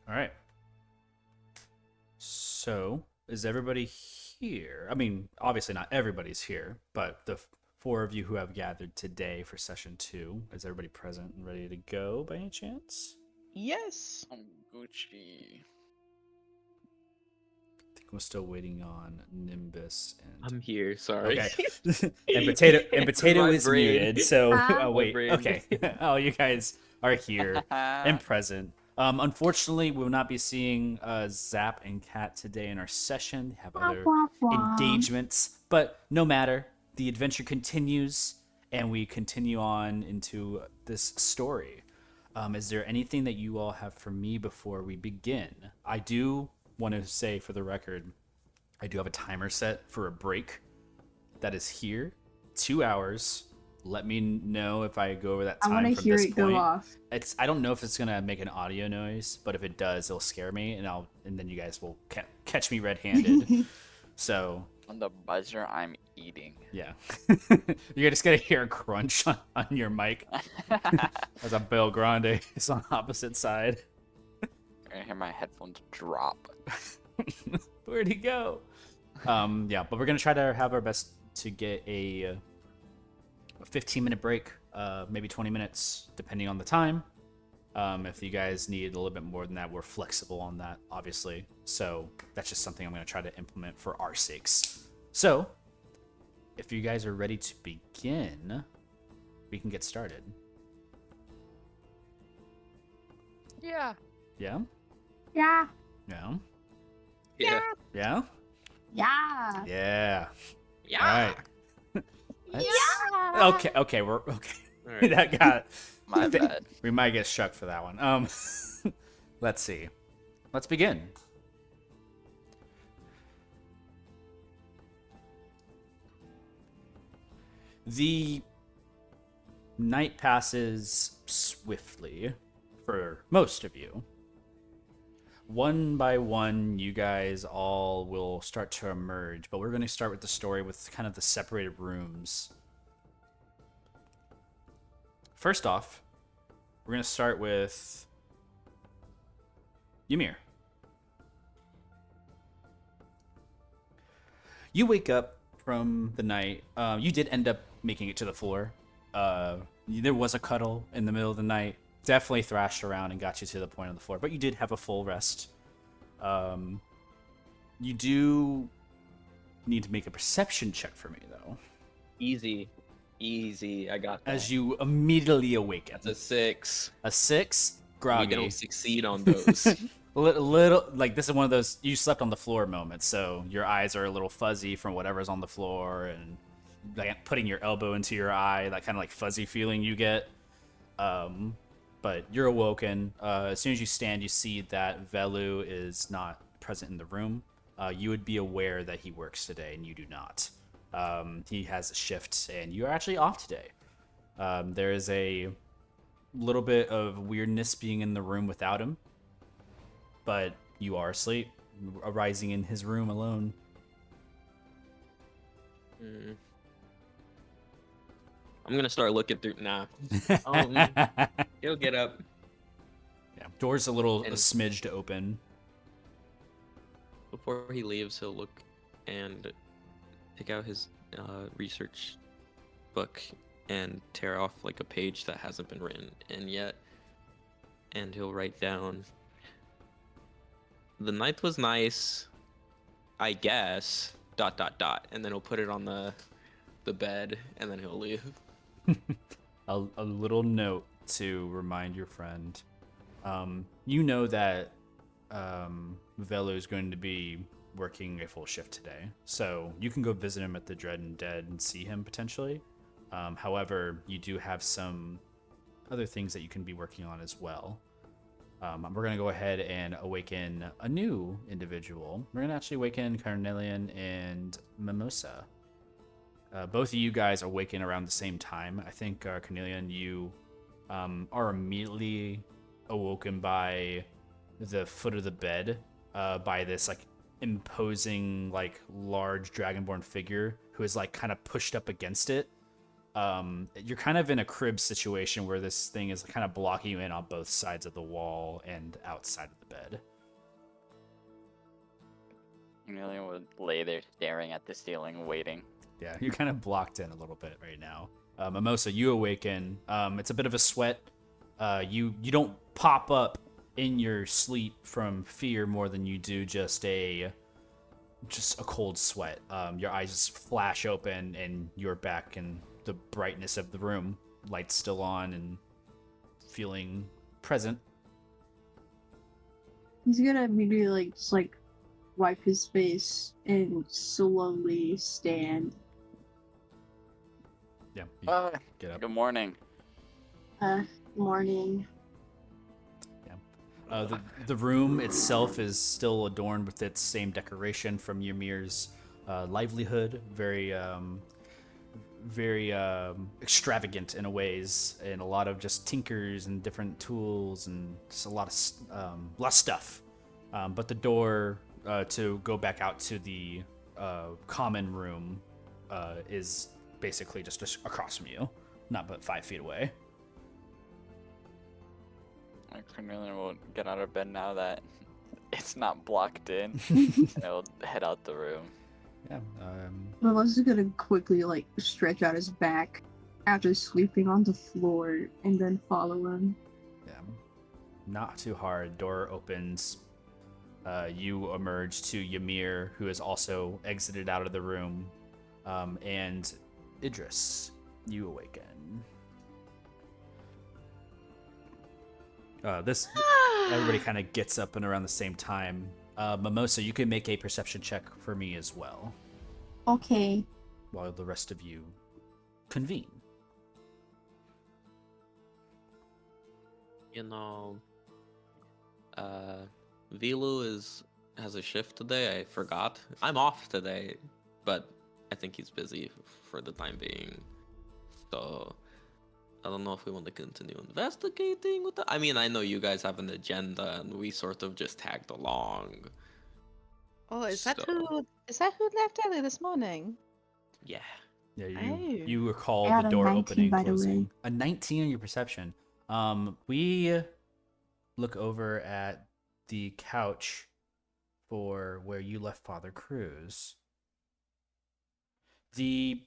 All right. So, is everybody here? I mean, obviously not everybody's here, but the four of you who have gathered today for session 2, is everybody present and ready to go by any chance? Yes. Gucci. I think we're still waiting on Nimbus and I'm here. Sorry. okay. and potato My is brain. muted. So Huh? oh wait. brain. Okay. Oh, you guys are here and present. Unfortunately, we will not be seeing Zap and Cat today in our session. They have other engagements, but no matter. The adventure continues, and we continue on into this story. Is there anything that you all have for me before we begin? I do want to say, for the record, I do have a timer set for a break that is here, 2 hours. Let me know if I go over that I time want to from hear this it point. go off. I don't know if it's gonna make an audio noise, but if it does, it'll scare me, and then you guys will catch me red-handed. So On the buzzer, I'm eating. yeah, you're just gonna hear a crunch on your mic as a Bill Grande is on opposite side. You're gonna hear my headphones drop. Where'd he go? Yeah, but we're gonna try to have our best to get a 15-minute break, maybe 20 minutes, depending on the time. If you guys need a little bit more than that, we're flexible on that, obviously. So that's just something I'm gonna try to implement for our sakes. So, if you guys are ready to begin, we can get started. Yeah. Yeah? Yeah. Yeah? Yeah. Yeah? Yeah. Yeah. Yeah. All right. Yeah. Okay, we're okay. All right. That got My bad. we might get struck for that one. Let's see. Let's begin. The night passes swiftly for most of you. One by one, you guys all will start to emerge, but we're going to start with the story with kind of the separated rooms. First off, we're going to start with Ymir. You wake up from the night. You did end up making it to the floor. There was a cuddle in the middle of the night. Definitely thrashed around and got you to the point of the floor, but you did have a full rest. You do need to make a perception check for me, though. Easy. I got that. As you immediately awaken. That's a 6. A 6? We Groggy. don't succeed on those. Little like this is one of those you slept on the floor moments, so your eyes are a little fuzzy from whatever's on the floor, and like putting your elbow into your eye, that kind of like fuzzy feeling you get. But you're awoken. As soon as you stand, you see that Velu is not present in the room. You would be aware that he works today, and you do not. He has a shift, and you are actually off today. There is a little bit of weirdness being in the room without him, but you are asleep, arising in his room alone. I'm gonna start looking through. Nah. He'll get up. Yeah, door's a little And- smidged open. Before he leaves, he'll look and take out his research book and tear off like a page that hasn't been written in yet. And he'll write down, "The night was nice, I guess, ... And then he'll put it on the bed, and then he'll leave. A little note to remind your friend. You know that Velu is going to be working a full shift today, so you can go visit him at the Dread and Dead and see him potentially. However, you do have some other things that you can be working on as well. We're going to go ahead and awaken a new individual. We're going to actually awaken Carnelian and Mimosa. Both of you guys awaken around the same time. I think, Carnelian, you are immediately awoken by the foot of the bed, by this like imposing, like large dragonborn figure who is like kind of pushed up against it. You're kind of in a crib situation where this thing is kind of blocking you in on both sides of the wall and outside of the bed. Carnelian would lay there staring at the ceiling, waiting. Yeah, you're kind of blocked in a little bit right now. Mimosa, you awaken. It's a bit of a sweat. You don't pop up in your sleep from fear more than you do just a cold sweat. Your eyes just flash open and you're back in the brightness of the room. Lights still on and feeling present. He's gonna immediately just wipe his face and slowly stand. Yeah, you get up. Good morning. Morning. The room itself is still adorned with its same decoration from Ymir's livelihood. Very extravagant in a ways, and a lot of just tinkers and different tools and just a lot of stuff. But the door to go back out to the common room is basically just across from you, not but 5 feet away. Carnelian will get out of bed now that it's not blocked in, and he'll head out the room. Yeah. Melissa's gonna quickly stretch out his back after sleeping on the floor and then follow him. Yeah. Not too hard. Door opens. You emerge to Ymir, who has also exited out of the room, and Idris, you awaken. Everybody kind of gets up and around the same time. Mimosa, you can make a perception check for me as well, Okay. while the rest of you convene. Velu has a shift today. I forgot. I'm off today, but I think he's busy for the time being. So I don't know if we want to continue investigating with that. I mean, I know you guys have an agenda, and we sort of just tagged along. Oh, is that So- who left early this morning? Yeah. Yeah, Oh. you recall I got the a door 19, opening by and the way. closing. A 19 on your perception. We look over at the couch for where you left Father Cruz. The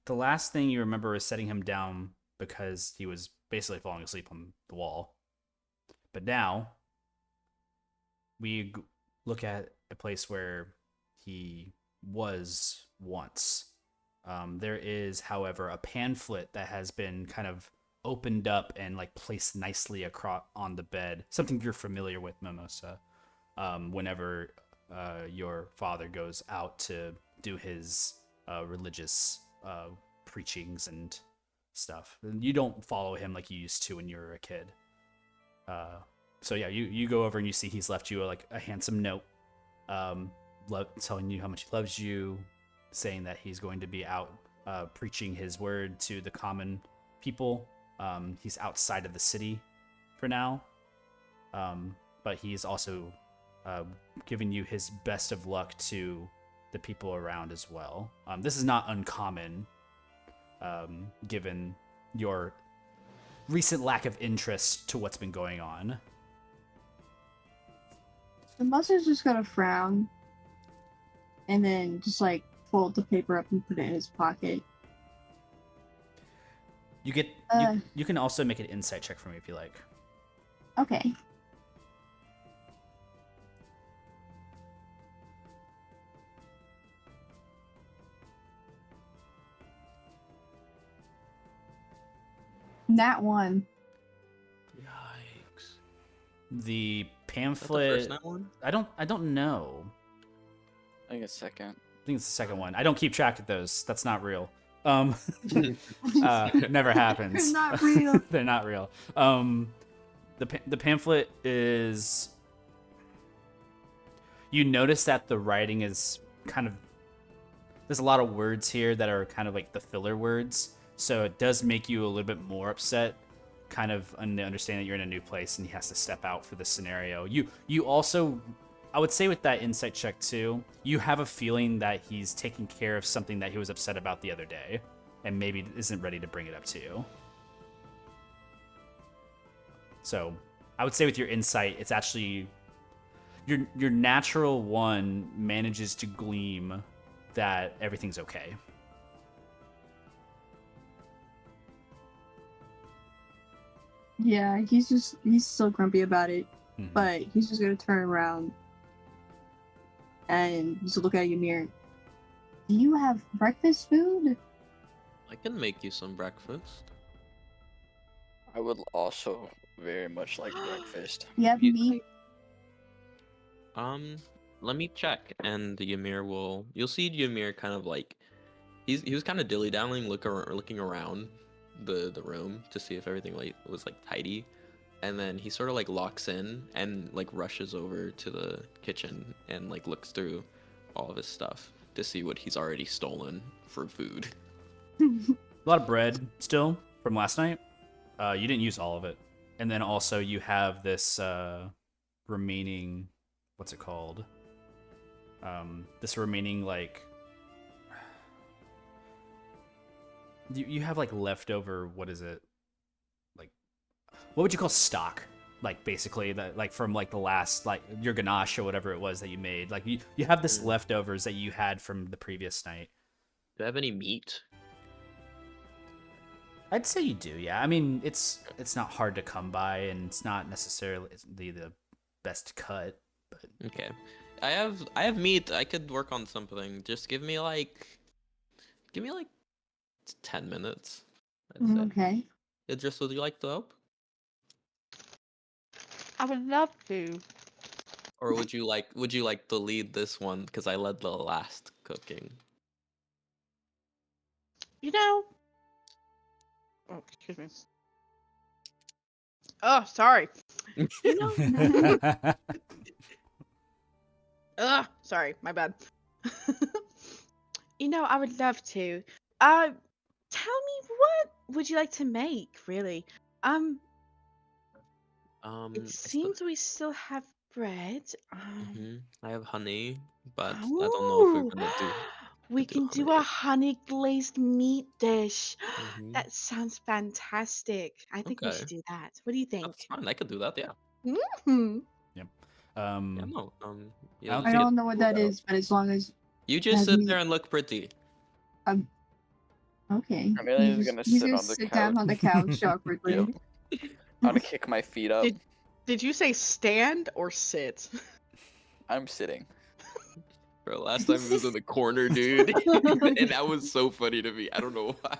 last thing you remember is setting him down because he was basically falling asleep on the wall. But now we look at a place where he was once. There is, however, a pamphlet that has been kind of opened up and placed nicely across on the bed. Something you're familiar with, Mimosa. Whenever your father goes out to do his religious preachings and stuff. You don't follow him like you used to when you were a kid. So yeah, you go over and you see he's left you a handsome note, telling you how much he loves you, saying that he's going to be out preaching his word to the common people. He's outside of the city for now, but he's also giving you his best of luck to the people around as well. This is not uncommon, given your recent lack of interest to what's been going on. Melissa's just gonna frown and then just fold the paper up and put it in his pocket. You get you can also make an insight check for me if you like. Okay. That one. Yikes. The Is that the pamphlet. first night one? I don't know. I think a second. I think it's the second one. I don't keep track of those. That's not real. Never happens. They're not real. They're not real. The pamphlet is. You notice that the writing is kind of. There's a lot of words here that are kind of like the filler words, so it does make you a little bit more upset. Kind of understand that you're in a new place and he has to step out for this scenario. You also, I would say with that insight check too, you have a feeling that he's taking care of something that he was upset about the other day. and maybe isn't ready to bring it up to you. So I would say with your insight, it's actually your natural one manages to gleam that everything's okay. Yeah, he's so grumpy about it, Mhm. but he's just gonna turn around and just look at Ymir. Do you have breakfast food? I can make you some breakfast. I would also very much like breakfast. You have You- meat? Let me check, and Ymir will. You'll see Ymir kind of like he was kind of dilly-dallying, looking around the room to see if everything like was like tidy, and then he sort of like locks in and like rushes over to the kitchen and like looks through all of his stuff to see what he's already stolen for food. A lot of bread still from last night. You didn't use all of it. And then also you have this remaining, what's it called? This remaining, like, you have like leftover, what is it? Like, what would you call stock? Like basically that, like from like the last, like your ganache or whatever it was that you made. Like you have this leftovers that you had from the previous night. Do I have any meat? I'd say you do, yeah. I mean, it's not hard to come by, and it's not necessarily the best cut, but Okay, I have meat. I could work on something. Just give me like 10 minutes. I'd say. Okay. Idris, would you like to help? I would love to. Or would you like to lead this one? Because I led the last cooking. You know. Oh, excuse me. Oh, sorry. You know. Sorry, my bad. You know, I would love to. Tell me, what would you like to make, really? It seems we still have bread. I have honey, but I don't know if we're Ooh, gonna do. we do can do honey. a honey glazed meat dish. Mhm. That sounds fantastic. I think we Okay. should do that. What do you think? That's fine. I could do that. Yeah. Hmm. yep. Yeah. No. Yeah, don't I think don't know what that is, but as long as You just has sit meat. there and look pretty. Okay. Carnelian is He's gonna just sit on the sit down couch. on the couch awkwardly. Yep. I'm gonna kick my feet up. Did you say stand or sit? I'm sitting. Bro, last time he was in the corner, dude, and that was so funny to me. I don't know why.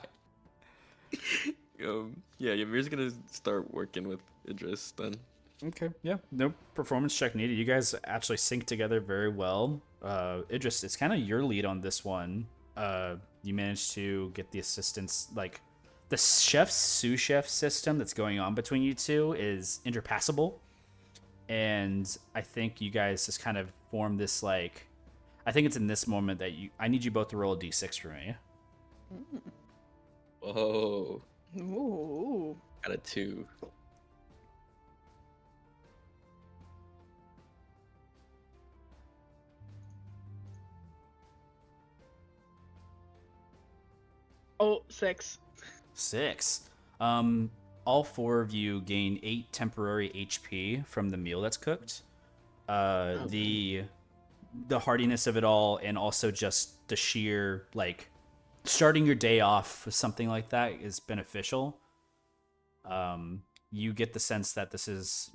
Yeah, Ymir's gonna start working with Idris then. Okay, yeah, no performance check needed. You guys actually sync together very well. Idris, it's kind of your lead on this one. You managed to get the assistance, like the chef's sous chef system that's going on between you two is interpassable, and I think you guys just kind of form this like. I think it's in this moment that I need you both to roll a d6 for me. Whoa, Ooh. got a 2. Oh, 6. 6. All 4 of you gain 8 temporary HP from the meal that's cooked. The hardiness of it all, and also just the sheer like starting your day off with something like that is beneficial. You get the sense that this is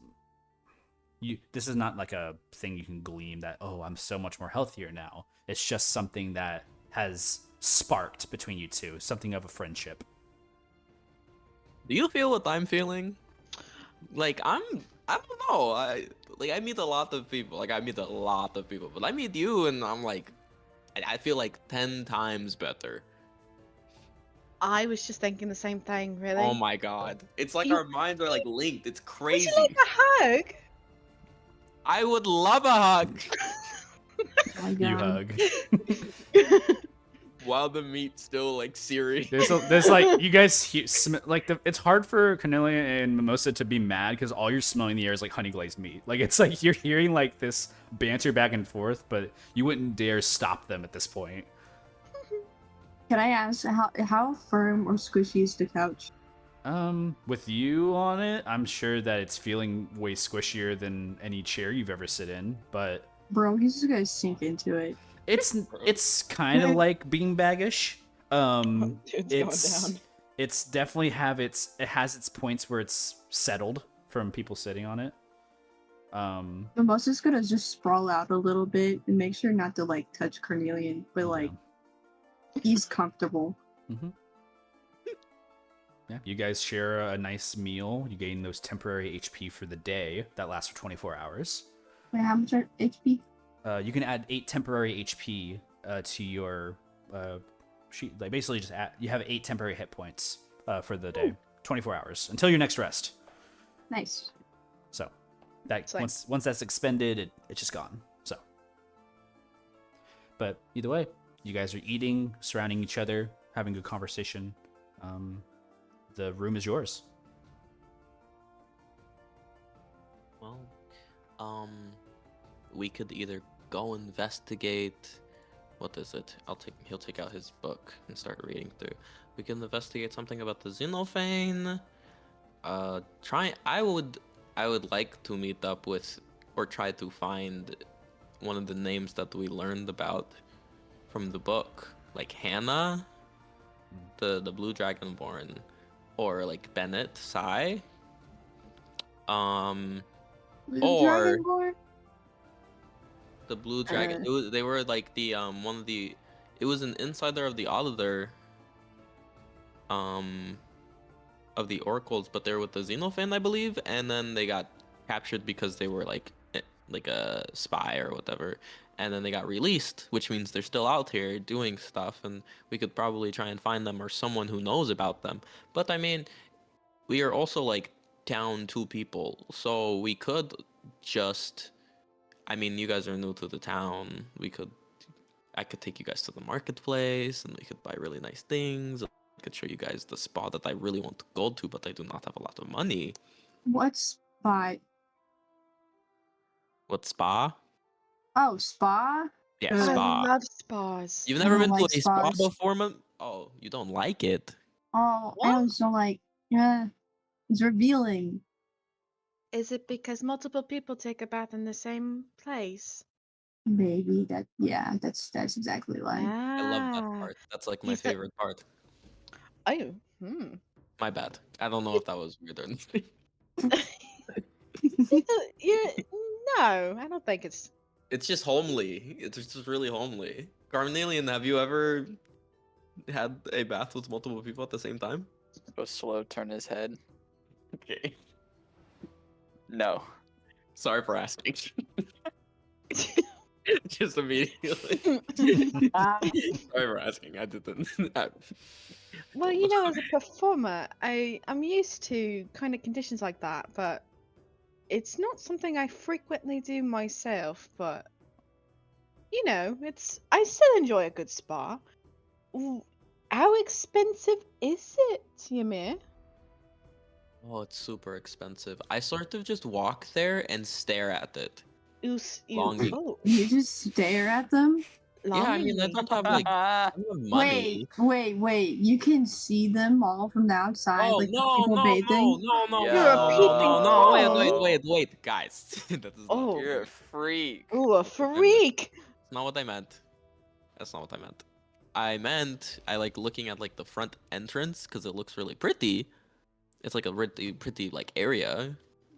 not like a thing you can glean that, oh, I'm so much more healthier now. It's just something that has sparked between you two, something of a friendship. Do you feel what I'm feeling? Like I don't know. I meet a lot of people. But I meet you, and I'm like, I feel like 10 times better. I was just thinking the same thing, really. Oh my god, it's like You- our minds are like linked. It's Would crazy. you like a hug? I would love a hug. Oh my You god. hug. While the meat's still like searing. There's like you guys like it's hard for Carnelian and Mimosa to be mad because all you're smelling in the air is like honey glazed meat. Like it's like you're hearing like this banter back and forth, but you wouldn't dare stop them at this point. Can I ask how firm or squishy is the couch? With you on it, I'm sure that it's feeling way squishier than any chair you've ever sit in, but Bro, he's just gonna sink into it. it's kind of like beanbagish. Dude's It's going down. it's definitely it has its points where it's settled from people sitting on it. Mimosa's gonna just sprawl out a little bit and make sure not to like touch Carnelian, but like he's comfortable. Mm-hmm. Yeah, you guys share a nice meal. You gain those temporary HP for the day that lasts for 24 hours. Wait, how much are HP? You can add 8 temporary HP to your sheet. Like basically, just you have 8 temporary hit points for the day, 24 hours until your next rest. Nice. So that Same. once that's expended, it's just gone. So, but either way, you guys are eating, surrounding each other, having good conversation. The room is yours. Well, we could either go investigate. What is it? He'll take out his book and start reading through. We can investigate something about the Xenophane. I would like to meet up with or try to find one of the names that we learned about from the book, like Hannah, the Blue Dragonborn, or like Bennett, Sai. Blue Or Dragonborn? the Blue Dragon. They were like the one of the. It was an insider of the auditor. Of the oracles, but they were with the Xenophane, I believe, and then they got captured because they were like a spy or whatever, and then they got released, which means they're still out here doing stuff, and we could probably try and find them or someone who knows about them. But I mean, we are also like down 2 people, so we could just. I mean, you guys are new to the town. I could take you guys to the marketplace, and we could buy really nice things. I could show you guys the spa that I really want to go to, but I do not have a lot of money. What spot? What spa? Oh, spa? Yeah, Uh, spa. I love spas. You've I never don't been to like a spa spas. before, man? Oh, you don't like it? Oh, I What? also like, yeah, it's revealing. Is it because multiple people take a bath in the same place? Maybe that's exactly why. I love that Ah. part. That's like my He's the- favorite part. Oh. My bad. I don't know if that was weird or not. Yeah, no, I don't think it's. It's just homely. It's just really homely. Carnelian, have you ever had a bath with multiple people at the same time? Go slow, turn his head. Okay. No. Sorry for asking. Just immediately. Sorry for asking. I didn't. Well, you know, as a performer, I'm used to kind of conditions like that, but it's not something I frequently do myself. But you know, I still enjoy a good spa. How expensive is it, Ymir? Oh, it's super expensive. I sort of just walk there and stare at it. Longing. Oh, You just stare at them? Yeah, I mean, I longingly. don't have like I don't have money. Wait. You can see them all from the outside, Oh like the no, people no, bathing? no! You're a peeping No! Tom. Wait, guys. That is not. Oh. You're a freak. Ooh, a freak! That's not what I meant. That's not what I meant. I like looking at like the front entrance because it looks really pretty. It's like a really pretty like area,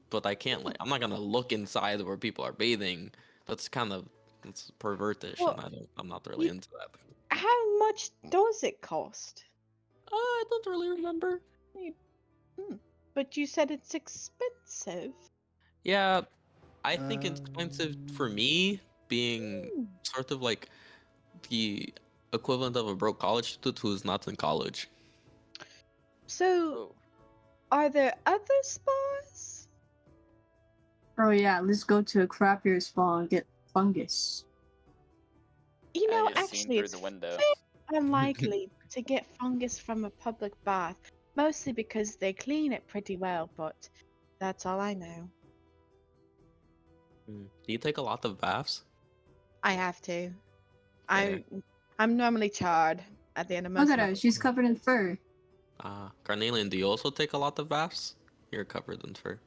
but I can't like I'm not gonna look inside where people are bathing. That's pervertish, Well, and I'm not really you- into that. How much does it cost? I don't really remember. But you said it's expensive. Yeah, I think it's expensive for me being sort of like the equivalent of a broke college student who's not in college. So, Oh. are there other spas? Oh yeah, let's go to a crappier spa and get fungus. You I know, just seen actually, through it's the window. unlikely to get fungus from a public bath, mostly because they clean it pretty well, but that's all I know. Do you take a lot of baths? I have to. Fair. I'm normally charred. at the end of Look most at her. levels. She's covered in fur. Carnelian, do you also take a lot of baths? You're covered in fur.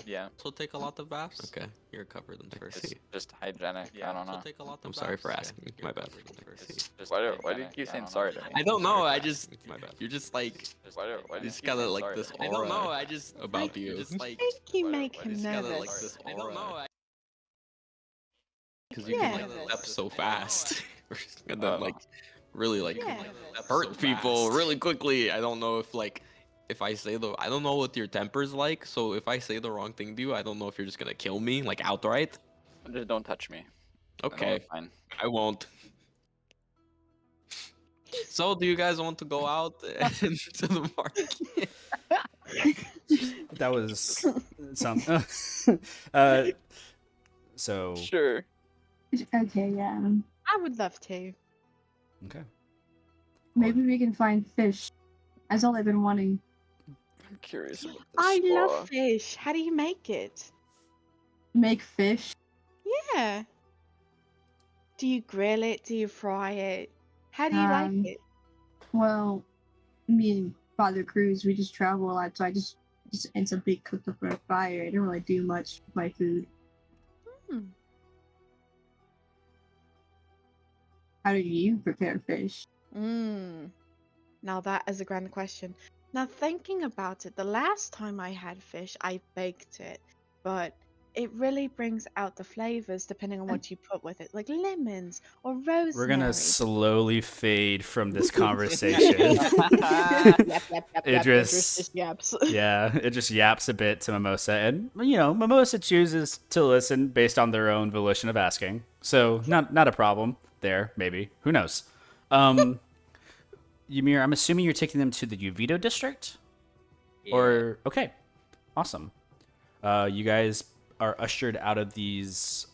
Yeah, Also take a lot of baths? Okay, you're covered in fur. it's just hygienic. I don't know. Take a lot of I'm sorry for asking. My bad. It's just why do you keep saying sorry to me? I don't know. I just My bad. you're just like Why do you just keep kind of saying like sorry this to me? aura. I don't know. I just about you. Just I like think you Why do- make why do him you kind of nervous. like this aura. I don't know. Because you Yeah. can like step so fast, and then like really like Yeah. hurt people really quickly. I don't know if like if I say I don't know what your temper's like. So if I say the wrong thing to you, I don't know if you're just gonna kill me like outright. Just don't touch me. Okay, Fine. I won't. So do you guys want to go out into the market? That was some. So Sure. Okay, yeah. I would love to. okay. Maybe we can find fish. That's all I've been wanting. I'm curious about this. I spa. love fish. How do you make it? Make fish. Yeah. Do you grill it? Do you fry it? How do you like Um, it? Well, me and Father Cruz, we just travel a lot, so I just ends up being cooked up on a fire. I don't really do much with my food. Hmm. How do you prepare fish? Now that is a grand question. Now thinking about it, the last time I had fish, I baked it, but it really brings out the flavors depending on what you put with it, like lemons or rosemary. We're gonna slowly fade from this conversation. Idris just yaps. Yeah, it just yaps a bit to Mimosa, and Mimosa chooses to listen based on their own volition of asking. So not a problem there. Maybe, who knows? Ymir, I'm assuming you're taking them to the Yuvido district, or okay, awesome. You guys are ushered out of these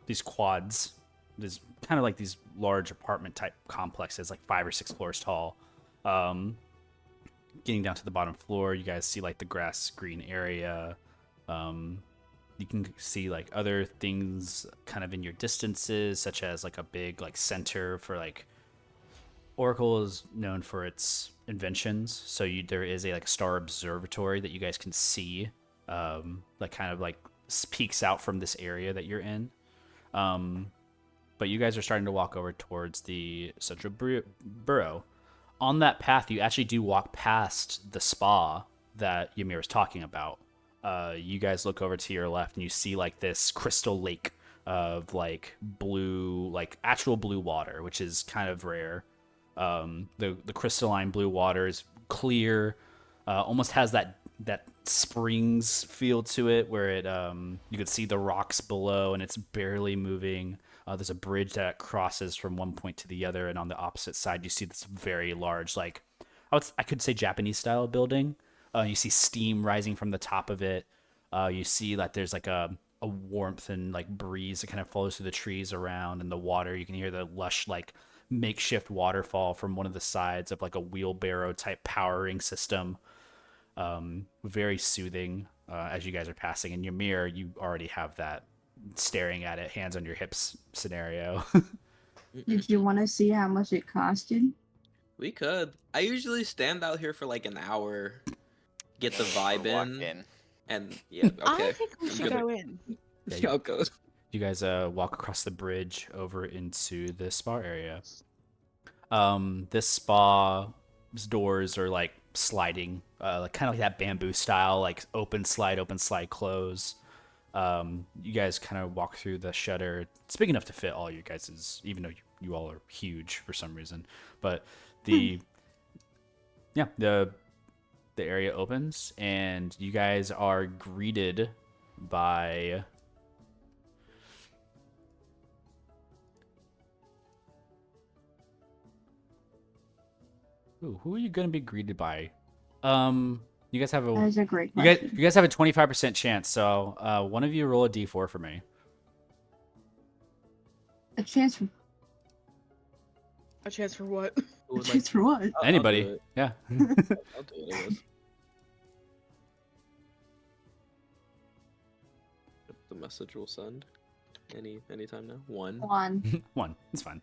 these quads. There's kind of like these large apartment type complexes, like 5 or 6 floors tall. Getting down to the bottom floor, you guys see like the grass green area. You can see like other things kind of in your distances, such as like a big like center for like Oracle is known for its inventions, so there is a like star observatory that you guys can see, that kind of like peeks out from this area that you're in. But you guys are starting to walk over towards the central borough. On that path, you actually do walk past the spa that Ymir was talking about. You guys look over to your left and you see like this crystal lake of like blue, like actual blue water, which is kind of rare. The crystalline blue water is clear, almost has that springs feel to it, where it you could see the rocks below and it's barely moving. There's a bridge that crosses from one point to the other, and on the opposite side you see this very large, like I could say Japanese style building. You see steam rising from the top of it. You see that there's like a warmth and like breeze that kind of flows through the trees around, and the water, you can hear the lush like makeshift waterfall from one of the sides of like a wheelbarrow type powering system. Very soothing as you guys are passing. In Ymir, you already have that staring at it, hands on your hips scenario. Did you want to see how much it costed? We could. I usually stand out here for like an hour, get the vibe Walk in, and yeah, okay. I think we should go in. Yeah, I'll go. You guys walk across the bridge over into the spa area. This spa's doors are like sliding, like kind of like that bamboo style, like open slide, close. You guys kind of walk through the shutter. It's big enough to fit all you guys', even though you all are huge for some reason. But the area opens and you guys are greeted by who are you gonna be greeted by? You guys have That is a great question. you guys have a 25% chance. So one of you roll a d4 for me. A chance for A chance for what? Who would chance for what? I'll Anybody? do it. Yeah. I'll do it. I guess. The message will send anytime now. One. One. One. It's fine.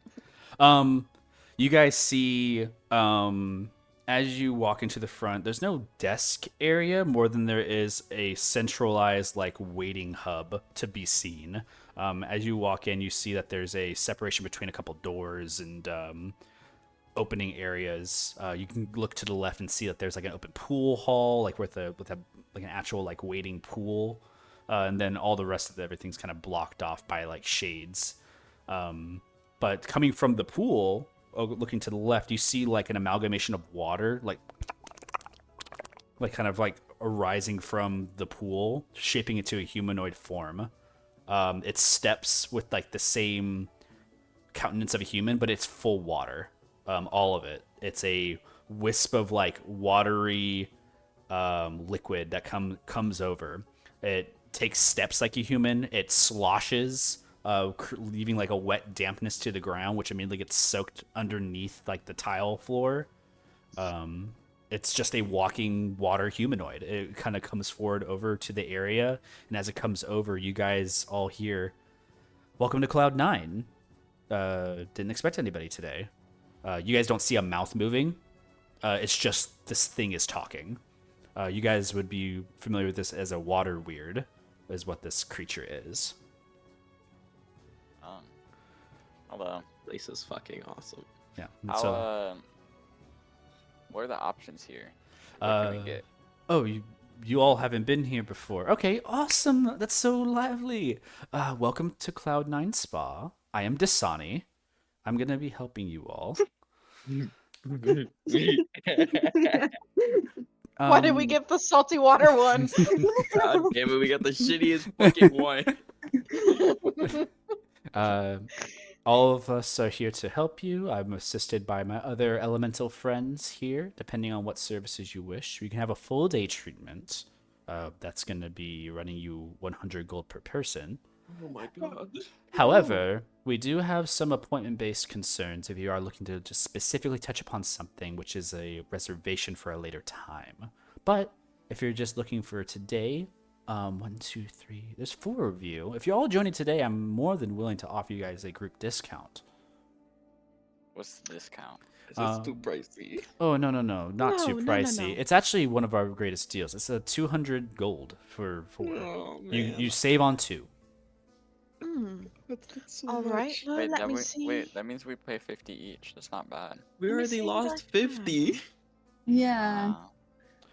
You guys see, as you walk into the front, there's no desk area more than there is a centralized like waiting hub to be seen. As you walk in, you see that there's a separation between a couple doors and opening areas. You can look to the left and see that there's like an open pool hall, like with a like an actual like waiting pool, and then all the rest of everything's kind of blocked off by like shades. But coming from the pool, looking to the left, you see like an amalgamation of water, like kind of like arising from the pool, shaping into a humanoid form. It's steps with like the same countenance of a human, but it's full water. All of it. It's a wisp of like watery liquid that comes over. It takes steps like a human. It sloshes, leaving like a wet dampness to the ground, which immediately gets soaked underneath like the tile floor. It's just a walking water humanoid. It kind of comes forward over to the area, and as it comes over, you guys all hear, "Welcome to Cloud 9. Didn't expect anybody today." You guys don't see a mouth moving. It's just this thing is talking. You guys would be familiar with this as a water weird, is what this creature is. Hello. Place is fucking awesome. Yeah. How, what are the options here? What can we get? Oh, you all haven't been here before. Okay, awesome. That's so lively. Welcome to Cloud 9 Spa. I am Dasani. I'm gonna be helping you all. Why did we get the salty water one? God damn it, we got the shittiest fucking one. All of us are here to help you. I'm assisted by my other elemental friends here, depending on what services you wish. We can have a full day treatment. That's going to be running you 100 gold per person. Oh my god. However, we do have some appointment-based concerns if you are looking to just specifically touch upon something, which is a reservation for a later time. But if you're just looking for today, 1, 2, 3, there's 4 of you. If you're all joining today, I'm more than willing to offer you guys a group discount. What's the discount? Is this too pricey? Oh, no, not too No, pricey. no. It's actually one of our greatest deals. It's a 200 gold for 4. Oh, man. You save on 2. That's so All right, much. well, let me see. Wait, that means we pay 50 each. That's not bad. We Let me already see lost that. 50. Yeah. Wow.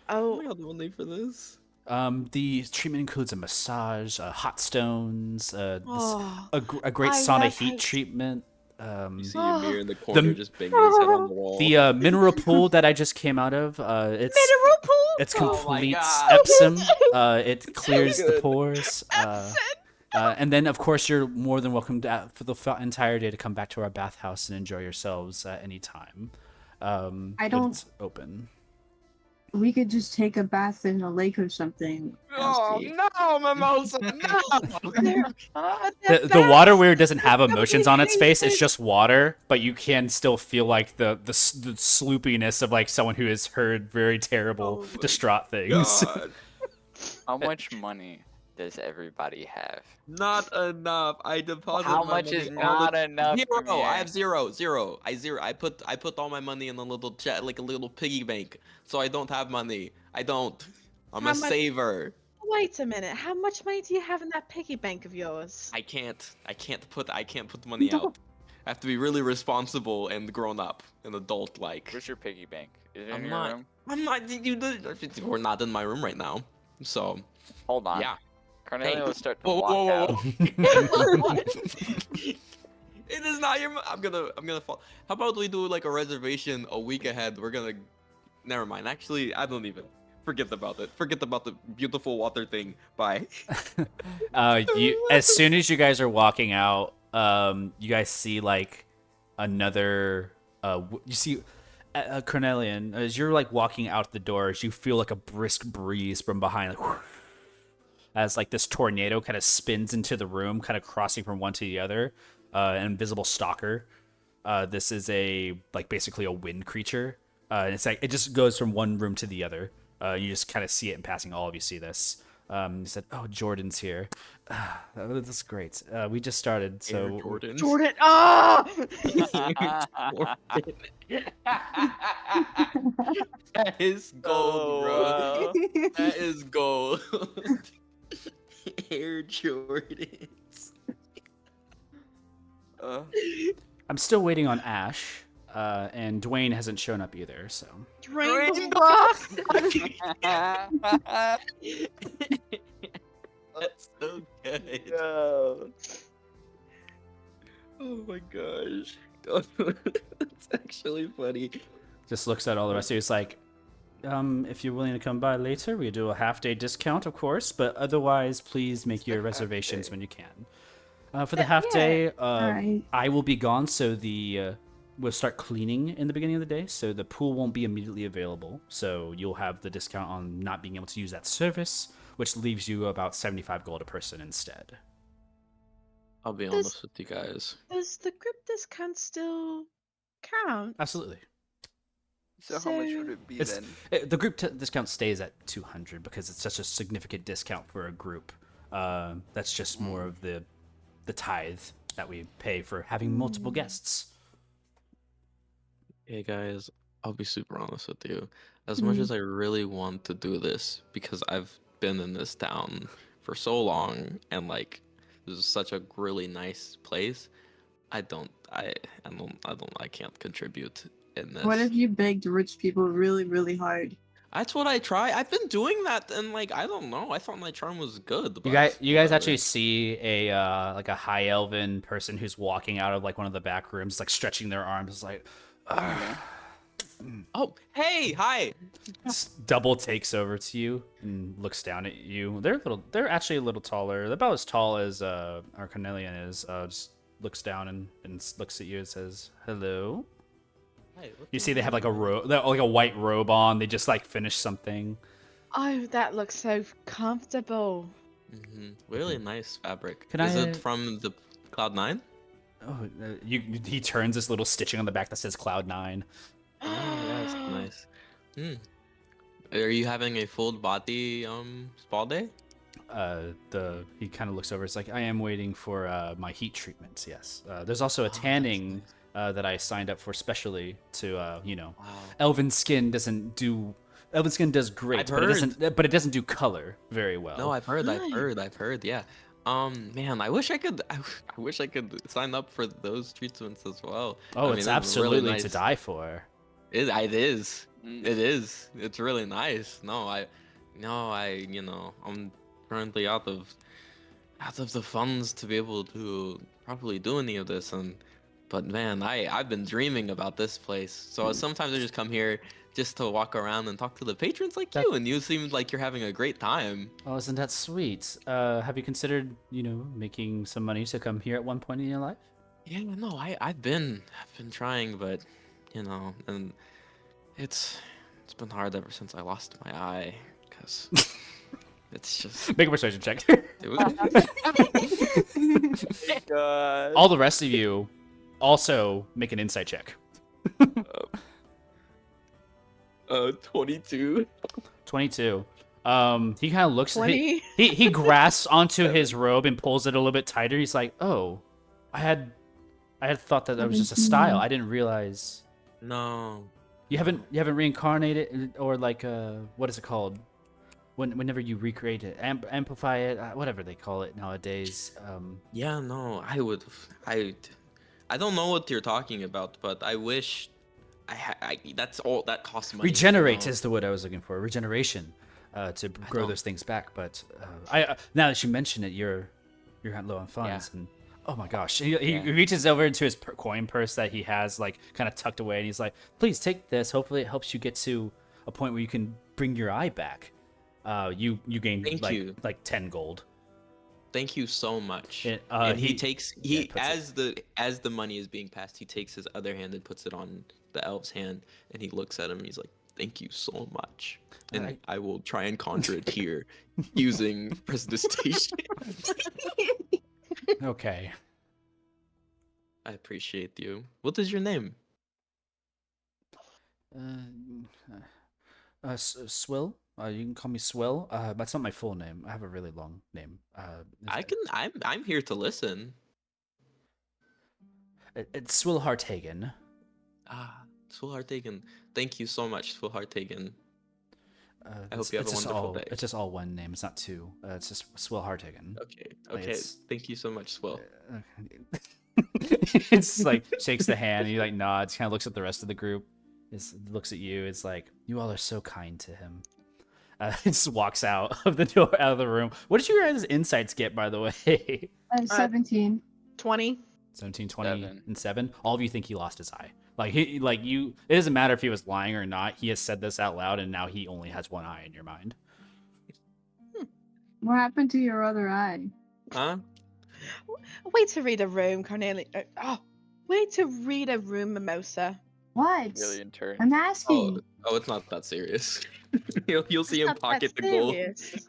Oh, Oh, we got the money for this. The treatment includes a massage, hot stones, oh, a great I sauna love heat how- treatment. You see Ymir in the corner the- just banging his head on the wall. The mineral pool that I just came out of, it's mineral pool. it's Oh my complete God. Epsom. It clears the good. pores. And then, of course, you're more than welcome to, for the entire day to come back to our bathhouse and enjoy yourselves at any time. When it's open. We could just take a bath in a lake or something. Oh no, Mimosa, no! The water weird doesn't have emotions on its face. It's just water, but you can still feel like the sloopiness of like someone who has heard very terrible, Oh my distraught things. God. How much money does everybody have? Not enough. I deposited How my much money is all not the... enough? Zero. Ymir? I have zero. I put all my money in a little chat, like a little piggy bank, so I don't have money. I don't. I'm How a much- saver. Wait a minute. How much money do you have in that piggy bank of yours? I can't put the money out. I have to be really responsible and grown up and adult like. Where's your piggy bank? Is it in I'm your not. room? I'm not. We're not in my room right now, so Hold on. yeah. Carnelian Hey. will start to Whoa, walk whoa, out. whoa, whoa. It is not your. I'm gonna fall. How about we do like a reservation a week ahead? We're gonna. Never mind. Actually, I don't even. Forget about it. Forget about the beautiful water thing. Bye. As soon as you guys are walking out, you guys see like another. You see. Carnelian, as you're like walking out the doors, you feel like a brisk breeze from behind, like, as like this tornado kind of spins into the room, kind of crossing from one to the other. An invisible stalker. This is basically a wind creature. And it's like it just goes from one room to the other. You just kind of see it in passing. All of you see this. He said, "Oh, Jordan's here. That's great. We just started, Air so Jordan. Jordan. Ah! That is gold, Oh, bro. wow. That is gold. Air Jordans. Uh, I'm still waiting on Ash, and Dwayne hasn't shown up either. So Drain the Drain block. That's so good. Yo. Oh my gosh. That's actually funny. just looks at all the rest of you. It's like, if you're willing to come by later, we do a half-day discount, of course. But otherwise, please make your reservations when you can. For the half day, Alright. I will be gone, so we'll start cleaning in the beginning of the day, so the pool won't be immediately available. So you'll have the discount on not being able to use that service, which leaves you about 75 gold a person instead. I'll be honest with you guys. Does the group discount still count? Absolutely. So how much would So- it be It's, then? the group discount stays at 200 because it's such a significant discount for a group. That's just more of the tithe that we pay for having multiple guests. Hey guys, I'll be super honest with you. As much as I really want to do this, because I've been in this town for so long, and like this is such a really nice place, I can't contribute in this. What if you begged rich people really, really hard? That's what I try. I've been doing that, and like I don't know. I thought my charm was good. You but guys whatever. actually see a like a high elven person who's walking out of like one of the back rooms, like stretching their arms, like Oh, hey, hi. double takes over to you and looks down at you. They're actually a little taller. They're about as tall as our Carnelian is. Just looks down and looks at you and says, "Hello." Hi, what You the see they have hell? like a robe, like a white robe on. They just like finished something. Oh, that looks so comfortable. Really nice fabric. Can Is I, it from the Cloud9? Oh, he turns this little stitching on the back that says Cloud9. Oh, yes, nice. Are you having a full body spa day? He kind of looks over. It's like, I am waiting for my heat treatments. Yes. There's also a Oh, that's tanning nice. that I signed up for specially to Wow. Elven skin does great, I've but it doesn't do color very well. No, I've heard, Nice. yeah. Man, I wish I could sign up for those treatments as well. Oh, I mean, it's this is really absolutely to nice. die for. It is. It is. It's really nice. I'm currently out of the funds to be able to properly do any of this, but man, I've been dreaming about this place. So sometimes I just come here just to walk around and talk to the patrons like you, and you seem like you're having a great time. Oh, isn't that sweet? Have you considered, making some money to come here at one point in your life? Yeah, no, I've been trying, but and it's been hard ever since I lost my eye, because it's just Make a persuasion check. it was, God. All the rest of you also make an insight check. 22. 22. He kind of looks. 20. He grasps onto his robe and pulls it a little bit tighter. He's like, "Oh, I had thought that was just a style. I didn't realize No. you haven't reincarnated or like what is it called? Whenever you recreate it, amplify it, whatever they call it nowadays. Yeah, no, I don't know what you're talking about, but I wish that's all that costs money. Regenerate is the word I was looking for. Regeneration, to grow don't- those things back. But now that you mention it, you're low on funds, and oh my gosh, he reaches over into his coin purse that he has like kind of tucked away, and he's like, "Please take this. Hopefully, it helps you get to a point where you can bring your eye back. You gain Thank you. like 10 gold." Thank you so much. And, And he puts as the money is being passed, he takes his other hand and puts it on the elf's hand, and he looks at him. And he's like, "Thank you so much." And Alright. I will try and conjure it here using prestidigitation. Okay. I appreciate you. What is your name? Swill. You can call me Swill. That's not my full name. I have a really long name. I'm here to listen. It's Swill Hartagen. Ah, Swilhartagen. Thank you so much, Swilhartagen. I hope It's you have a just wonderful all day. it's just all one name. It's not two. It's just Swill Hartagen. Okay. Like, Okay. Thank you so much, Swill. It's like shakes the hand. And he like nods. Kind of looks at the rest of the group. Looks at you. It's like you all are so kind to him. Just walks out of the door, out of the room. What did your guys' insights get, by the way? 17. 20. 17, 20, 7. and 7. All of you think he lost his eye. Like you. It doesn't matter if he was lying or not. He has said this out loud, and now he only has one eye in your mind. What happened to your other eye? Huh? Way to read a room, Carnelian. Way to read a room, Mimosa. What? Really in turn. I'm asking. Oh, it's not that serious. You'll see him Not that pocket the gold. serious.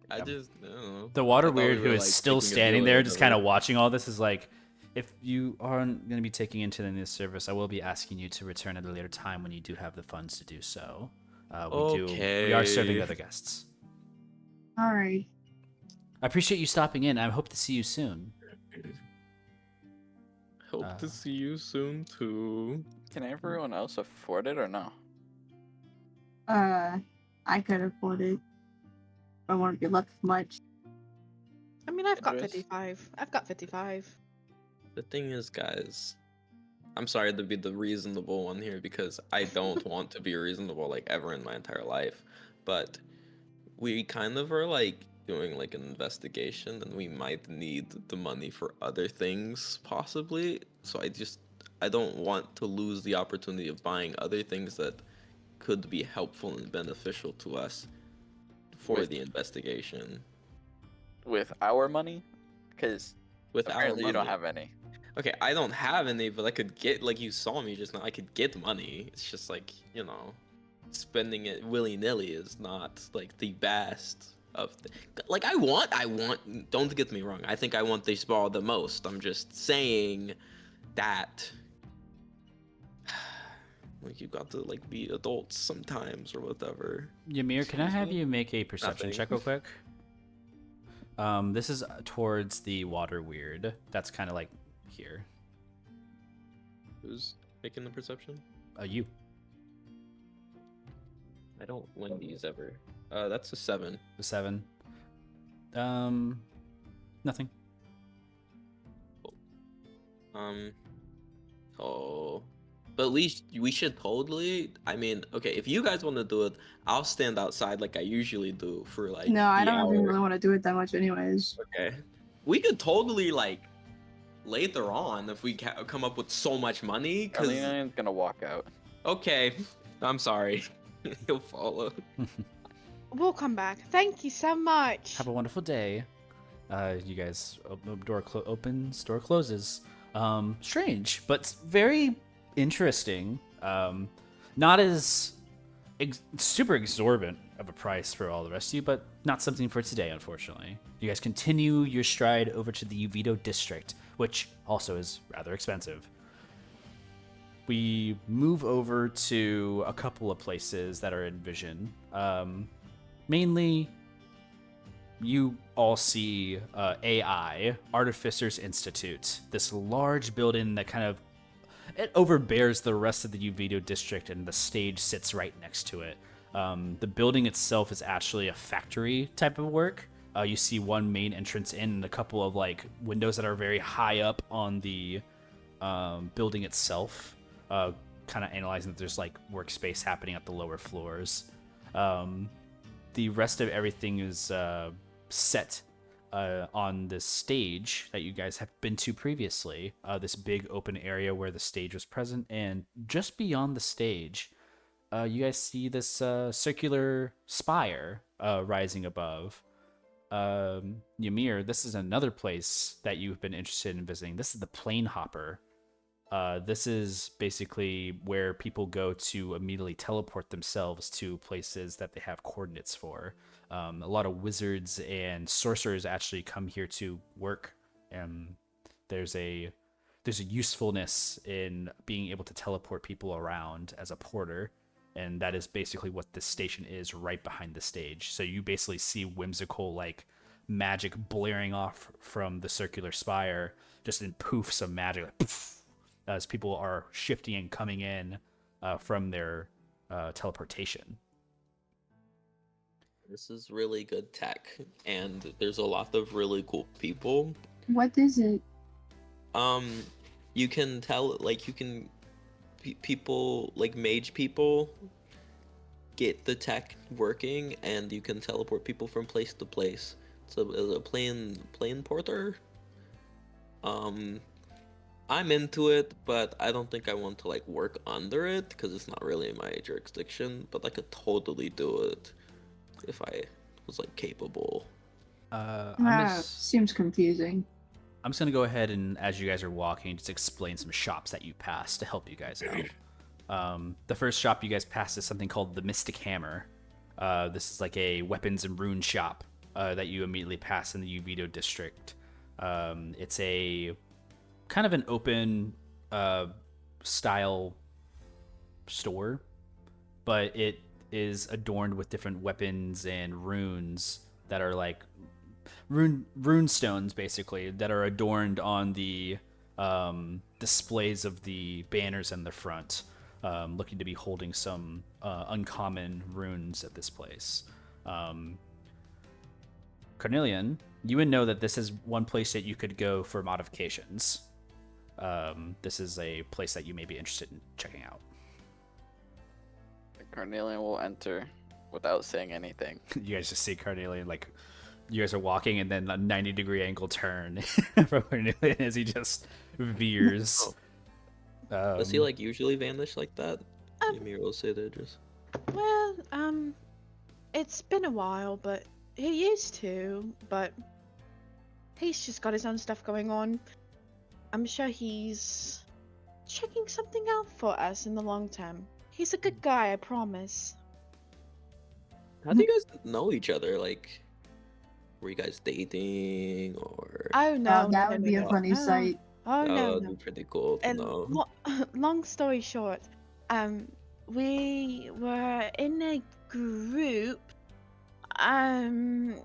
I don't know. The water I thought we weird were, who is like, still taking a standing deal there, or just kind of whatever. watching all this, is like, if you aren't going to be taking into this service, I will be asking you to return at a later time when you do have the funds to do so. We are serving Okay. other guests. All right. I appreciate you stopping in. I hope to see you soon. Hope to see you soon too. Can everyone else afford it or no? I could afford it. I won't be left with much. I mean, I've got Idris? 55. I've got 55. The thing is, guys, I'm sorry to be the reasonable one here because I don't want to be reasonable like ever in my entire life, but we kind of are like doing like an investigation and we might need the money for other things possibly. So I don't want to lose the opportunity of buying other things that could be helpful and beneficial to us for the investigation. With our money? Because With our apparently you don't money. have any. Okay, I don't have any, but I could get, like you saw me just now, I could get money. It's just like, spending it willy-nilly is not like the best of like I want, don't get me wrong, I think I want this ball the most. I'm just saying that like you got to like be adults sometimes or whatever. Ymir, can I Excuse have me? you make a perception Nothing. check real quick? This is towards the water weird. That's kind of like here. Who's making the perception? You. I don't win these ever. That's a 7. The 7. Nothing. Oh, but at least we should totally. I mean, okay, if you guys want to do it, I'll stand outside like I usually do for like No, I the don't even hour. really want to do it that much, anyways. Okay, we could totally like later on if we come up with so much money. Cause Carnelian's gonna walk out. okay, I'm sorry, he'll follow. We'll come back. Thank you so much. Have a wonderful day. You guys, door opens, door closes. Strange, but very interesting. Not as super exorbitant of a price for all the rest of you, but not something for today, unfortunately. You guys continue your stride over to the Yuvido district, which also is rather expensive. We move over to a couple of places that are in vision. Mainly, you all see AI, Artificers Institute, this large building that kind of it overbears the rest of the Yuvido district, and the stage sits right next to it. The building itself is actually a factory type of work. You see one main entrance in and a couple of like windows that are very high up on the building itself, kind of analyzing that there's like workspace happening at the lower floors. The rest of everything is set on this stage that you guys have been to previously, this big open area where the stage was present, and just beyond the stage, you guys see this circular spire rising above. Ymir, this is another place that you've been interested in visiting. This is the planehopper. This is basically where people go to immediately teleport themselves to places that they have coordinates for. A lot of wizards and sorcerers actually come here to work, and there's a usefulness in being able to teleport people around as a porter. and that is basically what this station is right behind the stage. So you basically see whimsical like magic blaring off from the circular spire, just in poofs of magic, like, poof, as people are shifting and coming in from their teleportation. This is really good tech, and there's a lot of really cool people. What is it? You can tell, like, people, like mage people, get the tech working, and you can teleport people from place to place. It's a plane porter. I'm into it, but I don't think I want to like work under it because it's not really in my jurisdiction. But I could totally do it if I was like capable. Seems confusing. I'm just gonna go ahead and, as you guys are walking, just explain some shops that you pass to help you guys out. The first shop you guys pass is something called the Mystic Hammer. This is like a weapons and rune shop that you immediately pass in the Yuvido district. It's a kind of an open style store, but it is adorned with different weapons and runes that are like rune stones, basically, that are adorned on the displays of the banners in the front, looking to be holding some uncommon runes at this place. Carnelian, you would know that this is one place that you could go for modifications. This is a place that you may be interested in checking out. Carnelian will enter without saying anything. You guys just see Carnelian, like, you guys are walking, and then a 90-degree angle turn from Carnelian as he just veers. Does he like usually vanish like that? Ymir will say that just. Well, it's been a while, but he used to. But he's just got his own stuff going on. I'm sure he's checking something out for us in the long term. He's a good guy, I promise. How do you guys know each other? Like, were you guys dating or? Oh no, that would be a funny no. sight. Oh no, That'd be pretty cool to And know. long story short, we were in a group, and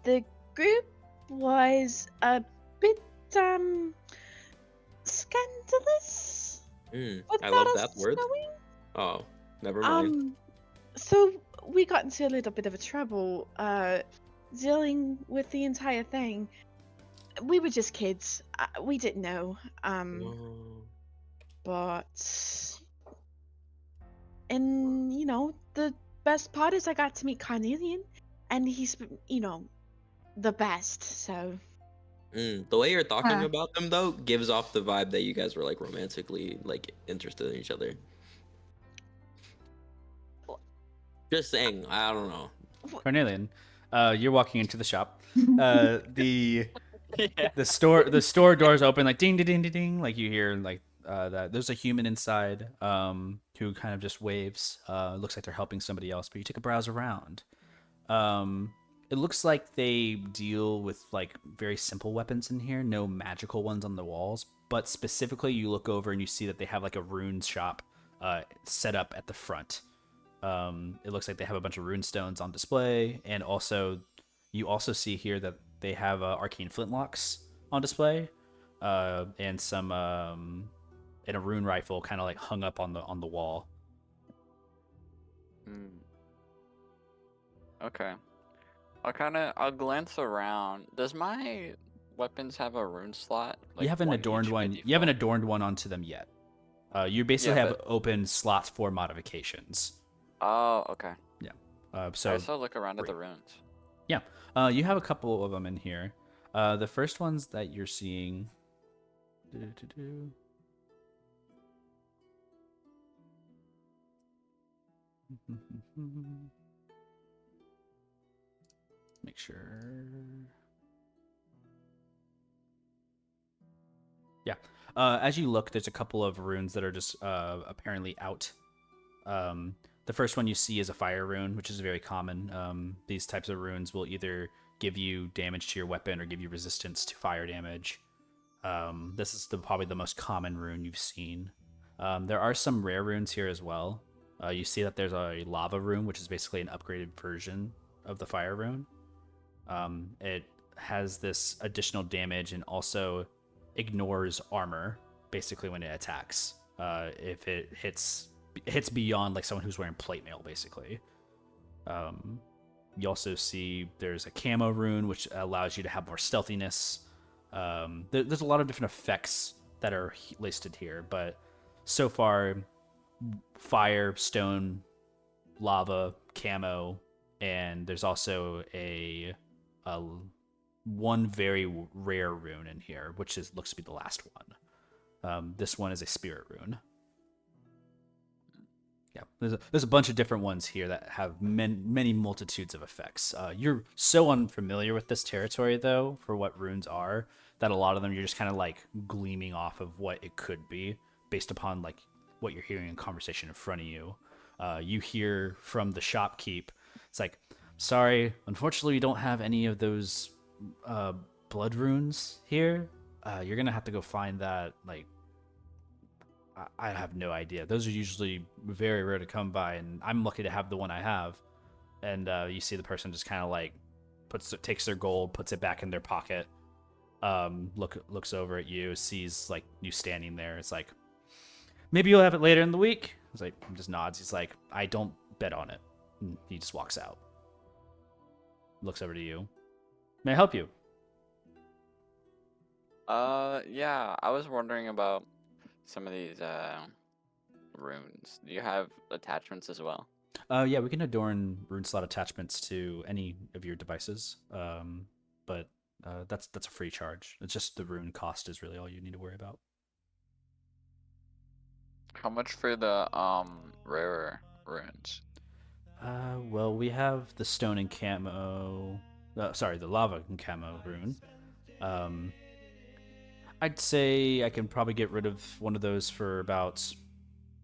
the group was a bit scandalous. I love that word. Knowing. Oh, never mind. So we got into a little bit of a trouble, dealing with the entire thing. We were just kids. We didn't know. But, and you know, the best part is I got to meet Carnelian, and he's, you know, the best. So. The way you're talking about them though gives off the vibe that you guys were like romantically like interested in each other. Just saying, I don't know. Carnelian, you're walking into the shop. The store doors open, like ding ding ding ding ding, like you hear like that there's a human inside who kind of just waves. Looks like they're helping somebody else, but you take a browse around. It looks like they deal with like very simple weapons in here, no magical ones on the walls, but specifically you look over and you see that they have like a rune shop set up at the front. It looks like they have a bunch of rune stones on display, and also you also see here that they have arcane flintlocks on display, and some and a rune rifle kind of like hung up on the wall. Okay. I'll glance around. Does my weapons have a rune slot? You have an adorned one. You haven't adorned one onto them yet. You basically have open slots for modifications. Oh, okay. Yeah. So I'll look around at the runes. Yeah. You have a couple of them in here. The first ones that you're seeing. Make sure. Yeah. As you look, there's a couple of runes that are just apparently out. The first one you see is a fire rune, which is very common. These types of runes will either give you damage to your weapon or give you resistance to fire damage. This is probably the most common rune you've seen. There are some rare runes here as well. You see that there's a lava rune, which is basically an upgraded version of the fire rune. It has this additional damage and also ignores armor basically when it attacks. If it hits beyond like someone who's wearing plate mail, basically. You also see there's a camo rune, which allows you to have more stealthiness. There's a lot of different effects that are listed here, but so far, fire, stone, lava, camo, and there's also a one very rare rune in here, which looks to be the last one. This one is a spirit rune. Yeah, there's a bunch of different ones here that have many multitudes of effects. You're so unfamiliar with this territory, though, for what runes are, that a lot of them you're just kind of like gleaming off of what it could be based upon like what you're hearing in conversation in front of you. You hear from the shopkeep, it's like, sorry, unfortunately we don't have any of those blood runes here. You're gonna have to go find that. Like, I have no idea. Those are usually very rare to come by, and I'm lucky to have the one I have. And you see the person just kind of like takes their gold, puts it back in their pocket, looks over at you, sees like you standing there. It's like, maybe you'll have it later in the week. He's like, just nods. He's like, I don't bet on it. And he just walks out. Looks over to you. May I help you? Yeah, I was wondering about some of these runes. Do you have attachments as well? Yeah, we can adorn rune slot attachments to any of your devices. But that's a free charge. It's just the rune cost is really all you need to worry about. How much for the rarer runes? Well, we have the stone and camo. The lava and camo rune. I'd say I can probably get rid of one of those for about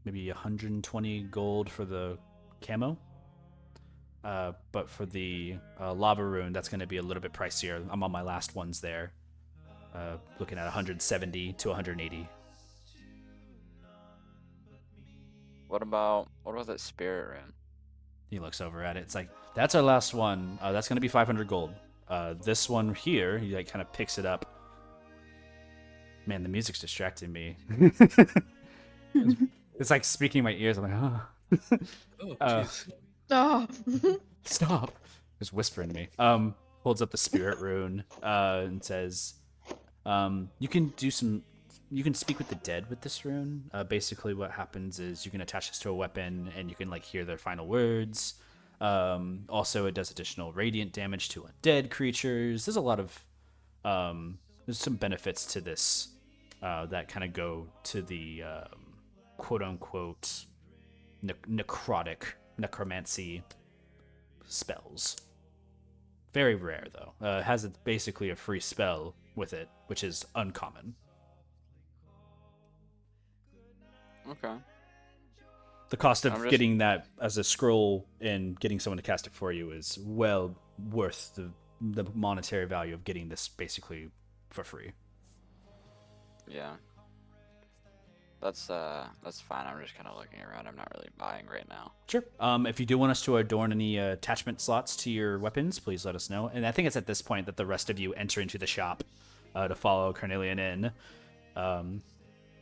maybe 120 gold for the camo. But for the lava rune, that's going to be a little bit pricier. I'm on my last ones there. Looking at 170 to 180. What about that spirit rune? He looks over at it. It's like, that's our last one. That's going to be 500 gold. This one here, he like kind of picks it up. Man, the music's distracting me. It's like speaking in my ears. I'm like, oh. Oh, jeez. Oh. Stop. Just whispering to me. Holds up the spirit rune and says, you can speak with the dead with this rune. Basically what happens is you can attach this to a weapon and you can like hear their final words. Also it does additional radiant damage to undead creatures. There's a lot of there's some benefits to this that kind of go to the quote unquote necromancy spells. Very rare though. It has basically a free spell with it, which is uncommon. Okay. The cost of getting that as a scroll and getting someone to cast it for you is well worth the monetary value of getting this basically for free. Yeah. That's fine. I'm just kind of looking around. I'm not really buying right now. Sure. If you do want us to adorn any attachment slots to your weapons, please let us know. And I think it's at this point that the rest of you enter into the shop to follow Carnelian in.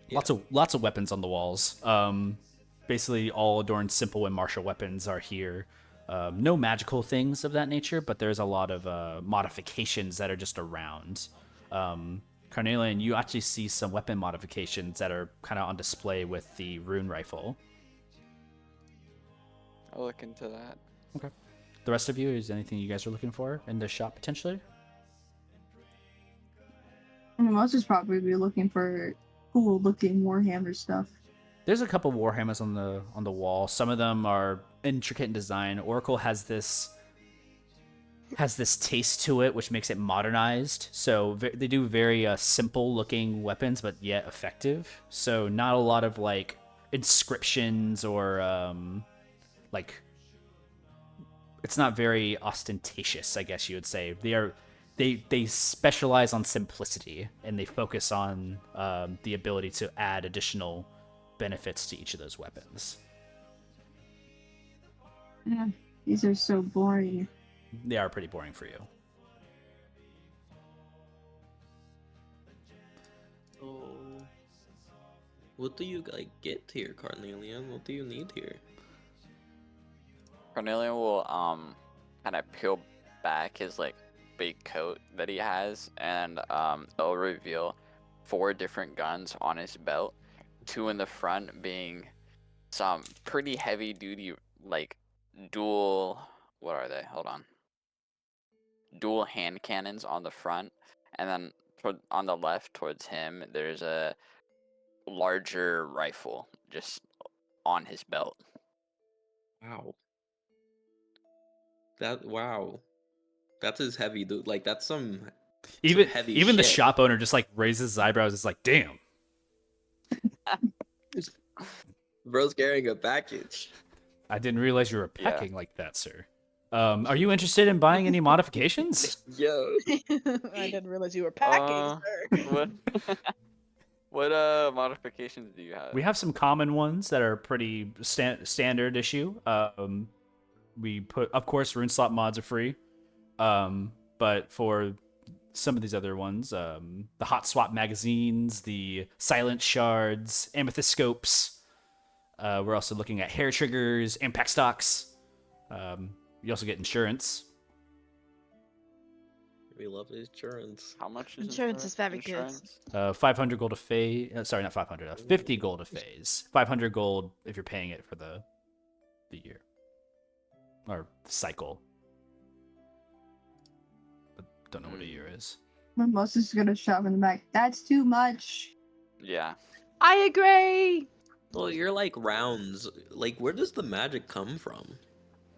Lots of weapons on the walls. Basically, all adorned simple and martial weapons are here. No magical things of that nature, but there's a lot of modifications that are just around. Carnelian, you actually see some weapon modifications that are kind of on display with the rune rifle. I'll look into that. Okay. The rest of you, is there anything you guys are looking for in the shop potentially? Mimosa's probably looking for cool looking Warhammer stuff. There's a couple Warhammers on the wall. Some of them are intricate in design. Oracle has this taste to it, which makes it modernized. So they do very simple looking weapons, but yet effective. So not a lot of like inscriptions or like it's not very ostentatious, I guess you would say. They specialize on simplicity and they focus on the ability to add additional benefits to each of those weapons. These are so boring. They are pretty boring for you. Oh, what do you get here, Carnelian? What do you need here? Carnelian will kind of peel back his like big coat that he has, and it'll reveal 4 different guns on his belt. 2 in the front being some pretty heavy duty like dual. What are they? Hold on. Dual hand cannons on the front, and then on the left towards him, there's a larger rifle just on his belt. Wow. Wow. That's his heavy dude. Like that's some heavy Even the shit. shop owner just like raises his eyebrows. It's like, damn. Bro's carrying a package. I didn't realize you were Yeah. packing like that, sir. Are you interested in buying any modifications? Yo. I didn't realize you were packing, sir. What modifications do you have? We have some common ones that are pretty standard issue. We put, of course, rune slot mods are free. But for some of these other ones, the hot swap magazines, the silent shards, amethyst scopes. We're also looking at hair triggers, impact stocks. You also get insurance. We love insurance. How much is Insurance is very good. insurance? 500 gold a phase. Sorry, not 500. 50 gold a phase. 500 gold if you're paying it for the year or the cycle. But don't know what a year is. Mimosa's gonna shove in the back. That's too much. Yeah. I agree. Well, you're like rounds. Like, where does the magic come from?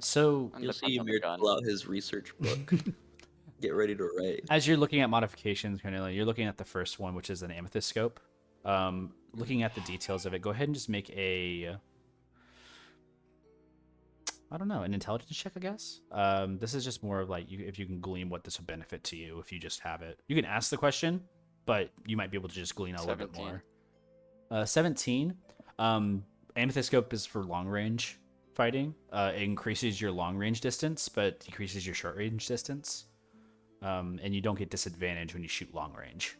So You'll see Depends on the Ymir gun. pull out his research book. Get ready to write. as you're looking at modifications, Carnelian, you're looking at the first one, which is an amethyst scope. Looking at the details of it, go ahead and just make a, I don't know, an intelligence check, I guess. This is just more of like if you can glean what this would benefit to you if you just have it. You can ask the question, but you might be able to just glean a little bit 17. more. 17. Amethyst scope is for long range fighting. It increases your long range distance, but decreases your short range distance. And you don't get disadvantage when you shoot long range.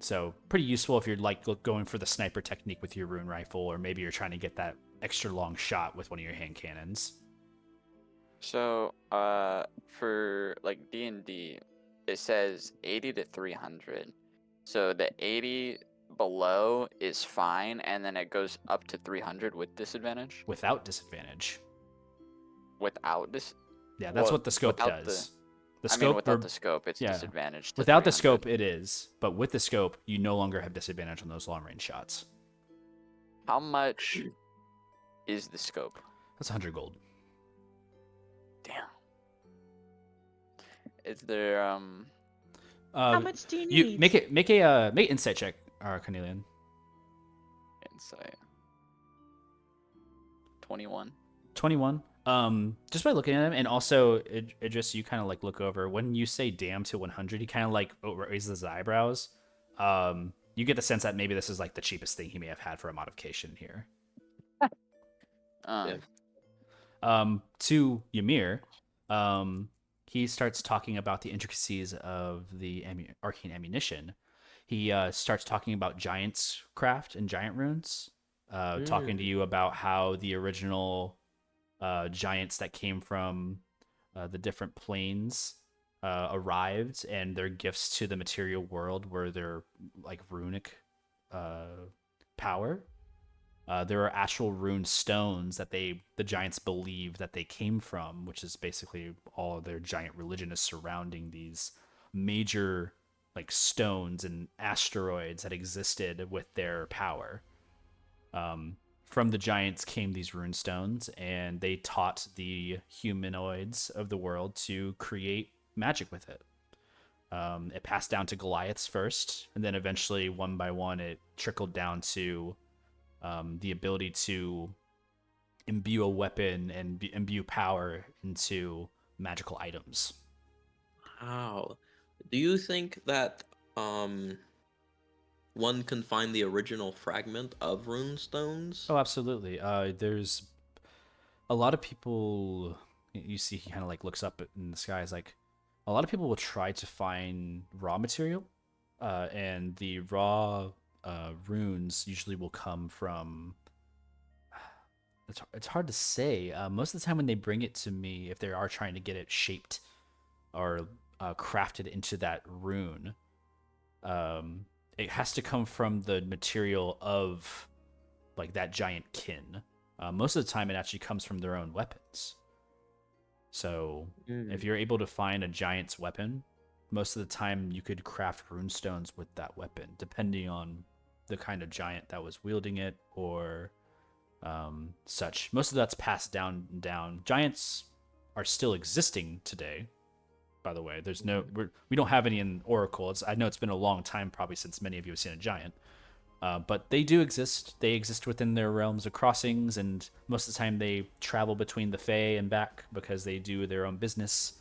So pretty useful if you're like going for the sniper technique with your rune rifle, or maybe you're trying to get that extra long shot with one of your hand cannons. So, for like D&D, it says 80 to 300. So the 80 below is fine, and then it goes up to 300 with disadvantage. Without disadvantage. Without this, Yeah, that's Well, what the scope without does. I mean, without the scope, it's disadvantage. To Without the 300. scope, it is. But with the scope, you no longer have disadvantage on those long range shots. How much is the scope? That's 100 gold. Damn. Is there How much do you need? Make an insight check, Carnelian. insight? 21. 21. Just by looking at him, and also Idris, you kind of like look over when you say "damn" to 100. He kind of like raises his eyebrows. You get the sense that maybe this is like the cheapest thing he may have had for a modification here. To Ymir, he starts talking about the intricacies of the arcane ammunition. He starts talking about giant's craft and giant runes, talking to you about how the original giants that came from the different planes arrived, and their gifts to the material world were their like runic power. There are actual rune stones that the giants believe that they came from, which is basically all of their giant religion is surrounding these major like stones and asteroids that existed with their power. From the giants came these rune stones, and they taught the humanoids of the world to create magic with it. It passed down to Goliaths first, and then eventually, one by one, it trickled down to the ability to imbue a weapon and imbue power into magical items. Wow. Do you think that one can find the original fragment of rune stones? Oh, absolutely. There's a lot of people, you see, he kind of like looks up in the sky. Is like, a lot of people will try to find raw material, and the raw runes usually will come from. It's hard to say. Most of the time when they bring it to me, if they are trying to get it shaped or crafted into that rune, it has to come from the material of like that giant kin. Most of the time, it actually comes from their own weapons. So if you're able to find a giant's weapon, most of the time you could craft runestones with that weapon, depending on the kind of giant that was wielding it or such. Most of that's passed down. Giants are still existing today. By the way, we don't have any in Oracle. I know it's been a long time, probably since many of you have seen a giant. But they do exist. They exist within their realms of crossings, and most of the time they travel between the Fae and back because they do their own business.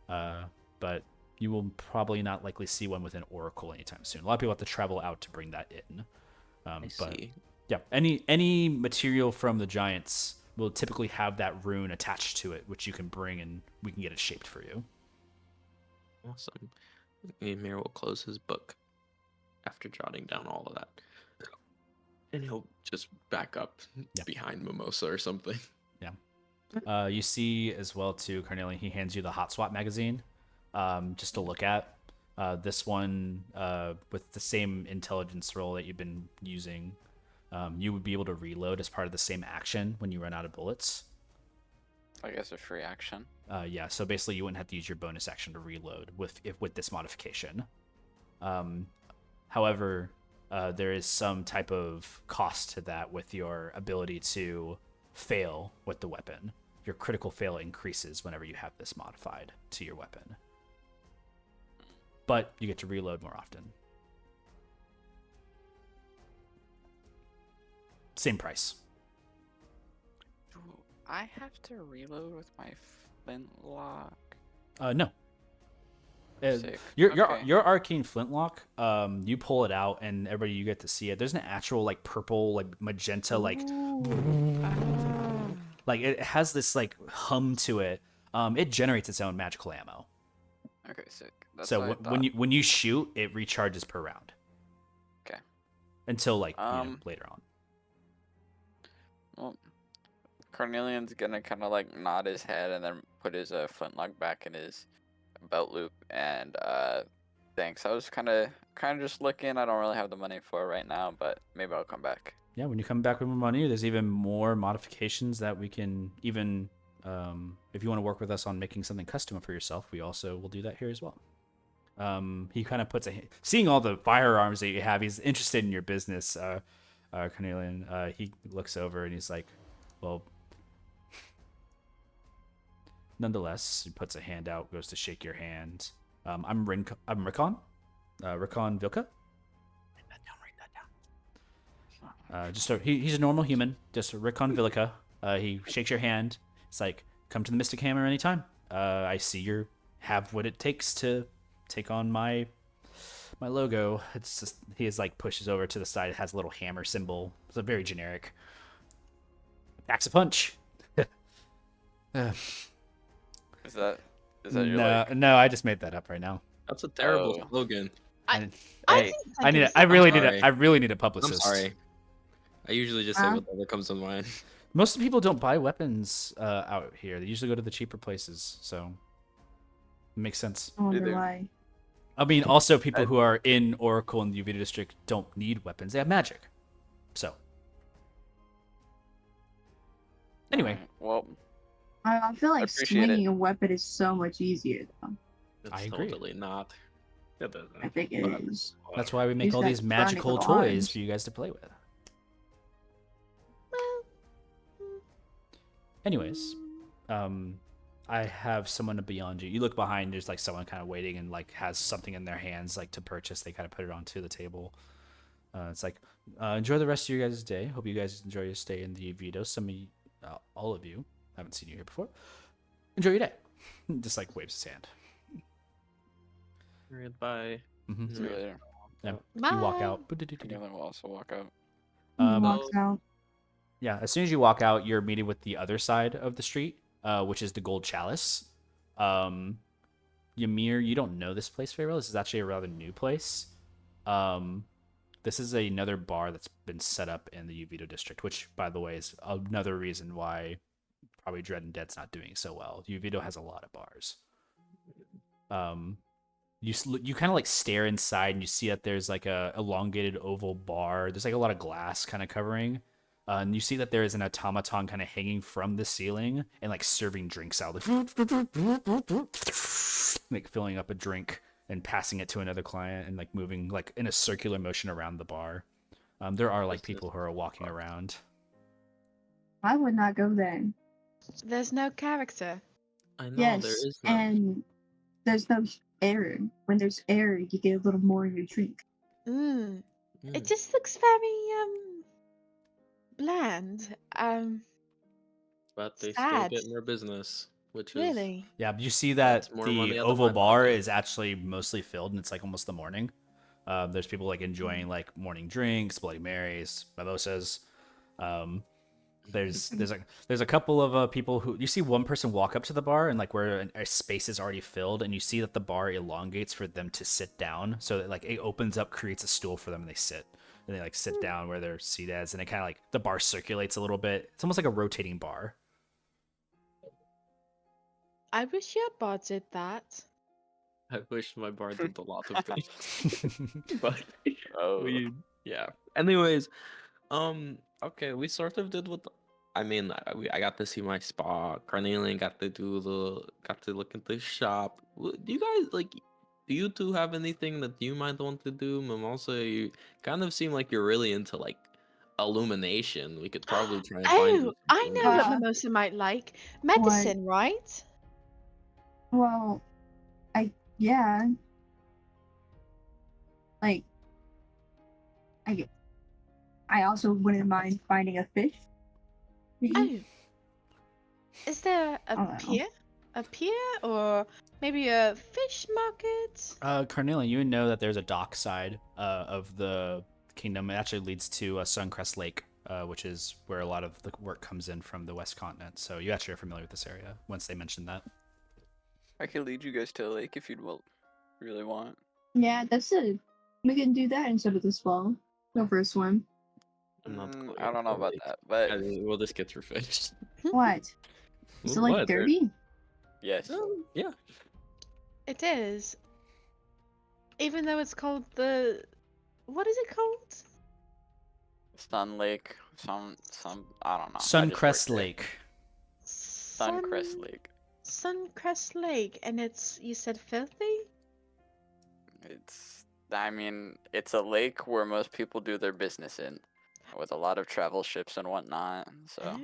But you will probably not likely see one within Oracle anytime soon. A lot of people have to travel out to bring that in. I see. Yeah, any material from the giants will typically have that rune attached to it, which you can bring and we can get it shaped for you. Awesome. Ymir will close his book after jotting down all of that. And he'll just back up behind Mimosa or something. Yeah. You see as well, too, Carnelian, he hands you the Hot Swap magazine just to look at. This one, with the same intelligence roll that you've been using, you would be able to reload as part of the same action when you run out of bullets. I guess a free action. Yeah, so basically you wouldn't have to use your bonus action to reload with this modification. However, there is some type of cost to that with your ability to fail with the weapon. Your critical fail increases whenever you have this modified to your weapon. But you get to reload more often. Same price. Do I have to reload with my flintlock? No. Sick. Your arcane flintlock, you pull it out and everybody you get to see it. There's an actual like purple, like magenta, like it has this like hum to it. It generates its own magical ammo. Okay, sick. That's So what I when you shoot, it recharges per round. Okay. Until like later on. Well, Carnelian's gonna kind of like nod his head and then put his flintlock back in his belt loop and thanks. I was kind of just looking. I don't really have the money for it right now, but maybe I'll come back. Yeah, when you come back with more money, there's even more modifications that we can even if you want to work with us on making something custom for yourself, we also will do that here as well. He kind of puts seeing all the firearms that you have, he's interested in your business, Carnelian. He looks over and he's like, well, nonetheless, he puts a hand out, goes to shake your hand. I'm Rickon. Rickon Vilka. Write that down. He's a normal human. Just Rickon Vilka. He shakes your hand. It's like, come to the Mystic Hammer anytime. I see you have what it takes to take on my logo. It's just he is like pushes over to the side. It has a little hammer symbol. It's a very generic. Packs a punch. Is that your no, I just made that up right now. That's a terrible slogan. I really need a publicist. I'm sorry. I usually just say whatever comes to mind. Most people don't buy weapons out here. They usually go to the cheaper places, so it makes sense. I wonder why. I mean, also people who are in Oracle and the Yuvido district don't need weapons. They have magic. So, anyway. Well, I feel like swinging a weapon is so much easier, though. It's I agree. totally not. I think it is. That's why we make He's all got these bionic magical little toys arms. for you guys to play with. Anyways, I have someone beyond you. You look behind, there's like someone kind of waiting and like has something in their hands like to purchase. They kind of put it onto the table. It's like, enjoy the rest of your guys' day. Hope you guys enjoy your stay in the Yuvido. Some of you, all of you, I haven't seen you here before. Enjoy your day. Just like waves his hand. Bye. Mm-hmm. see you later. Yeah, Bye. you walk out. Carnelian will also walk out. He walks out. Yeah, as soon as you walk out, you're meeting with the other side of the street, which is the Gold Chalice. Ymir, you don't know this place very well. This is actually a rather new place. This is another bar that's been set up in the Yuvido district, which, by the way, is another reason why probably Dread and Dead's not doing so well. Yuvido has a lot of bars. You kind of like stare inside and you see that there's like a elongated oval bar. There's like a lot of glass kind of covering. And you see that there is an automaton kind of hanging from the ceiling and like serving drinks out, like filling up a drink and passing it to another client and like moving like in a circular motion around the bar. There are like people who are walking around. I would not go then. There's no character. I know Yes, there is none. and there's no air. When there's air, you get a little more in your drink. It just looks very bland. But they sad. still get more business, which is Really. Yeah, but you see that That's more money the out of oval my bar pocket. is actually mostly filled and it's like almost the morning. There's people like enjoying like morning drinks, Bloody Marys, mimosas. There's a couple of people who you see one person walk up to the bar and like where a space is already filled and you see that the bar elongates for them to sit down, so that like it opens up, creates a stool for them, and they sit and they like sit down where their seat is, and it kind of like the bar circulates a little bit. It's almost like a rotating bar. I wish your bar did that. I wish my bar did a lot of things. But Oh. yeah. Anyways, okay, we sort of did what I got to see my spa. Carnelian got to look at the shop. Do you guys do you two have anything that you might want to do? Mimosa, you kind of seem like you're really into like illumination. We could probably try and find you I something. know what Yeah. Mimosa might like. Medicine, right? Well, yeah. Like, I also wouldn't mind finding a fish. Oh. Is there I a don't know. pier? A pier or maybe a fish market? Carnelian, you know that there's a dock side of the kingdom. It actually leads to Suncrest Lake, which is where a lot of the work comes in from the West Continent. So you actually are familiar with this area once they mentioned that. I could lead you guys to a lake if you'd really want. Yeah, that's it. We can do that instead of the spa. Go for a swim. I'm not I don't know about that, but We'll just get through fish. What? Is it like What? dirty? yes. Yeah. It is. Even though it's called the... What is it called? Sun Lake, some I don't know. I just Suncrest worked there. Lake. Suncrest Lake. Suncrest Lake, and it's, you said filthy? It's a lake where most people do their business in, with a lot of travel ships and whatnot. So Oh.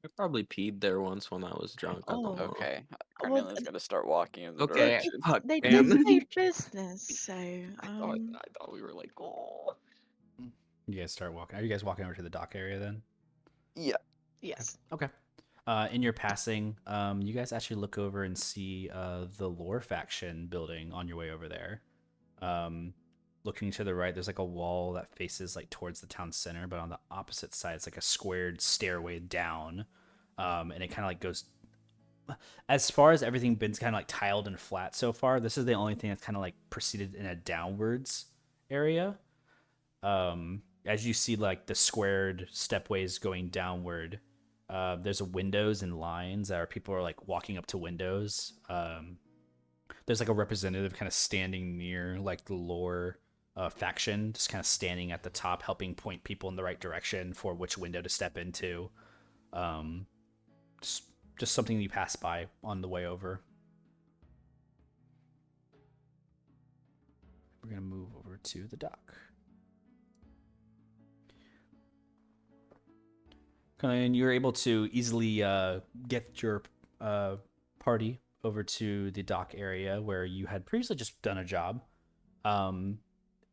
I probably peed there once when I was drunk. I don't know. okay, Well, Carnelian's gonna start walking in the Okay. direction. Fuck, They man. did say business, so... I thought we were like, oh. You guys start walking. Are you guys walking over to the dock area then? Yeah. Yes. Okay. In your passing, you guys actually look over and see the Lore faction building on your way over there. Looking to the right, there's like a wall that faces like towards the town center, but on the opposite side, it's like a squared stairway down, and it kind of like goes. As far as everything been kind of like tiled and flat so far, this is the only thing that's kind of like proceeded in a downwards area. As you see like the squared stepways going downward, there's windows and lines that people are like walking up to windows. There's like a representative kind of standing near like the Lore faction, just kind of standing at the top, helping point people in the right direction for which window to step into. Just something you pass by on the way over. We're gonna move over to the dock. And you're able to easily get your party over to the dock area where you had previously just done a job.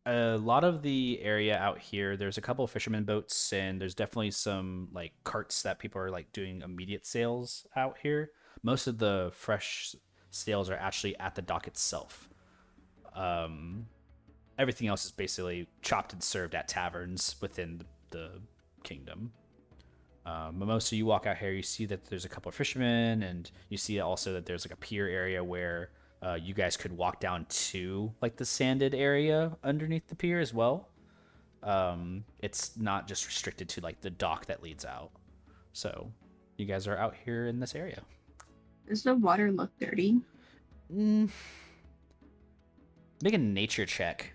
A lot of the area out here, there's a couple of fishermen boats, and there's definitely some like carts that people are like doing immediate sales out here. Most of the fresh sales are actually at the dock itself. Everything else is basically chopped and served at taverns within the kingdom. Mimosa, you walk out here, you see that there's a couple of fishermen, and you see also that there's like a pier area where you guys could walk down to like the sanded area underneath the pier as well. It's not just restricted to like the dock that leads out. So you guys are out here in this area. Does the water look dirty? Make a nature check.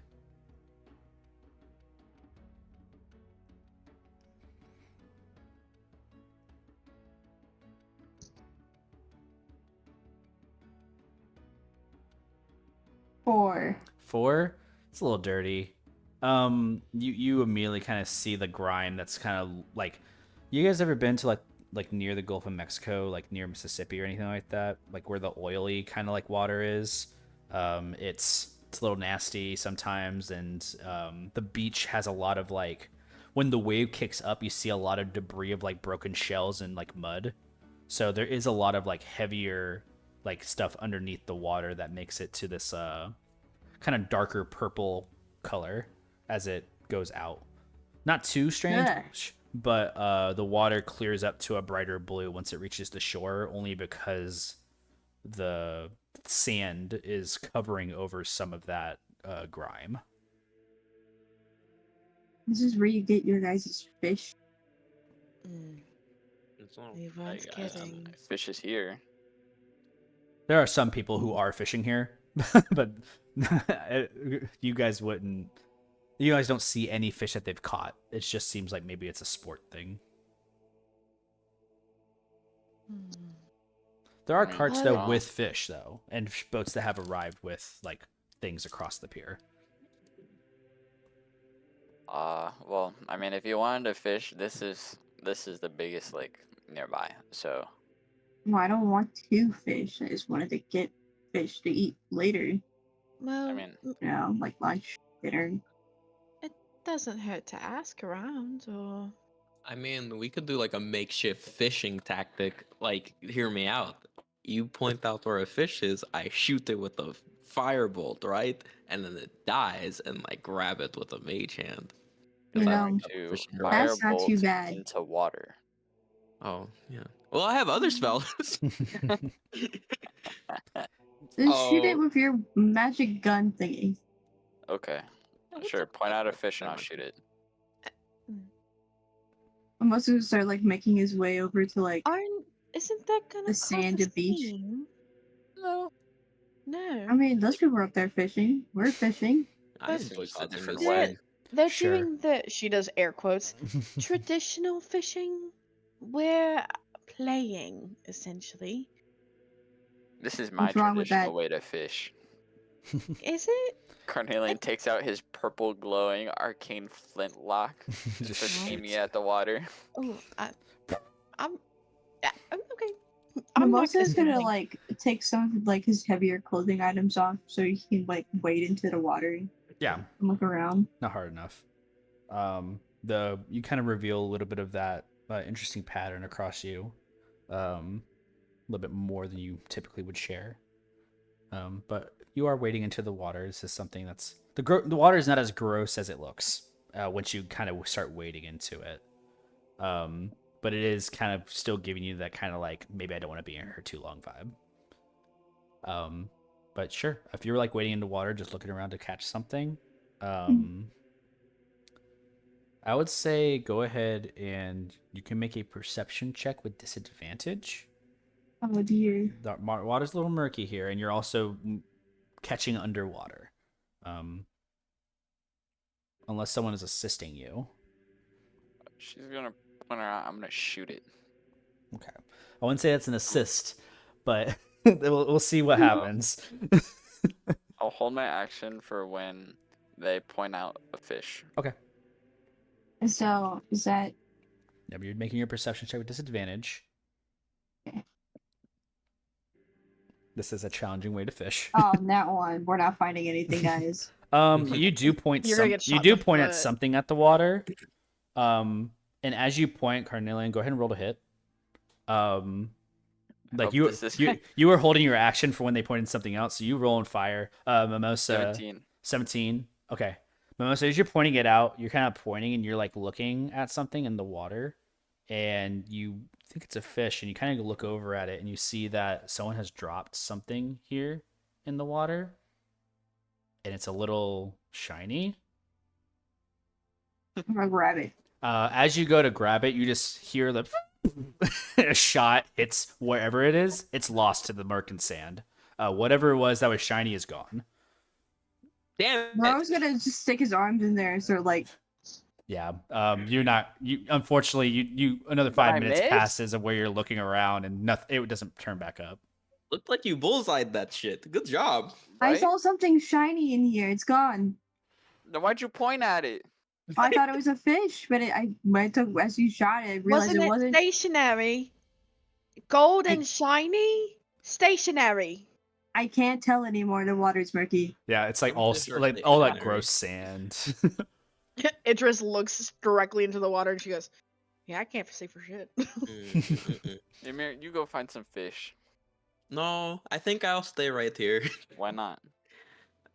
Four? It's a little dirty. You immediately kind of see the grime that's kind of like, you guys ever been to like near the Gulf of Mexico, like near Mississippi or anything like that, like where the oily kind of like water is? It's a little nasty sometimes, and the beach has a lot of like, when the wave kicks up, you see a lot of debris of like broken shells and like mud. So there is a lot of like heavier like stuff underneath the water that makes it to this kind of darker purple color as it goes out. Not too strange, but the water clears up to a brighter blue once it reaches the shore, only because the sand is covering over some of that grime. This is where you get your guys' fish. He was kidding. Fish is here. There are some people who are fishing here, but you guys wouldn't. You guys don't see any fish that they've caught. It just seems like maybe it's a sport thing. There are carts though with fish though, and boats that have arrived with like things across the pier. Well, I mean, if you wanted to fish, this is the biggest lake nearby. So. No, I don't want to fish. I just wanted to get fish to eat later. Well, I mean, like lunch, dinner. it doesn't hurt to ask around, or... I mean, we could do like a makeshift fishing tactic. Like, hear me out. You point out where a fish is, I shoot it with a firebolt, right? And then it dies, and like grab it with a mage hand. You know, to that's not too firebolt bad. into water. Oh, yeah. Well, I have other spells. Just shoot it with your magic gun thingy. Okay. Sure, point out a fish and I'll shoot it. I'm also gonna start like making his way over to like Isn't that gonna the cause sandy a beach. scene? No. No. I mean, those people are up there fishing. We're fishing. I This enjoy is a causing different this. way. They're Sure. doing the, she does air quotes, traditional fishing. We're playing, essentially. This is my What's wrong with traditional that? way to fish. Is it? Carnelian takes out his purple glowing arcane flintlock Just for shoots. aiming at the water. Oh, I'm okay. I'm not Mimosa's gonna gonna say like take some of like his heavier clothing items off so he can like wade into the water Yeah, and look around. not hard enough. You kind of reveal a little bit of that interesting pattern across you, a little bit more than you typically would share. But you are wading into the water. This is something that's the water is not as gross as it looks once you kind of start wading into it. But it is kind of still giving you that kind of like, maybe I don't want to be in here too long vibe. But sure, if you're like wading into water, just looking around to catch something, I would say go ahead and you can make a perception check with disadvantage. Oh dear. The water's a little murky here, and you're also catching underwater. Unless someone is assisting you. She's gonna point her out. I'm gonna shoot it. Okay. I wouldn't say that's an assist, but we'll see what happens. I'll hold my action for when they point out a fish. Okay. So is that Yeah, but you're making your perception check with disadvantage. Okay. This is a challenging way to fish. on that one? We're not finding anything, guys. You do point You're gonna get you shot do in the point at foot. something at the water. And as you point, Carnelian, go ahead and roll to hit. Like Hope you this is- you were holding your action for when they pointed something out, so you roll and fire. Mimosa 17. Okay. Mimosa, as you're pointing it out, you're kind of pointing and you're like looking at something in the water. and you think it's a fish, and you kind of look over at it, and you see that someone has dropped something here in the water, and it's a little shiny. I'm gonna grab it. As you go to grab it, you just hear the a shot hits wherever it is. It's lost to the murk and sand. Whatever it was that was shiny is gone. Damn I it. was gonna just stick his arms in there and start like. Yeah. You're not. You unfortunately you another Did 5 I minutes miss? passes of where you're looking around and nothing. It doesn't turn back up. Looked like you bullseyed that shit. Good job. I Right? saw something shiny in here. It's gone. Then why'd you point at it? I thought it was a fish, but when I took as you shot it, I realized Wasn't it it wasn't. stationary? Gold I- and shiny? Stationary. I can't tell anymore. The water's murky. Yeah, it's like I'm all pretty sure like they all that are. gross sand. Idris looks directly into the water and she goes, "Yeah, I can't see for shit." Ymir, you go find some fish. No, I think I'll stay right here. Why not?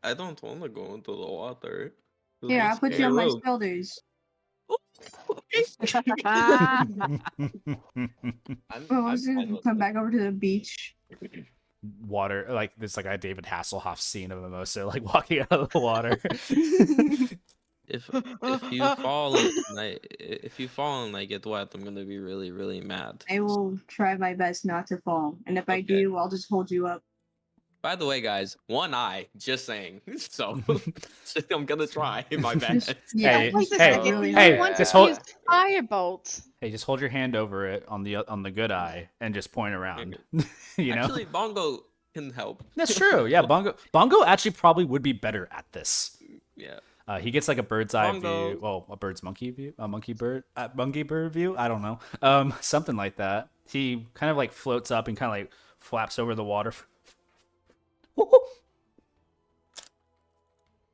I don't want to go into the water. It'll Here, be I'll put you scary. on my Rogue. shoulders. I'm Let's fine with come it. back over to the beach. Water, like there's like a David Hasselhoff scene of Mimosa like walking out of the water. If you fall and I get wet, I'm gonna be really, really mad. I will try my best not to fall, and if I Okay. do, I'll just hold you up. By the way, guys, one eye, just saying. So I'm gonna try. My bad. Just, yeah, Hey, Wait a just hey, second. really hey, You want just to hold- use firebolt? Hey, just hold your hand over it on the good eye and just point around. You know, Actually, Bongo can help. that's true. Yeah, Bongo actually probably would be better at this. Yeah. He gets like a bird's eye Bongo. view. Well, a bird's monkey view, a monkey bird view. I don't know. Something like that. He kind of like floats up and kind of like flaps over the water.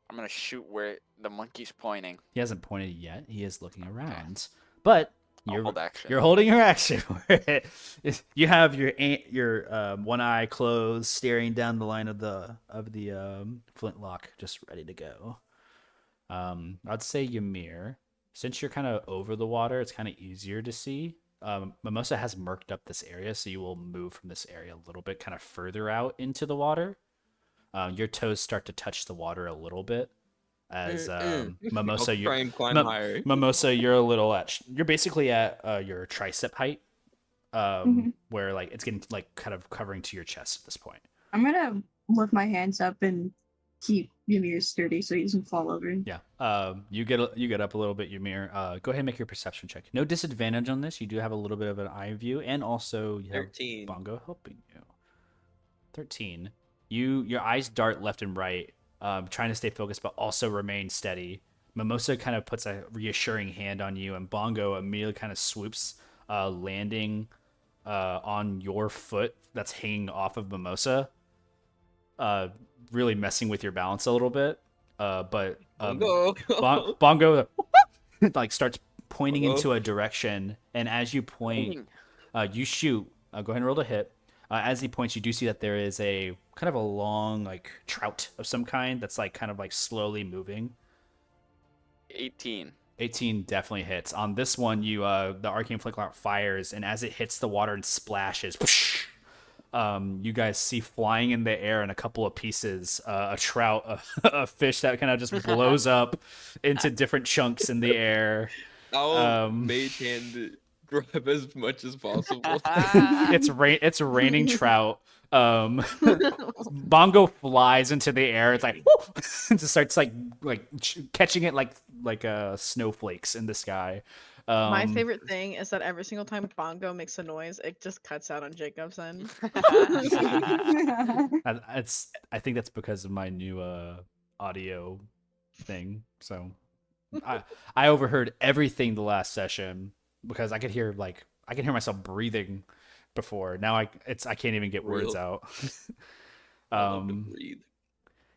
I'm gonna shoot where the monkey's pointing. He hasn't pointed yet. He is looking around, but I'll hold action. you're holding your action. You have your one eye closed, staring down the line of the flintlock, just ready to go. I'd say Ymir, since you're kind of over the water, it's kind of easier to see. Mimosa has murked up this area, so you will move from this area a little bit, kind of further out into the water. Your toes start to touch the water a little bit. As Mimosa, I'll try and climb higher. Mimosa, you're a little you're basically at your tricep height, where like it's getting like kind of covering to your chest at this point. I'm gonna lift my hands up and keep Ymir sturdy so he doesn't fall over. Yeah. You get up a little bit, Ymir. Go ahead and make your perception check. No disadvantage on this. You do have a little bit of an eye view, and also you have 13. Bongo helping you. 13. Your eyes dart left and right, trying to stay focused, but also remain steady. Mimosa kind of puts a reassuring hand on you, and Bongo immediately kind of swoops, landing on your foot that's hanging off of Mimosa, really messing with your balance a little bit. But Bongo. Bongo like starts pointing Uh-oh. into a direction, and as you point, you shoot. Go ahead and roll to hit. As he points, you do see that there is a kind of a long like trout of some kind that's like kind of like slowly moving. 18. 18 definitely hits. On this one, you the arcane flintlock fires, and as it hits the water and splashes, whoosh, you guys see flying in the air in a couple of pieces a trout, a fish that kind of just blows up into different chunks in the air. I'll mage hand grab as much as possible. It's raining trout. Bongo flies into the air. It's like whoop, it just starts like catching it like snowflakes in the sky. My favorite thing is that every single time Bongo makes a noise, it just cuts out on Jacob's end. I think that's because of my new audio thing. So I overheard everything the last session because I could hear myself breathing before. Now I can't even get words out. I love to breathe.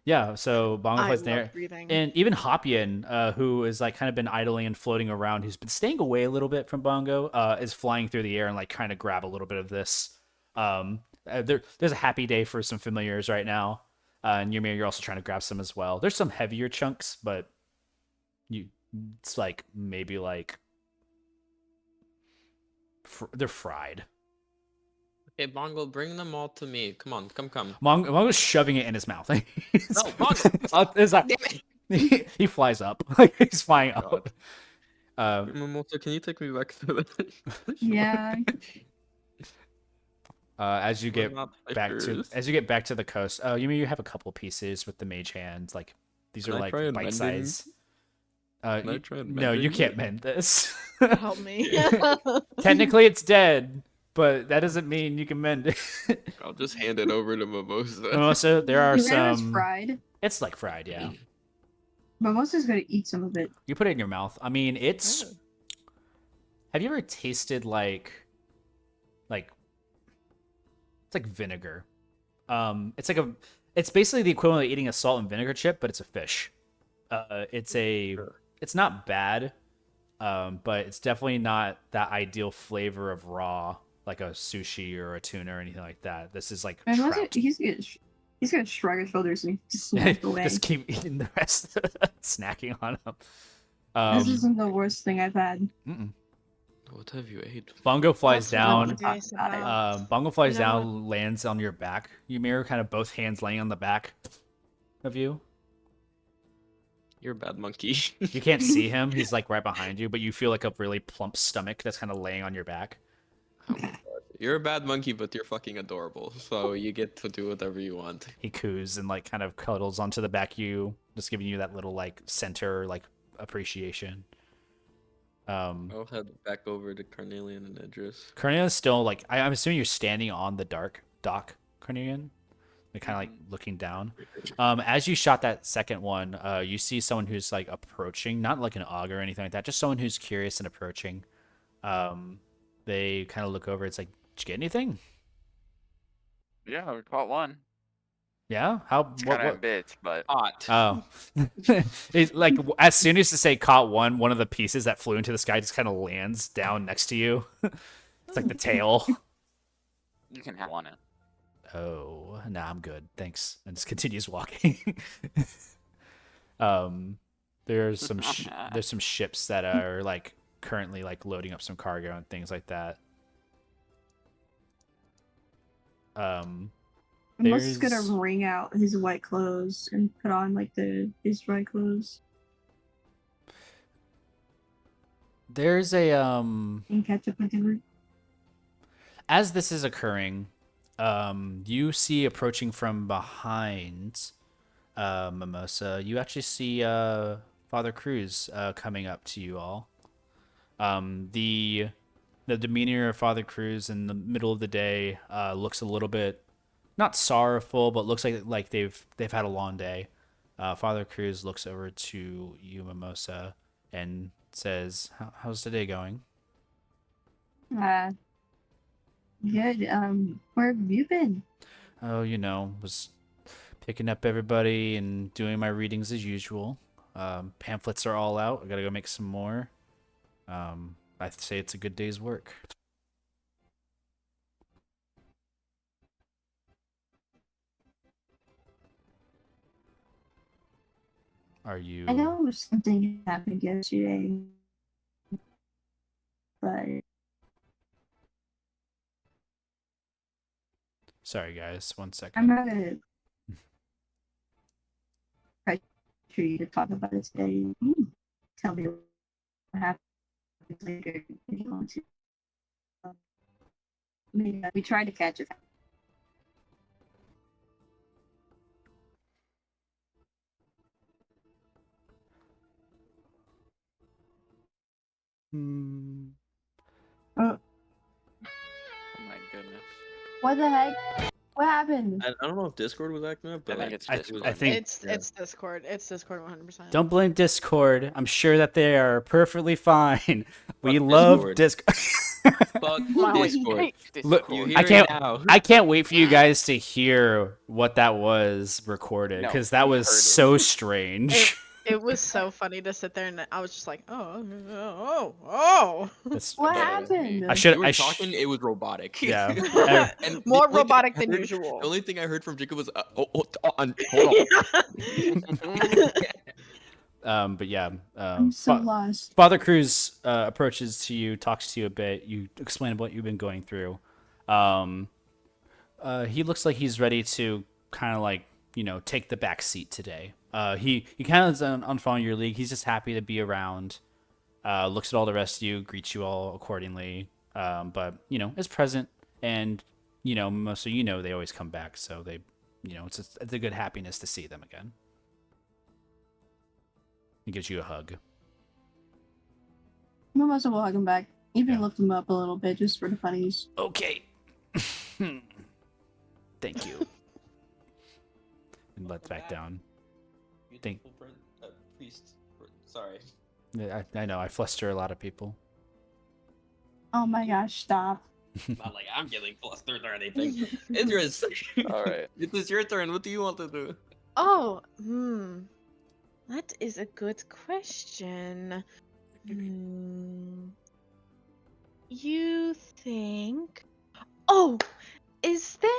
Yeah, so Bongo I flies love there, breathing. and even Hoppian, who is like kind of been idling and floating around, who's been staying away a little bit from Bongo, is flying through the air and like trying to grab a little bit of this. There's a happy day for some familiars right now, and Ymir, you're also trying to grab some as well. There's some heavier chunks, but it's like maybe like they're fried. Okay, Bongo, bring them all to me. Come on, come. Mongo's shoving it in his mouth. No, Bongo! It's like- Damn it! he flies up. Like he's flying out. Mimosa, can you take me back to the... Yeah. As you We're get not back to hikers. the coast, you have a couple pieces with the mage hands. Like these Can are I like try and bite mending? size. Can I try and No, you mending can't it? mend this. Help me. Technically, it's dead, but that doesn't mean you can mend it. I'll just hand it over to Mimosa. Also, there are You realize it's some. fried. It's like fried, yeah. Mimosa's gonna eat some of it. You put it in your mouth. I mean, it's. Oh. Have you ever tasted like it's like vinegar? It's basically the equivalent of eating a salt and vinegar chip, but it's a fish. It's not bad, but it's definitely not that ideal flavor of raw, like a sushi or a tuna or anything like that. This is like trout. He's gonna shrug his shoulders and just snack away. Just keep eating the rest, snacking on them. This isn't the worst thing I've had. What have you ate? Bongo flies That's what I'm down. curious about. Bongo flies You know down, lands on your back. Ymir, kind of both hands laying on the back of you. You're a bad monkey. You can't see him; he's like right behind you, but you feel like a really plump stomach that's kind of laying on your back. Oh my God. You're a bad monkey, but you're fucking adorable. So you get to do whatever you want. He coos and like kind of cuddles onto the back of you, just giving you that little like center like appreciation. I'll head back over to Carnelian and Idris. Carnelian's still like I'm assuming you're standing on the dock, Carnelian. Like kind of like looking down. As you shot that second one, you see someone who's like approaching, not like an augur or anything like that, just someone who's curious and approaching. They kind of look over. It's like, did you get anything? Yeah, we caught one. Yeah. How? It's kind of a bitch, but Hot. Oh, it's like as soon as to say caught one of the pieces that flew into the sky just kind of lands down next to you. It's like the tail. you can have one. Oh, nah, I'm good. Thanks. And just continues walking. There's some ships that are like currently like loading up some cargo and things like that. Mimosa's gonna wring out his white clothes and put on like his dry clothes. There's a And catch up with him. as this is occurring, you see approaching from behind Mimosa, you actually see Father Cruz coming up to you all. The demeanor of Father Cruz in the middle of the day looks a little bit not sorrowful, but looks like they've had a long day. Father Cruz looks over to you, Mimosa, and says, "How's the day going?" Good. Where have you been? Oh, was picking up everybody and doing my readings as usual. Pamphlets are all out. I gotta go make some more. I'd say it's a good day's work. Are you? I know something happened yesterday, but Sorry, guys. 1 second. I'm not gonna pressure you to talk about it today. Tell me what happened later if you want to. Maybe we tried to catch it. Oh my goodness. What the heck? What happened? I don't know if Discord was acting up, but I think it's I Discord. think It's Discord. It's Discord 100%. don't blame Discord. I'm sure that they are perfectly fine. We Fuck love Discord. Discord. Fuck Wow, Discord. Look, You Discord. hear I can't- it now. I can't wait for you guys to hear what that was recorded No, because that we was heard it. so strange. It was so funny to sit there and I was just like, oh. That's- What That was me. happened? I should. You were I talking, it was robotic. Yeah. And the More only thing robotic I than heard- usual. The only thing I heard from Jacob was, hold on. But yeah, I'm so lost. Father Cruz approaches to you, talks to you a bit. You explain what you've been going through. He looks like he's ready to kind of like, take the back seat today. He kind of is unfollowing your league. He's just happy to be around. Looks at all the rest of you, greets you all accordingly. But is present, and most of they always come back, so they, it's a good happiness to see them again. He gives you a hug. Mimosa will hug him back. Even lift him up a little bit just for the funnies. Okay. Thank you. And let back down. Priest. Sorry. Yeah, I know. I fluster a lot of people. Oh my gosh, stop. Not like I'm getting flustered or anything. Idris. All right. It is your turn. What do you want to do? Oh, that is a good question. You think? Oh, is there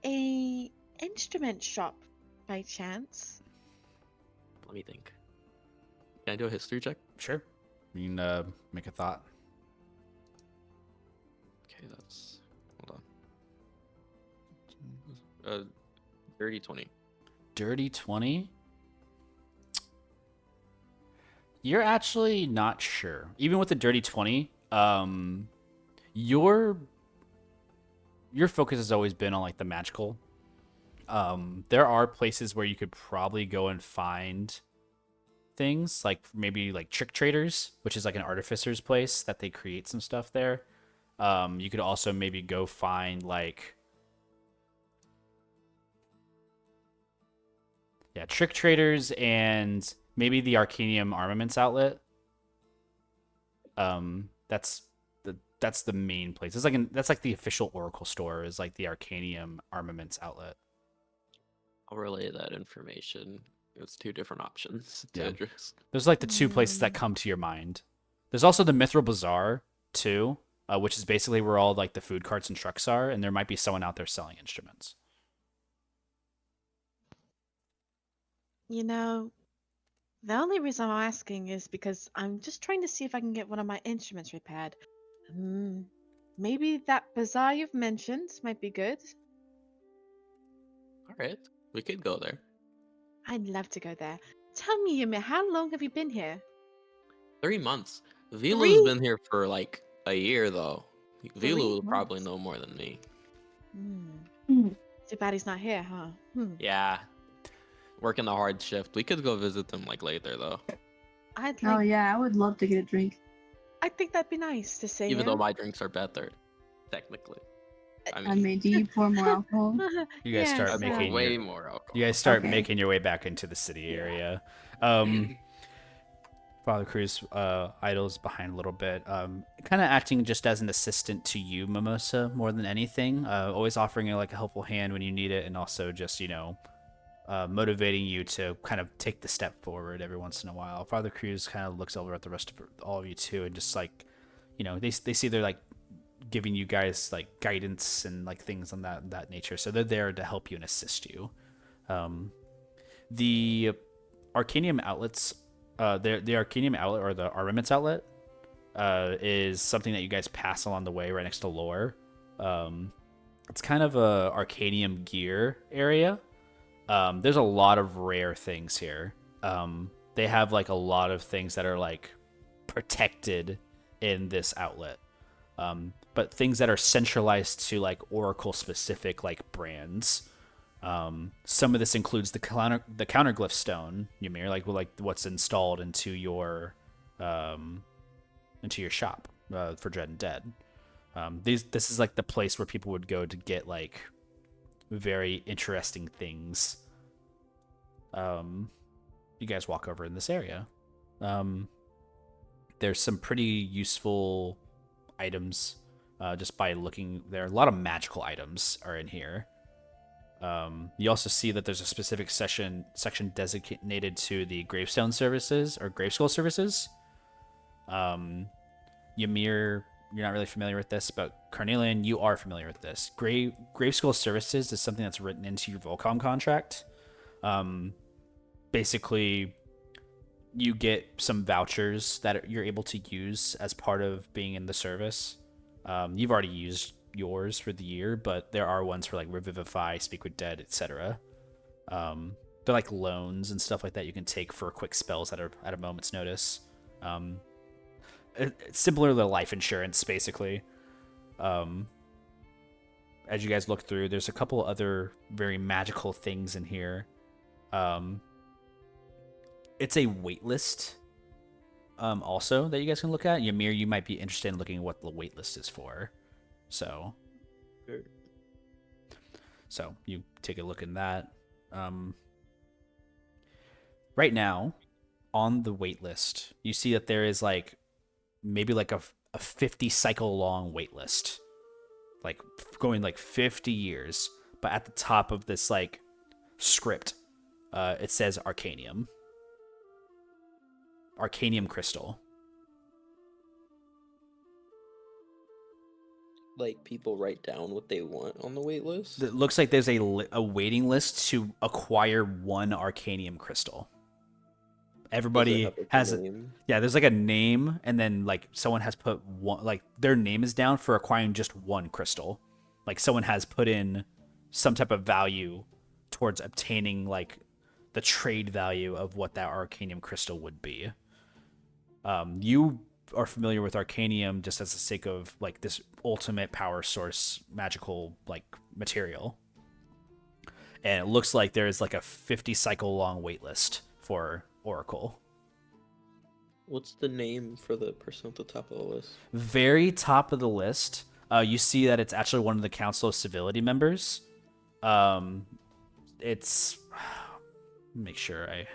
a instrument shop by chance? Let me think. Can I do a history check? Sure. You can make a thought. Okay, that's hold on. Dirty 20. Dirty 20? You're actually not sure. Even with the dirty 20, your focus has always been on like the magical. There are places where you could probably go and find things, like maybe like TrickTraders, which is like an artificer's place that they create some stuff there. You could also maybe go find like TrickTraders and maybe the Arcanium Armaments outlet. That's the main place. That's like the official Oracle store is like the Arcanium Armaments outlet. I'll relay that information. It's two different options to Yeah. address. There's like the two places that come to your mind. There's also the Mithril Bazaar too, which is basically where all like the food carts and trucks are, and there might be someone out there selling instruments. The only reason I'm asking is because I'm just trying to see if I can get one of my instruments repaired. Maybe that bazaar you've mentioned might be good. All right, we could go there. I'd love to go there. Tell me, Ymir, how long have you been here? 3 months. Velu's been here for like a year though. Velu will probably know more than me. Too bad he's not here, huh? Yeah. Working a hard shift. We could go visit them like later though. Oh yeah, I would love to get a drink. I think that'd be nice to see Even him. though my drinks are better, technically. I mean, do you pour more alcohol? You guys start making way more alcohol. You guys start making your way back into the city area. Father Cruz idles behind a little bit, kind of acting just as an assistant to you, Mimosa, more than anything. Always offering you like a helpful hand when you need it, and also just motivating you to kind of take the step forward every once in a while. Father Cruz kind of looks over at the rest of all of you too, and just like, they see they're like giving you guys like guidance and like things on that nature. So they're there to help you and assist you. The Arcanium outlets, the Arcanium outlet or the Armaments outlet, is something that you guys pass along the way right next to Lore. It's kind of a Arcanium gear area. There's a lot of rare things here. They have like a lot of things that are like protected in this outlet. But things that are centralized to like Oracle specific like brands. Some of this includes the counterglyph stone, Ymir, like what's installed into your shop for Dread and Dead. This is like the place where people would go to get like very interesting things. You guys walk over in this area. There's some pretty useful items just by looking there. A lot of magical items are in here. You also see that there's a specific section designated to the gravestone services or graveskull services. Ymir, you're not really familiar with this, but Carnelian, you are familiar with this. Graveskull services is something that's written into your Volcom contract. Basically, you get some vouchers that you're able to use as part of being in the service. You've already used yours for the year, but there are ones for like Revivify, Speak with Dead, etc. They're like loans and stuff like that you can take for quick spells at a moment's notice. It's similar to life insurance, basically. As you guys look through, there's a couple other very magical things in here. It's a waitlist also that you guys can look at. Ymir, you might be interested in looking at what the waitlist is for. So you take a look in that. Right now, on the waitlist, you see that there is like maybe like a 50 cycle long waitlist, like going like 50 years. But at the top of this like script, it says Arcanium. Arcanium crystal. Like people write down what they want on the wait list. It looks like there's a waiting list to acquire one Arcanium crystal. Everybody has there's like a name, and then like someone has put one, like their name is down for acquiring just one crystal. Like someone has put in some type of value towards obtaining like the trade value of what that Arcanium crystal would be. You are familiar with Arcanium just as the sake of like this ultimate power source magical like material. And it looks like there's like a 50 cycle long waitlist for Oracle. What's the name for the person at the top of the list? Very top of the list, you see that it's actually one of the Council of Civility members. It's make sure I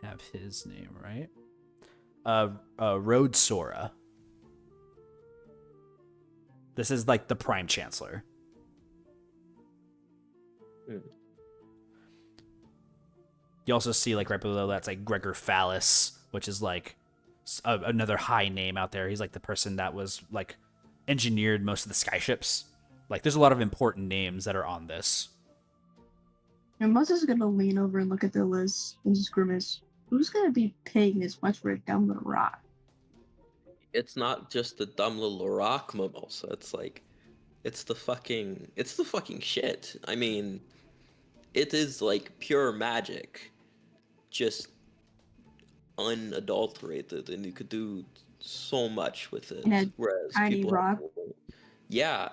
have his name right. Road Sora. This is like the Prime Chancellor. You also see like right below that's like Gregor Phallus, which is like another high name out there. He's like the person that was like engineered most of the skyships. Like there's a lot of important names that are on this. Mimosa's gonna lean over and look at the list and just grimace. Who's gonna be paying this much for a dumb little rock? It's not just the dumb little rock, Mimosa. It's like, it's the fucking shit. I mean, it is like pure magic, just unadulterated, and you could do so much with it. And whereas tiny people rock. Yeah,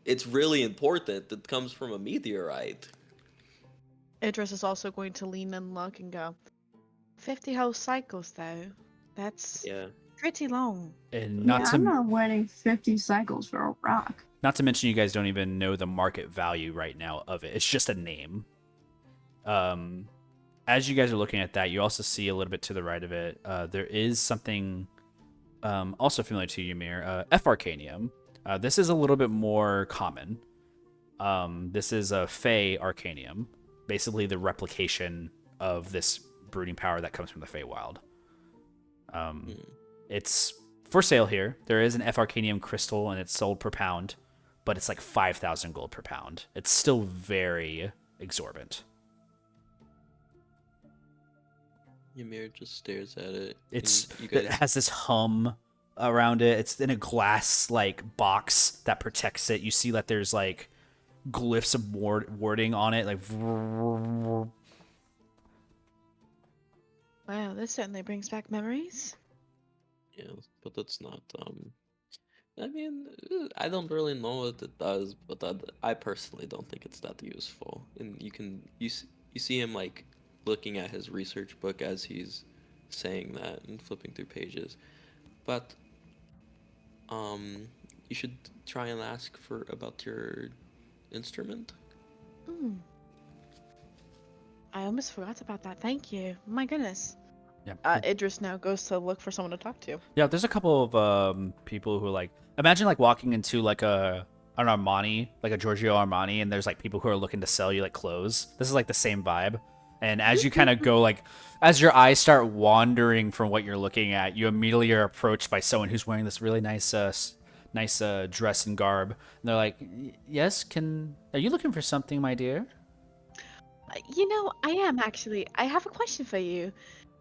it's really important. It comes from a meteorite. Idris is also going to lean and look and go, 50 whole cycles though. That's pretty long. And I'm not waiting 50 cycles for a rock. Not to mention you guys don't even know the market value right now of it. It's just a name. As you guys are looking at that, you also see a little bit to the right of it. There is something also familiar to you, Ymir, F Arcanium. This is a little bit more common. This is a Fey Arcanium, basically the replication of this brooding power that comes from the Feywild. It's for sale here. There is an F Arcanium crystal, and it's sold per pound, but it's like 5,000 gold per pound. It's still very exorbitant. Ymir just stares at it. It has this hum around it. It's in a glass like box that protects it. You see that there's like glyphs of wording on it, like. Wow, this certainly brings back memories. Yeah, but that's not. I mean, I don't really know what it does, but I personally don't think it's that useful. And you see him like looking at his research book as he's saying that and flipping through pages. But you should try and ask about your instrument. I almost forgot about that. Thank you. My goodness. Yeah. Idris now goes to look for someone to talk to. Yeah, there's a couple of people who like imagine like walking into like an Armani, like a Giorgio Armani, and there's like people who are looking to sell you like clothes. This is like the same vibe. And as you kind of go like, as your eyes start wandering from what you're looking at, you immediately are approached by someone who's wearing this really nice dress and garb. And they're like, "Yes, are you looking for something, my dear?" You know, I am actually. I have a question for you.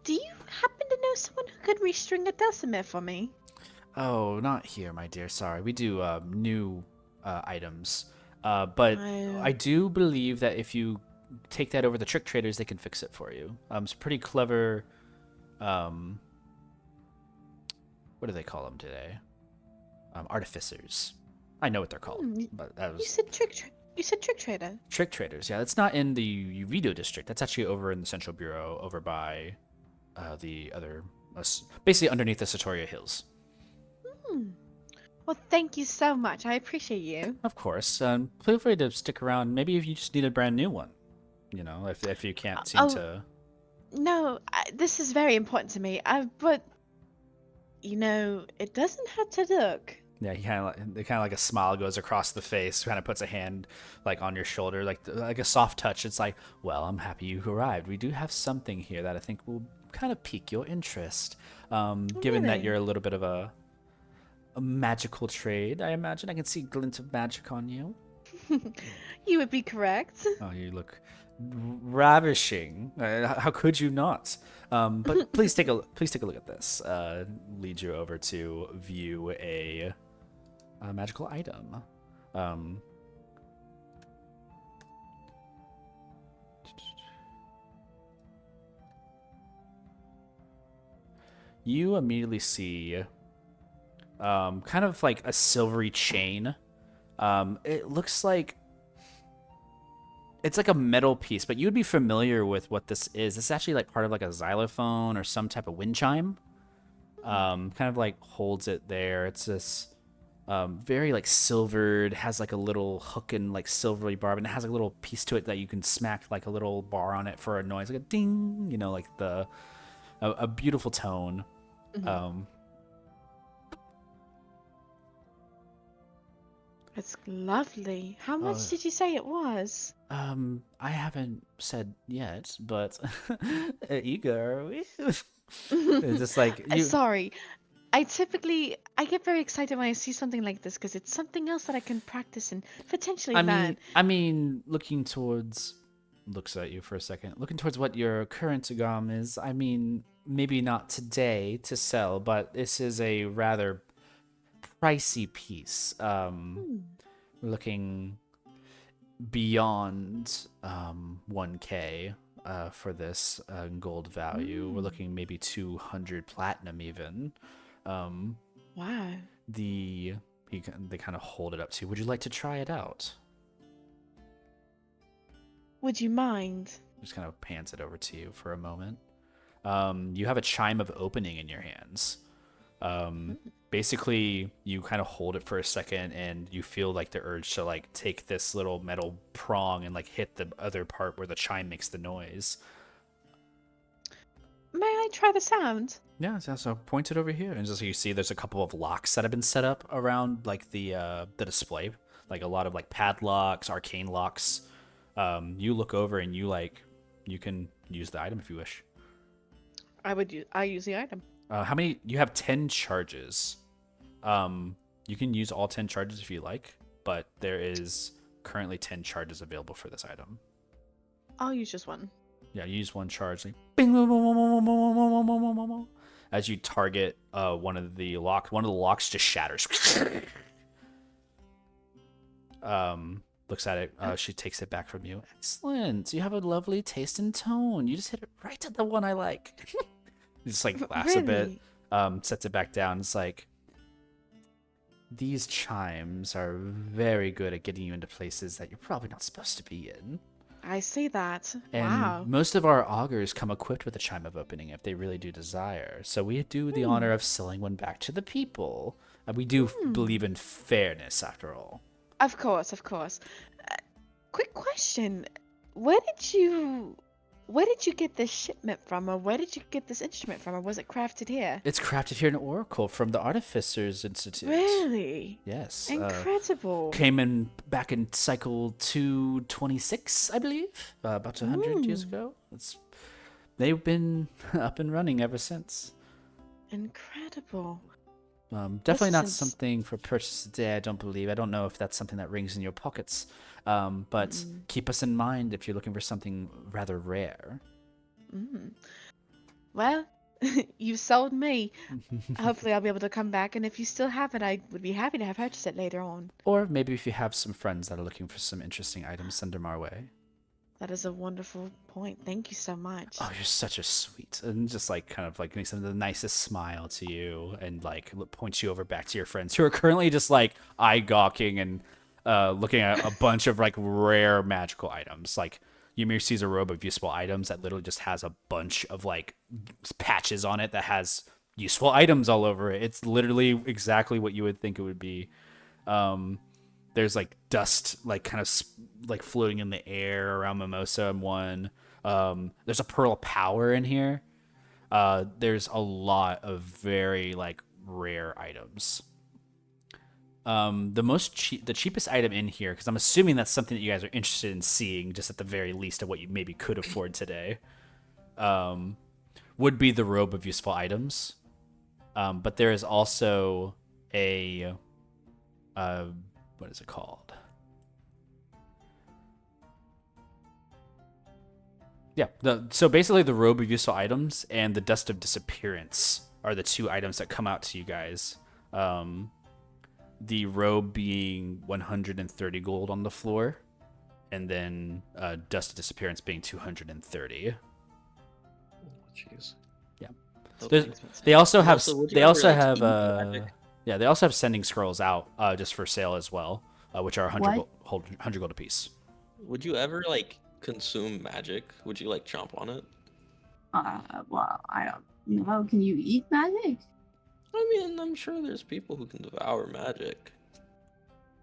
Do you happen to know someone who could restring a dulcimer for me? Oh, not here, my dear. Sorry. We do new items. But I do believe that if you take that over the TrickTraders, they can fix it for you. It's pretty clever. What do they call them today? Artificers. I know what they're called, but that was. You said TrickTrader. TrickTraders. Yeah, that's not in the Yuvido district. That's actually over in the Central Bureau, over by the other, basically underneath the Satoria Hills. Well, thank you so much. I appreciate you. Of course. Feel free to stick around. Maybe if you just need a brand new one, you know, if you can't seem to. No, this is very important to me. But you know, it doesn't have to look. Yeah, he kind of like a smile goes across the face. Kind of puts a hand like on your shoulder, like a soft touch. It's like, well, I'm happy you arrived. We do have something here that I think will kind of pique your interest. Given that you're a little bit of a magical trade, I imagine. I can see a glint of magic on you. You would be correct. Oh, you look ravishing. How could you not? But please take a look at this. Lead you over to view a magical item. You immediately see kind of like a silvery chain. It looks like it's like a metal piece, but you would be familiar with what this is. This is actually like part of like a xylophone or some type of wind chime. Kind of like holds it there. It's this very like silvered, has like a little hook and like silvery barb, and it has a little piece to it that you can smack like a little bar on it for a noise, like a ding, you know, like a beautiful tone. It's lovely. How much did you say it was? I haven't said yet, but eager. It's just like you. Sorry. I get very excited when I see something like this because it's something else that I can practice and potentially learn. I mean, looks at you for a second. Looking towards what your current agam is. I mean, maybe not today to sell, but this is a rather pricey piece. We're looking beyond 1K for this gold value. We're looking maybe 200 platinum even. Wow. They kind of hold it up to you. Would you like to try it out? Would you mind? Just kind of pans it over to you for a moment. You have a chime of opening in your hands. Basically, you kind of hold it for a second, and you feel like the urge to like take this little metal prong and like hit the other part where the chime makes the noise. May I try the sound? Yeah, so point it over here, and just so you see, there's a couple of locks that have been set up around like the display, like a lot of like padlocks, arcane locks. You look over and you can use the item if you wish. I use the item. How many? You have 10 charges. You can use all 10 charges if you like, but there is currently 10 charges available for this item. I'll use just one. Yeah, you use one charge. Like, bing, boom, boom, boom, boom, boom, boom, boom, boom, boom, boom. As you target one of the locks just shatters. Looks at it. She takes it back from you. Excellent. You have a lovely taste and tone. You just hit it right at the one I like. Just like laughs a bit. Sets it back down. It's like, these chimes are very good at getting you into places that you're probably not supposed to be in. I see that. And wow. most of our augurs come equipped with a chime of opening if they really do desire. So we do the honor of selling one back to the people. We do believe in fairness, after all. Of course, of course. Quick question: Where did you get this shipment from, or where did you get this instrument from, or was it crafted here? It's crafted here in Oracle from the Artificers Institute. Really? Yes. Incredible. Came in back in cycle 226, I believe, about 100 years ago. They've been up and running ever since. Incredible. Definitely not something for purchase today, I don't believe. I don't know if that's something that rings in your pockets. But keep us in mind if you're looking for something rather rare. Well, you sold me. Hopefully I'll be able to come back, and if you still have it, I would be happy to have purchased it later on. Or maybe if you have some friends that are looking for some interesting items, send them our way. That is a wonderful point. Thank you so much. Oh, you're such a sweet, and just like kind of like makes the nicest smile to you, and like points you over back to your friends who are currently just like eye gawking and looking at a bunch of like rare magical items. Like Ymir sees a robe of useful items that literally just has a bunch of like patches on it that has useful items all over it. It's literally exactly what you would think it would be. There's like dust like kind of like floating in the air around Mimosa and one. There's a pearl of power in here. There's a lot of very like rare items. The cheapest item in here, because I'm assuming that's something that you guys are interested in seeing, just at the very least of what you maybe could afford today, would be the robe of useful items. But there is also a what is it called? Yeah, so basically the robe of useful items and the dust of disappearance are the two items that come out to you guys. The robe being 130 gold on the floor, and then dust of disappearance being 230. Oh, jeez. Yeah. Those There's- things expensive. They also have would you they ever, also like, have eat magic? yeah, they also have sending scrolls out just for sale as well, which are 100 What? gold, 100 gold apiece. Would you ever like consume magic? Would you like chomp on it? Well, I don't know. Can you eat magic? I mean, I'm sure there's people who can devour magic.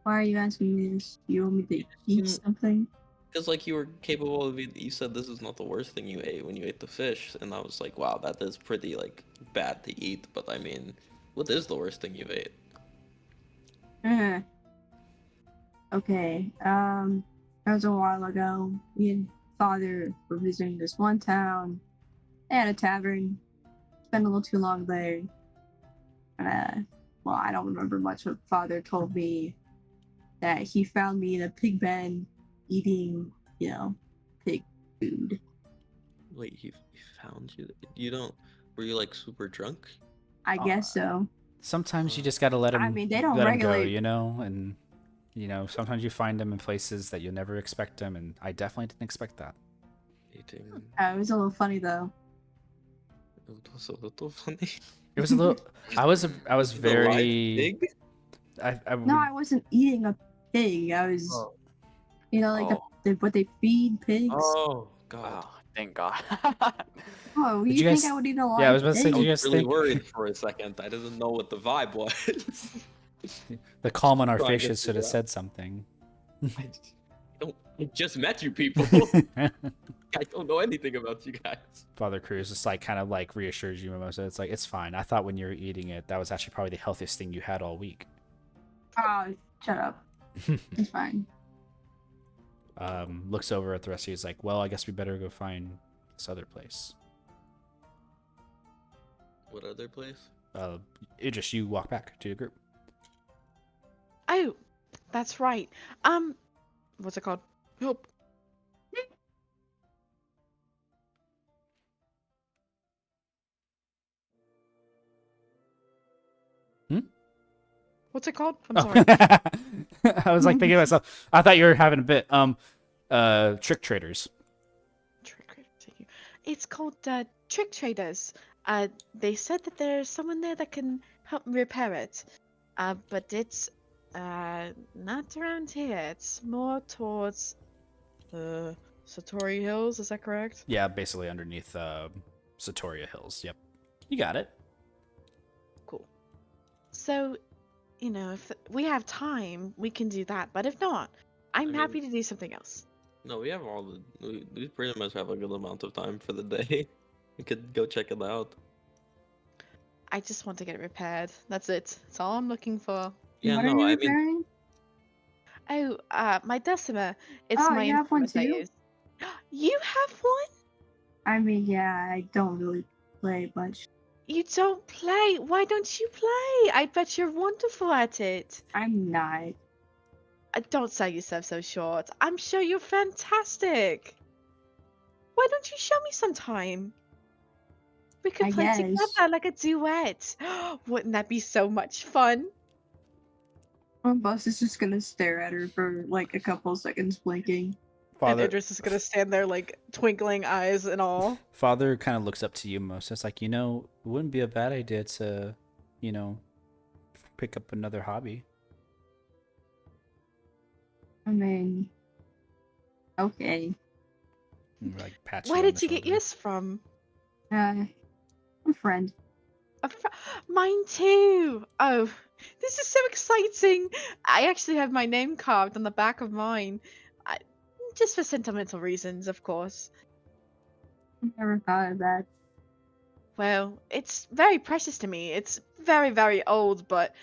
Why are you asking me this? You want me to eat Mm. something? Because like you were capable of it, you said this is not the worst thing you ate when you ate the fish, and I was like, wow, that is pretty like bad to eat. But I mean, what is the worst thing you've ate? Okay. That was a while ago. Me and father were visiting this one town. They had a tavern. Spent a little too long there. Well, I don't remember much. What father told me that he found me in a pig pen eating, pig food. Wait, he found you? You don't? Were you like super drunk? I guess so. Sometimes you just gotta let them. I mean, they don't let 'em go, regulate- you know, and sometimes you find them in places that you never expect them, and I definitely didn't expect that. Eating. It was a little funny though. It was a little funny. It was a little. I was Is it a live very. pig? I No, I wasn't eating a pig. I was, Oh. what they feed pigs. Oh god. Oh, thank God. Oh, Did you you think guys- I would eat a live yeah, I was about to say, pig? did I you was guys really think- worried for a second. I didn't know what the vibe was. The calm on our Trying to faces should have figure out. said something. I just met you people. I don't know anything about you guys. Father Cruz just like kind of like reassures you, Mimosa. It's like, it's fine. I thought when you were eating it, that was actually probably the healthiest thing you had all week. Oh, shut up. It's fine. Looks over at the rest of you. He's like, well, I guess we better go find this other place. What other place? Idris, you walk back to your group. Oh, that's right. What's it called? Help. What's it called? I'm sorry. I was like thinking to myself, I thought you were having a bit. TrickTraders. Thank you. It's called TrickTraders. They said that there's someone there that can help me repair it. But it's not around here. It's more towards Satori Hills. Is that correct? Yeah, basically underneath Satoria Hills. Yep. You got it. Cool. So, if we have time, we can do that. But if not, I'm I mean- happy to do something else. No, we have we pretty much have a good amount of time for the day. We could go check it out. I just want to get it repaired. That's it. That's all I'm looking for. Yeah, what no, are you I mean, repairing? Oh, my Decima. It's Oh, my you have one instrument I too? use. You have one? I mean, yeah, I don't really play much. You don't play? Why don't you play? I bet you're wonderful at it. I'm not. Don't sell yourself so short. I'm sure you're fantastic. Why don't you show me sometime? We could I play guess. together like a duet. Wouldn't that be so much fun? Bus is just gonna stare at her for like a couple seconds, blinking. And Idris is gonna stand there like twinkling eyes and all. Father kind of looks up to you, Mimosa. It's like, it wouldn't be a bad idea to, pick up another hobby. I mean, okay. And, like, pat Where you on did the you get shoulder. yours from? A friend. Mine too. Oh, this is so exciting. I actually have my name carved on the back of mine. Just for sentimental reasons, of course. Never thought of that. Well, it's very precious to me. It's very, very old, but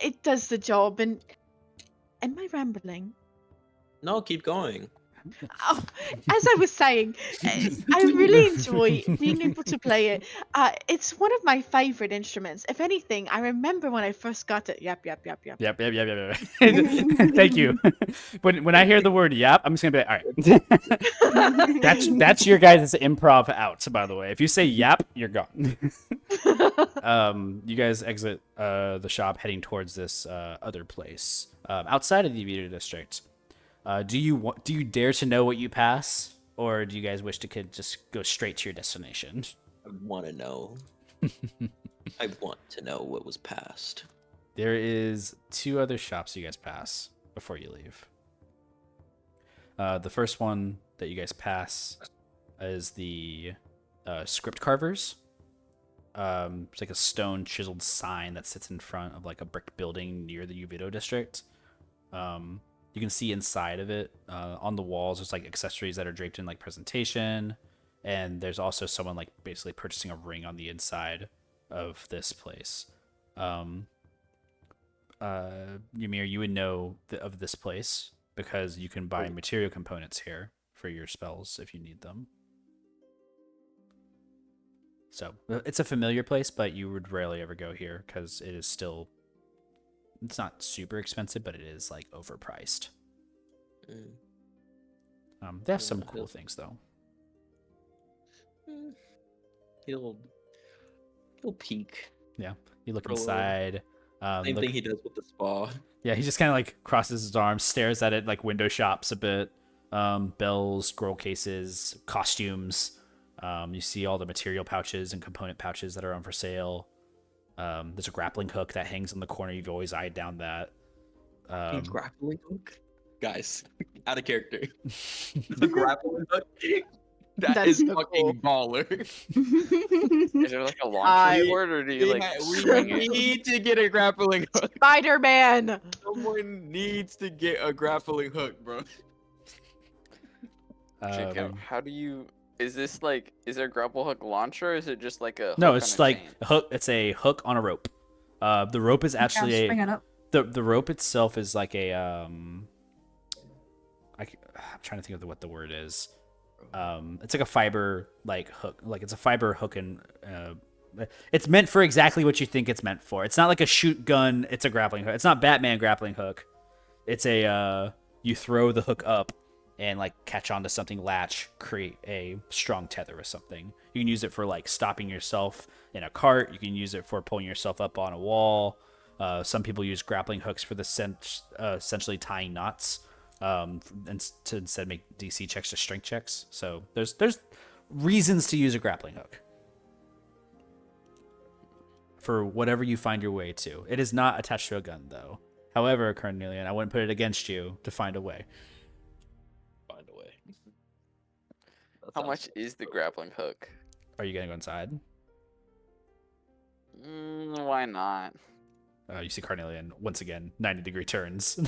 it does the job. And am I rambling? No, keep going. Oh, as I was saying, I really enjoy being able to play it. It's one of my favorite instruments. If anything, I remember when I first got it. Yap, yap, yap, yap. Yep. Thank you. When I hear the word yap, I'm just gonna be like, all right. That's your guys' improv out, by the way. If you say yap, you're gone. You guys exit the shop heading towards this other place outside of the Yuvido district. Do you dare to know what you pass, or do you guys wish to just go straight to your destination? I want to know. I want to know what was passed. There is 2 other shops you guys pass before you leave. The first one that you guys pass is the script carvers. It's like a stone chiseled sign that sits in front of like a brick building near the Yuvido district. You can see inside of it on the walls. There's like accessories that are draped in like presentation, and there's also someone like basically purchasing a ring on the inside of this place. Ymir, you would know of this place because you can buy material components here for your spells if you need them. So it's a familiar place, but you would rarely ever go here because it is still. It's not super expensive, but it is like overpriced. They have some cool things though. He'll peek. Yeah, you look Roll. inside. Same thing he does with the spa. Yeah, he just kind of like crosses his arms, stares at it, like window shops a bit. Bells, scroll cases, costumes. You see all the material pouches and component pouches that are on for sale. There's a grappling hook that hangs in the corner. You've always eyed down that. Grappling hook? Guys, out of character. The grappling hook? That is so fucking baller. Is there like a launcher for it, or do you like We swing it? need to get a grappling hook. Spider-Man. Someone needs to get a grappling hook, bro. Jacob, how do you? Is this like? Is there a grapple hook launcher? Or is it just like a? No, hook it's on a like chain? a hook. It's a hook on a rope. The rope is actually Spring it up. the rope itself is like a I'm trying to think of what the word is. It's like a fiber like hook, like it's a fiber hook, and it's meant for exactly what you think it's meant for. It's not like a shoot gun. It's a grappling hook. It's not Batman grappling hook. It's a you throw the hook up and like catch onto something, latch, create a strong tether or something. You can use it for like stopping yourself in a cart. You can use it for pulling yourself up on a wall. Some people use grappling hooks for essentially tying knots, and to instead make DC checks to strength checks. So there's reasons to use a grappling hook for whatever you find your way to. It is not attached to a gun though. However, Carnelian, I wouldn't put it against you to find a way. Find a way. How much is the grappling hook? Are you gonna go inside? Why not? You see Carnelian once again 90-degree turns.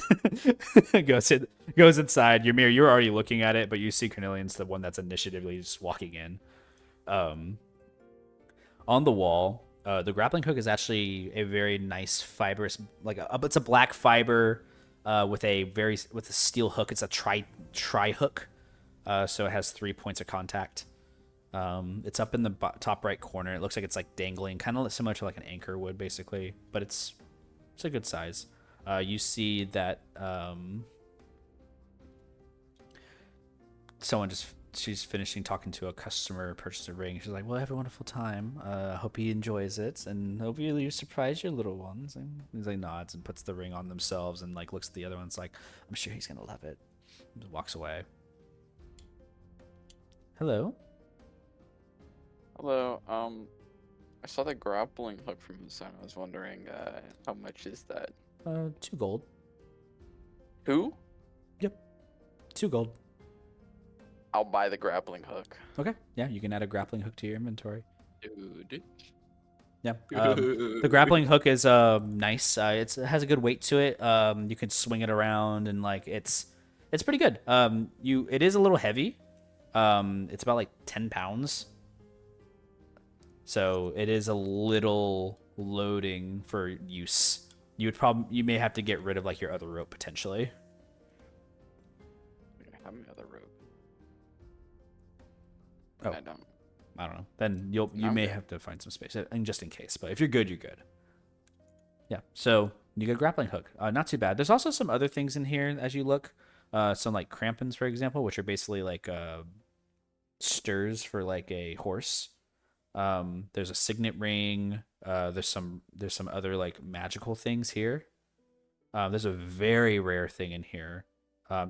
goes inside. Ymir, you're already looking at it, but you see Carnelian's the one that's initiatively just walking in. On the wall, the grappling hook is actually a very nice fibrous, it's a black fiber with a steel hook. It's a tri hook, so it has 3 points of contact. It's up in the top right corner. It looks like it's like dangling, kind of similar to like an anchor would basically, but it's a good size. You see that someone just she's finishing talking to a customer, purchased a ring. She's like, "Well, have a wonderful time. Hope he enjoys it, and hope you surprise your little ones." And he's like nods and puts the ring on themselves, and like looks at the other ones like, "I'm sure he's gonna love it." And walks away. Hello. Hello. I saw the grappling hook from his son. I was wondering, how much is that? 2 gold. Who? Yep. 2 gold. I'll buy the grappling hook. Okay. Yeah, you can add a grappling hook to your inventory. Dude. Yeah. The grappling hook is nice. It has a good weight to it. You can swing it around and like it's pretty good. It is a little heavy. It's about like 10 pounds. So it is a little loading for use. You may have to get rid of like your other rope potentially. How many other rope? Oh. I don't know. Then you may have to find some space, and just in case. But if you're good, you're good. Yeah. So you get a grappling hook. Not too bad. There's also some other things in here as you look. Some like crampons, for example, which are basically like stirs for like a horse. There's a signet ring. There's some other like magical things here. There's a very rare thing in here.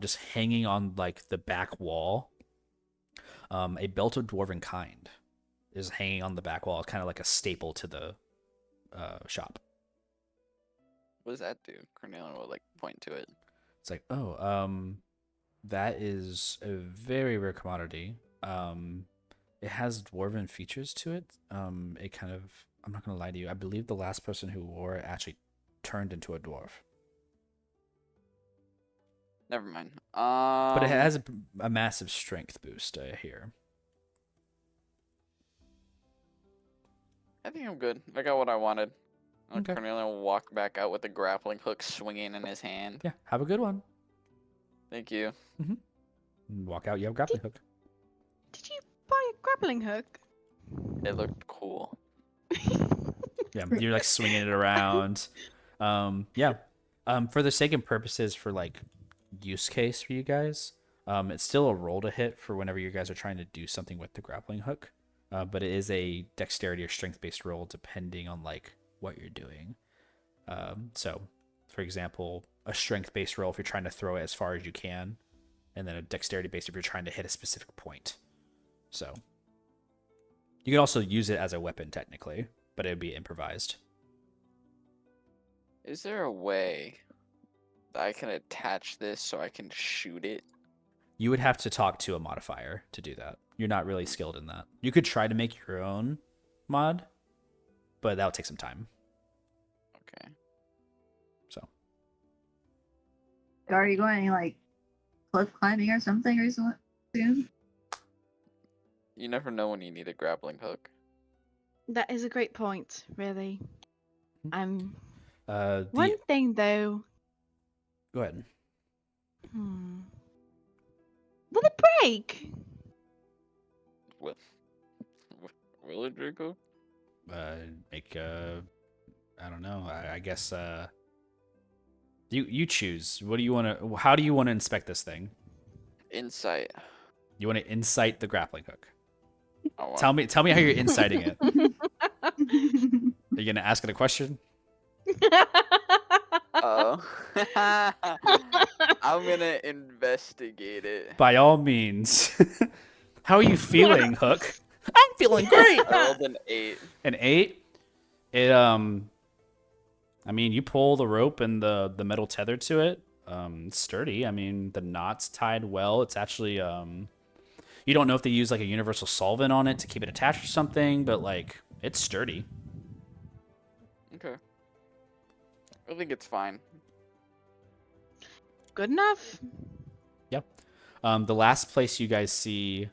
Just hanging on like the back wall. A belt of dwarven kind is hanging on the back wall. It's kind of like a staple to the shop. What does that do? Carnelian will like point to it. It's like, that is a very rare commodity. It has dwarven features to it. It kind of, I'm not gonna lie to you, I believe the last person who wore it actually turned into a dwarf. Never mind. But it has a massive strength boost here. I think I'm good. I got what I wanted. Okay. Carnelian will walk back out with the grappling hook swinging in his hand. Yeah, have a good one. Thank you. And walk out, you have a grappling hook. Did you buy a grappling hook? It looked cool. Yeah, you're like swinging it around. Yeah. For the sake and purposes for like use case for you guys, it's still a roll to hit for whenever you guys are trying to do something with the grappling hook. But it is a dexterity or strength based roll depending on like what you're doing. So for example, a strength based roll if you're trying to throw it as far as you can, and then a dexterity based if you're trying to hit a specific point. So you can also use it as a weapon technically, but it would be improvised. Is there a way that I can attach this so I can shoot it? You would have to talk to a modifier to do that. You're not really skilled in that. You could try to make your own mod, but that would take some time. Okay. So. Are you going like cliff climbing or something or something soon? You never know when you need a grappling hook. That is a great point, really. One The, thing though. go ahead. Will it break? What? Will it, Draco? Make I don't know. I guess you choose. What do you want to? How do you want to inspect this thing? Insight. You want to insight the grappling hook? Oh, Tell me how you're inciting it. Are you gonna ask it a question? Oh. I'm gonna investigate it. By all means. How are you feeling, Hook? I'm feeling great. I rolled an 8. An 8? It I mean, you pull the rope and the metal tether to it. It's sturdy. I mean, the knot's tied well. It's actually you don't know if they use like a universal solvent on it to keep it attached or something, but like it's sturdy. Okay. I think it's fine. Good enough. Yep. The last place you guys see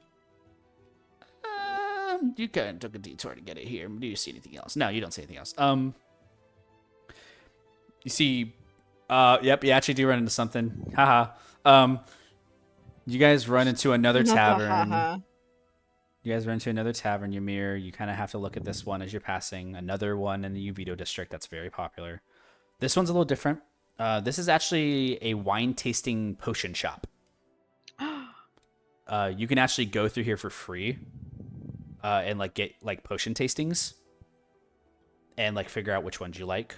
you kind of took a detour to get it here. Do you see anything else? No, you don't see anything else. You see, yep, you actually do run into something. Haha. You guys run into another tavern. You guys run into another tavern, Ymir. You kind of have to look at this one as you're passing. Another one in the Yuvido district that's very popular. This one's a little different. This is actually a wine tasting potion shop. you can actually go through here for free, and like get like potion tastings, and like figure out which ones you like,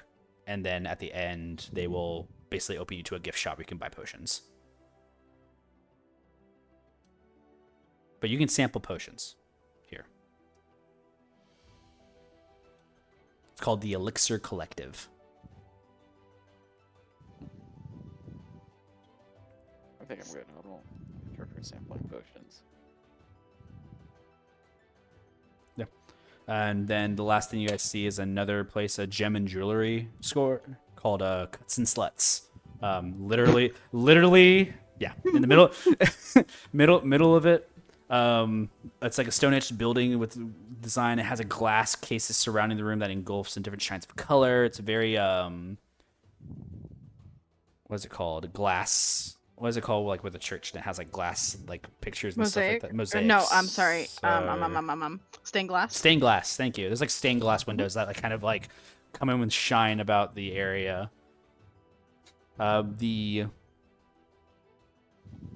and then at the end they will basically open you to a gift shop where you can buy potions. But you can sample potions here. It's called the Elixir Collective. I think I'm good. I don't care for sampling potions. Yeah. And then the last thing you guys see is another place, a gem and jewelry store called Cuts and Sluts. Literally, yeah, in the middle, middle of it. It's like a stone etched building with design. It has a glass cases surrounding the room that engulfs in different shades of color. It's very what is it called? Glass. What is it called? Like with a church and it has like glass, like pictures and stuff like that. Mosaics. No, I'm sorry. Stained glass. Stained glass. Thank you. There's like stained glass windows that like kind of like come in with shine about the area. I'm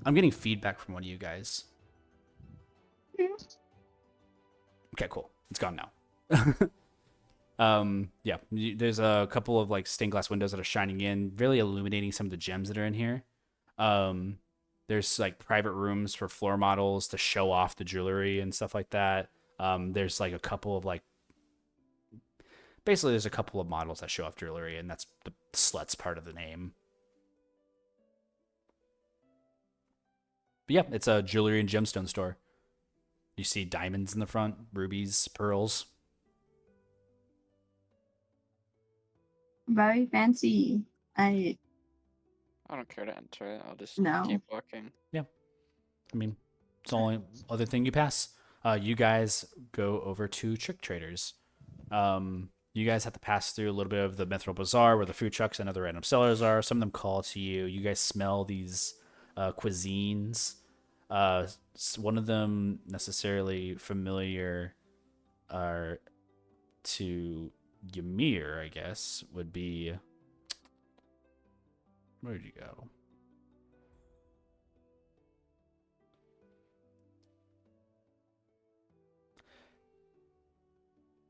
getting feedback from one of you guys. Okay, cool. It's gone now. Yeah, there's a couple of like stained glass windows that are shining in, really illuminating some of the gems that are in here. There's like private rooms for floor models to show off the jewelry and stuff like that. There's like a couple of like, basically there's a couple of models that show off jewelry, and that's the sluts part of the name. But yeah, it's a jewelry and gemstone store. You see diamonds in the front, rubies, pearls. Very fancy. I don't care to enter it. I'll just No. keep walking. I mean, it's the only other thing you pass. You guys go over to TrickTraders. You guys have to pass through a little bit of the Mithril Bazaar where the food trucks and other random sellers are. Some of them call to you. You guys smell these cuisines. One of them necessarily familiar to Ymir, I guess, would be... Where'd you go?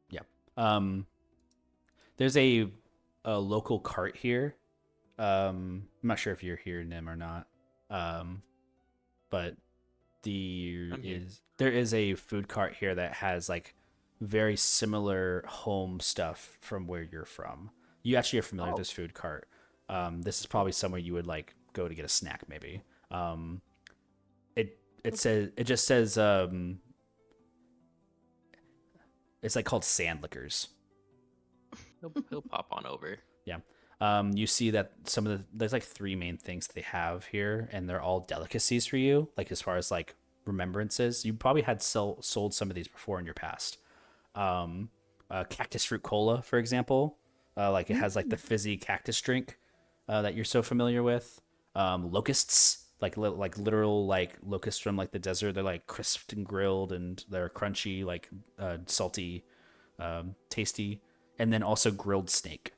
Yeah. There's a local cart here. I'm not sure if you're hearing them or not. But there is a food cart here that has like very similar home stuff from where you're from. You actually are familiar with this food cart. This is probably somewhere you would like go to get a snack maybe. It just says it's like called Sand Liquors. He'll pop on over. Yeah. You see that there's like three main things they have here, and they're all delicacies for you. Like as far as like remembrances, you probably had sold some of these before in your past. Cactus fruit cola, for example. Like it has like the fizzy cactus drink that you're so familiar with. Locusts, like literal like locusts from like the desert. They're like crisped and grilled, and they're crunchy, like salty, tasty. And then also grilled snake.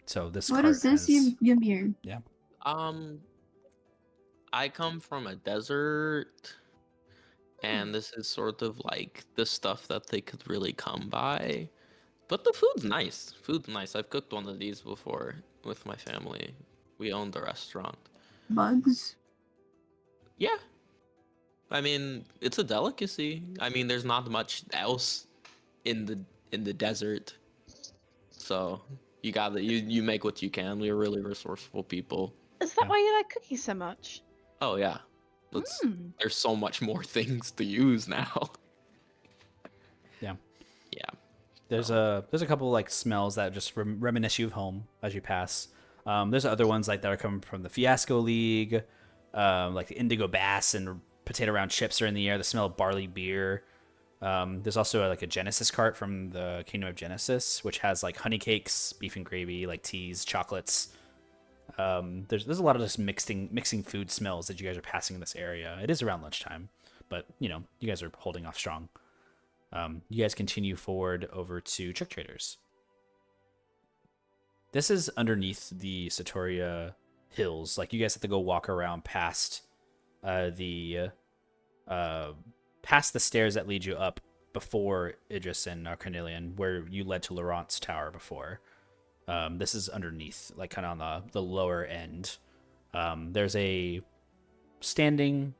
So this What cart is this, has- Ymir? Yeah. I come from a desert, and this is sort of like the stuff that they could really come by. But the food's nice. Food's nice. I've cooked one of these before with my family. We owned a restaurant. Bugs? Yeah. I mean, it's a delicacy. I mean, there's not much else in the desert. So you make what you can. We're really resourceful people. Is that Yeah. why you like cookies so much? Oh yeah. There's so much more things to use now. Yeah. Yeah. There's a couple like smells that just reminisce you of home as you pass. There's other ones like that are coming from the Fiasco League, like the Indigo Bass and potato round chips are in the air. The smell of barley beer. There's also like a Genesis cart from the Kingdom of Genesis, which has like honey cakes, beef and gravy, like teas, chocolates. There's a lot of just mixing food smells that you guys are passing in this area. It is around lunchtime, but you know you guys are holding off strong. You guys continue forward over to TrickTraders. This is underneath the Satoria hills. Like, you guys have to go walk around past the stairs that lead you up before Idris and Carnelian, where you led to Laurent's tower before. This is underneath, like kind of on the lower end. There's a standing,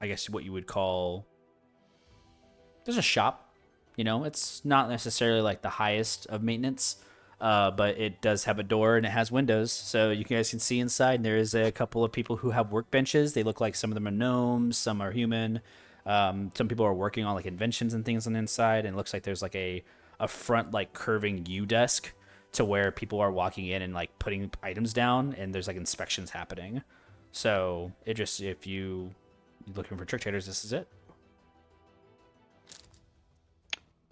I guess what you would call, there's a shop. You know, it's not necessarily like the highest of maintenance, but it does have a door and it has windows, so you guys can see inside. And there is a couple of people who have workbenches. They look like some of them are gnomes, some are human. Some people are working on like inventions and things on the inside, and it looks like there's like a front like curving U desk to where people are walking in and like putting items down, and there's like inspections happening. So it just, if you're looking for TrickTraders, this is it.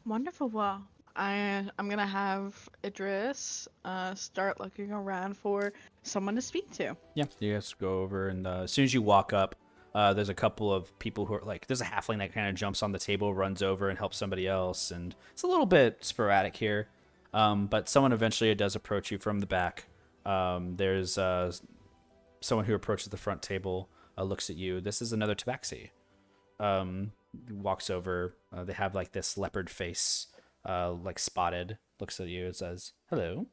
Wonderful. Well, I'm gonna have Idris start looking around for someone to speak to. Yeah, you guys go over, and as soon as you walk up, there's a couple of people who are like, there's a halfling that kind of jumps on the table, runs over and helps somebody else, and it's a little bit sporadic here. But someone eventually does approach you from the back. There's someone who approaches the front table, looks at you. This is another tabaxi. Walks over. They have like this leopard face, like spotted. Looks at you and says, "Hello."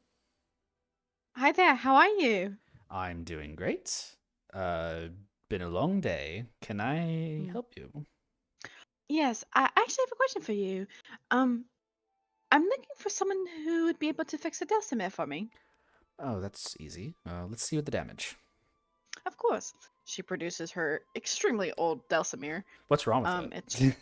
Hi there. How are you? I'm doing great. Been a long day. Can I help you? Yes, I actually have a question for you. I'm looking for someone who would be able to fix a Dulcimer for me. Oh, that's easy. Let's see what the damage. Of course. She produces her extremely old Dulcimer. What's wrong with it?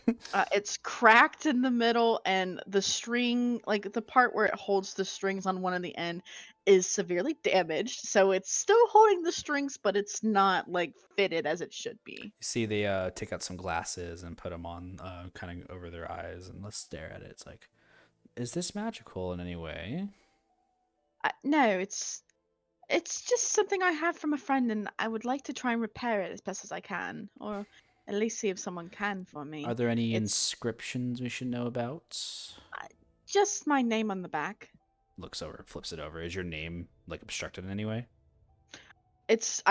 It's cracked in the middle, and the string, like the part where it holds the strings on one of the end, is severely damaged. So it's still holding the strings, but it's not like fitted as it should be. You see, they take out some glasses and put them on, kind of over their eyes, and let's stare at it. It's like, is this magical in any way? No, it's just something I have from a friend, and I would like to try and repair it as best as I can, or at least see if someone can for me. Are there any inscriptions we should know about? Just my name on the back. Looks over, flips it over. Is your name like obstructed in any way? It's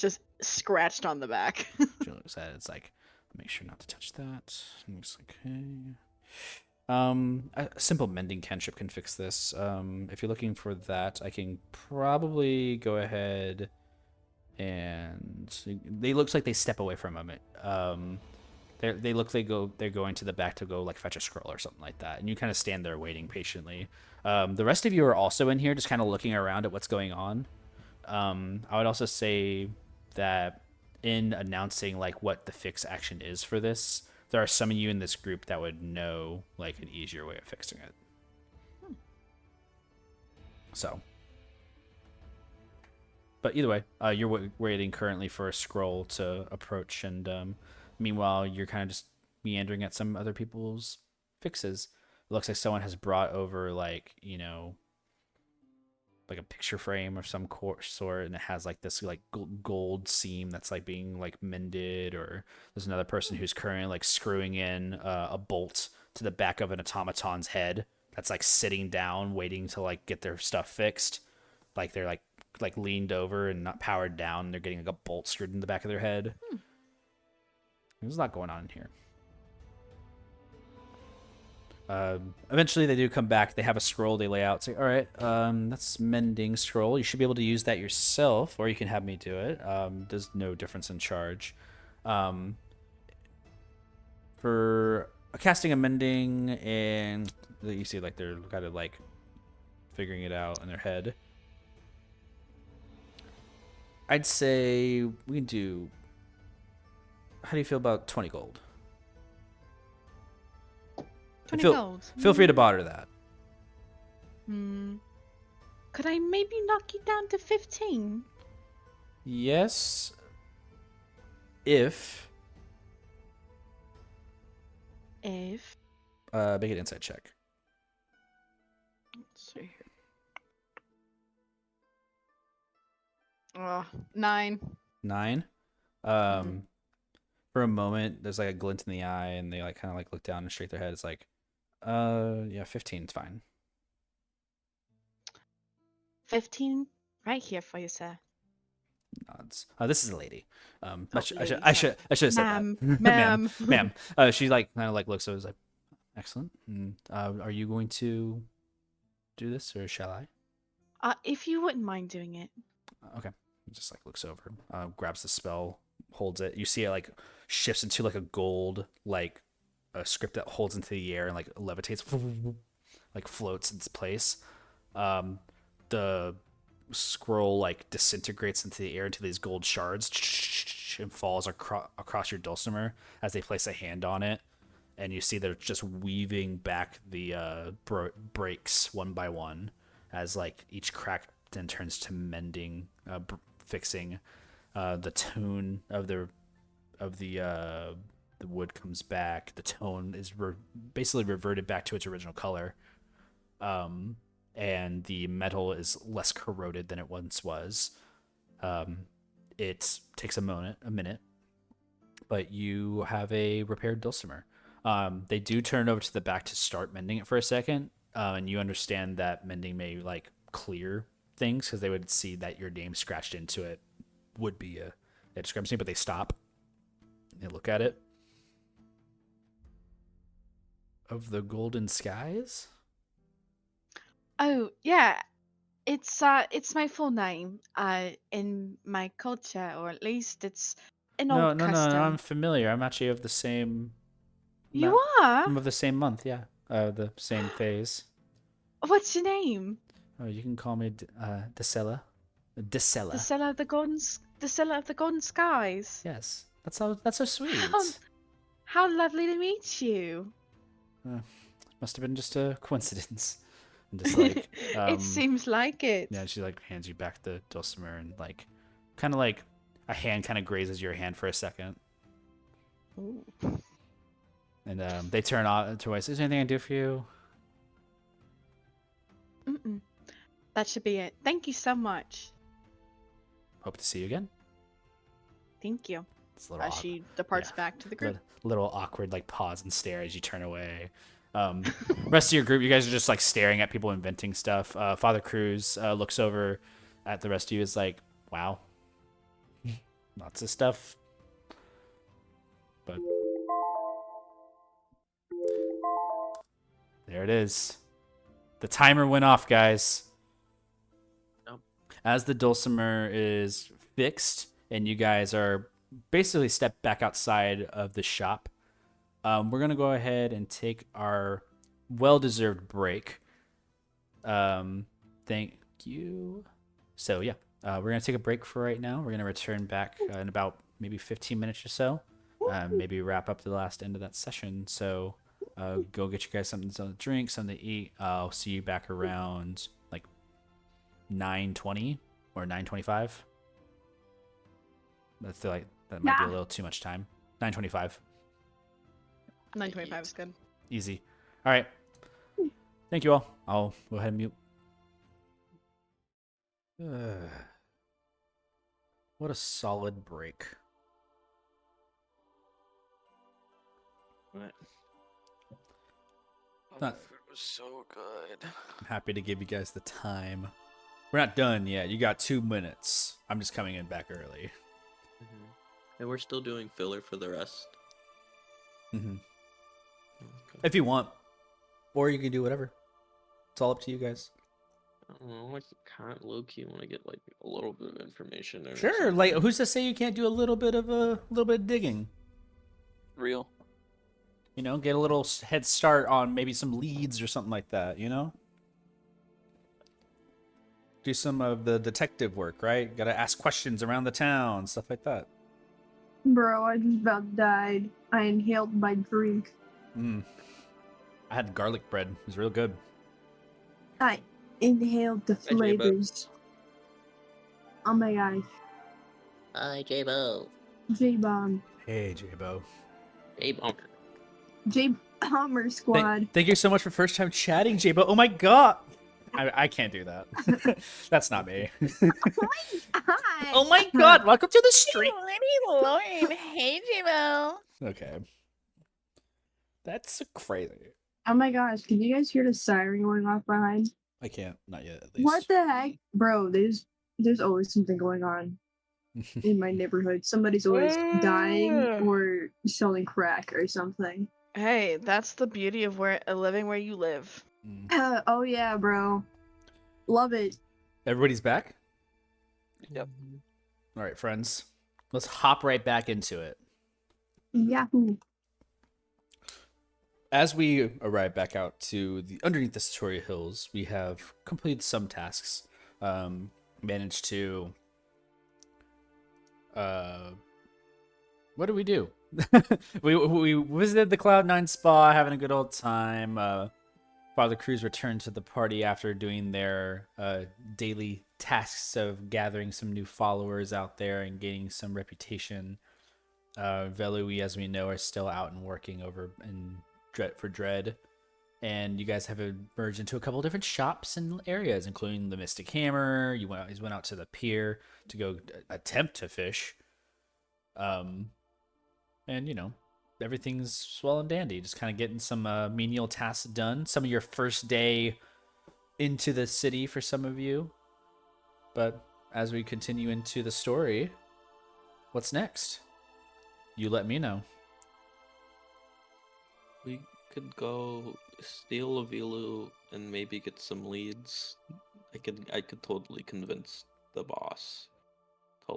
just scratched on the back. She looks at it. It's like, make sure not to touch that. Looks okay. A simple mending cantrip can fix this. If you're looking for that, I can probably go ahead and they looks like they step away for a moment. They look they're going to the back to go like fetch a scroll or something like that, and you kind of stand there waiting patiently. The rest of you are also in here, just kind of looking around at what's going on. I would also say that in announcing like what the fix action is for this, there are some of you in this group that would know like an easier way of fixing it. So, but either way, you're waiting currently for a scroll to approach, and meanwhile, you're kind of just meandering at some other people's fixes. It looks like someone has brought over like, you know, like a picture frame of some sort, and it has like this like gold seam that's like being like mended. Or there's another person who's currently like screwing in a bolt to the back of an automaton's head that's like sitting down waiting to like get their stuff fixed. Like they're like leaned over and not powered down, and they're getting like a bolt screwed in the back of their head. There's a lot going on in here. Eventually they do come back. They have a scroll they lay out. Say, all right, that's mending scroll. You should be able to use that yourself, or you can have me do it. There's no difference in charge. For casting a mending, and you see like they're kind of like figuring it out in their head. I'd say we can do. How do you feel about 20 gold? 20 gold. Feel free to barter that. Could I maybe knock you down to 15? Yes. If. Make an insight check. Let's see here. 9. 9. For a moment, there's like a glint in the eye, and they like kind of like look down and shake their head. It's like, yeah, 15 is fine. 15 right here for you, sir. Nods. This is a lady. Oh, I lady, should have said Ma'am, that. ma'am. Ma'am. She like kind of like looks over, is like, excellent. Are you going to do this, or shall I? If you wouldn't mind doing it. Okay. Just like looks over, grabs the spell, holds it. You see it like shifts into like a gold like a script that holds into the air and like levitates, like floats in its place. The scroll like disintegrates into the air into these gold shards and falls across your dulcimer as they place a hand on it, and you see they're just weaving back the breaks one by one as like each crack then turns to mending, fixing. The tone of the wood comes back. The tone is basically reverted back to its original color. And the metal is less corroded than it once was. It takes a minute, but you have a repaired dulcimer. They do turn over to the back to start mending it for a second, and you understand that mending may like clear things because they would see that your name scratched into it would be a discrepancy, but they stop. They look at it. Of the golden skies? Oh, yeah. It's my full name. In my culture, or at least it's an No, old no, custom. no, I'm familiar. I'm actually of the same. You are? I'm of the same month, yeah. The same phase. What's your name? Oh, you can call me Decella. Decella. The seller of the golden skies. Yes, that's so sweet. How lovely to meet you. Must have been just a coincidence. And just like It seems like it. Yeah, she like hands you back the dulcimer and like kind of like a hand kind of grazes your hand for a second. Ooh. And they turn on to us. Is there anything I can do for you? Mm-mm. That should be it. Thank you so much. Hope to see you again. Thank you. It's a little She departs back to the group. little awkward like pause and stare as you turn away. Rest of your group, you guys are just like staring at people inventing stuff. Father Cruz looks over at the rest of you, is like, wow, lots of stuff. But there it is. The timer went off, guys. Nope. As the dulcimer is fixed and you guys are basically stepped back outside of the shop, we're going to go ahead and take our well-deserved break. Thank you. So, yeah, we're going to take a break for right now. We're going to return back in about maybe 15 minutes or so. Maybe wrap up the last end of that session. So, go get you guys something to drink, something to eat. I'll see you back around like 9:20 or 9:25. I feel like that might be a little too much time. 9:25. 9:25 is good. Easy. All right. Thank you all. I'll go ahead and mute. What a solid break. What? The food was so good. I'm happy to give you guys the time. We're not done yet. You got 2 minutes. I'm just coming in back early. Mm-hmm. And we're still doing filler for the rest. Mm-hmm. Okay. If you want. Or you can do whatever. It's all up to you guys. I don't know, I kind of low-key want to get like a little bit of information. Or Sure. something. Like, who's to say you can't do a little bit of digging? Real. You know, get a little head start on maybe some leads or something like that, you know? Do some of the detective work, right? Gotta ask questions around the town, stuff like that. Bro, I just about died. I inhaled my drink. I had garlic bread. It was real good. I inhaled the J-Bo. flavors. Oh my gosh. Hi, J-Bo. J-Bomb. Hey, J-Bo. J-Bomber. J-Bomber Squad. Thank you so much for first time chatting, J-Bo. Oh my god! I can't do that. That's not me. Hi. Oh my god! Welcome to the stream. Hey, J-Bo. Okay. That's crazy. Oh my gosh, can you guys hear the siren going off behind? I can't. Not yet, at least. What the heck, bro? There's always something going on in my neighborhood. Somebody's always dying or selling crack or something. Hey, that's the beauty of living where you live. Oh yeah, bro. Love it. Everybody's back? Yep. All right, friends. Let's hop right back into it. Yahoo. As we arrive back out to the underneath the Satoria Hills, we have completed some tasks. Managed to what did we do? we visited the Cloud9 spa, having a good old time. Father Cruz returned to the party after doing their daily tasks of gathering some new followers out there and gaining some reputation. Velu, as we know, are still out and working over in Dread. And you guys have emerged into a couple different shops and areas, including the Mystic Hammer. You went out to the pier to go attempt to fish. And everything's swell and dandy. Just kind of getting some menial tasks done. Some of your first day into the city for some of you. But as we continue into the story, what's next? You let me know. We could go steal a Velu and maybe get some leads. I could totally convince the boss to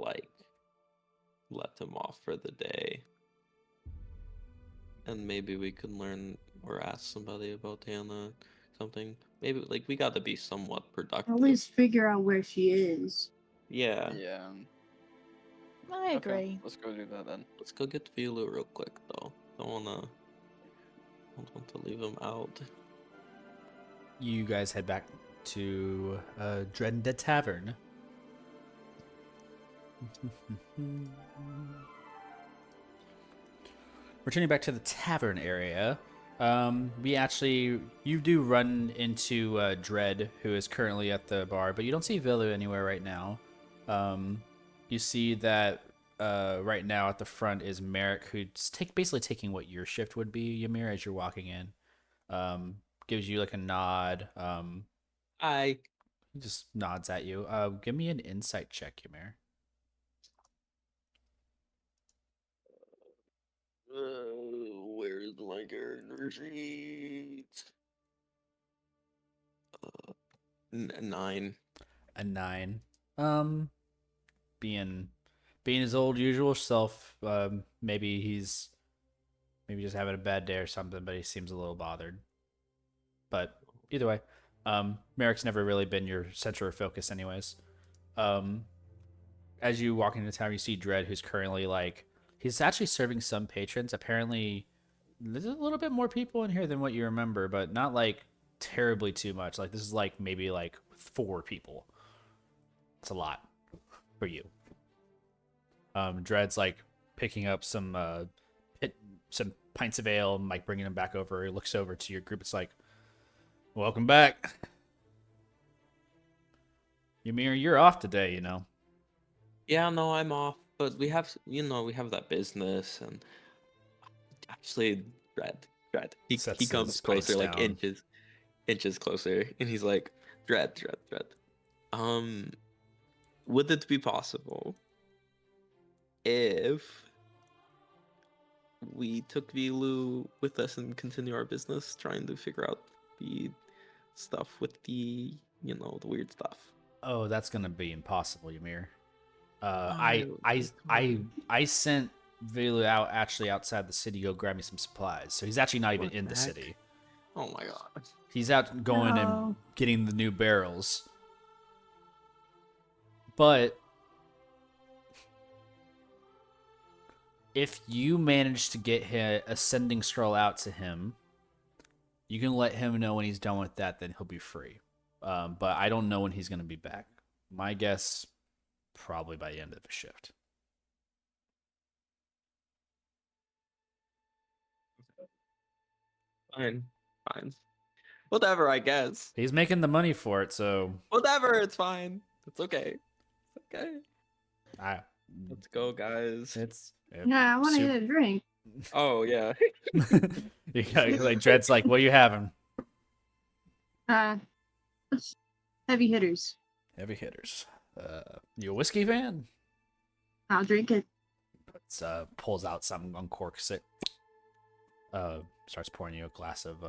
let him off for the day. And maybe we could learn or ask somebody about Hannah, something. Maybe we gotta be somewhat productive. At least figure out where she is. Yeah. Yeah. I agree. Okay, let's go do that then. Let's go get Velu real quick though. Don't want to leave him out. You guys head back to Dredda Tavern. Returning back to the tavern area, you do run into Dread, who is currently at the bar, but you don't see Velu anywhere right now. You see that right now at the front is Merrick, who's basically taking what your shift would be, Ymir, as you're walking in. Gives you like a nod. He He just nods at you. Give me an insight check, Ymir. Where's my character sheet? 9. A 9. Being his old usual self. Maybe he's just having a bad day or something, but he seems a little bothered. But either way, Merrick's never really been your center of focus, anyways. As you walk into town, you see Dread, who's currently he's actually serving some patrons. Apparently, there's a little bit more people in here than what you remember, but not terribly too much. This is maybe 4 people. It's a lot for you. Dread's picking up some pints of ale and bringing them back over. He looks over to your group. It's welcome back. Ymir, you're off today, you know. Yeah, no, I'm off, but we have that business, and actually, Dread, he comes closer, inches closer, and he's like, Dread. Would it be possible if we took Velu with us and continue our business, trying to figure out the stuff with the weird stuff? Oh, that's gonna be impossible, Ymir. I sent Velu out outside the city to go grab me some supplies. So he's actually not even in the city. Oh my god. He's out going and getting the new barrels. But if you manage to get a sending scroll out to him, you can let him know when he's done with that, then he'll be free. But I don't know when he's going to be back. My guess, probably by the end of the shift. Fine. Whatever, I guess. He's making the money for it, so... Whatever, it's fine. It's okay. I Let's go, guys. Yeah, I want to get a drink. Oh, yeah. Dread's what are you having? Heavy hitters. Heavy hitters. You a whiskey fan? I'll drink it. It's, pulls out some, uncorks it. Starts pouring you a glass of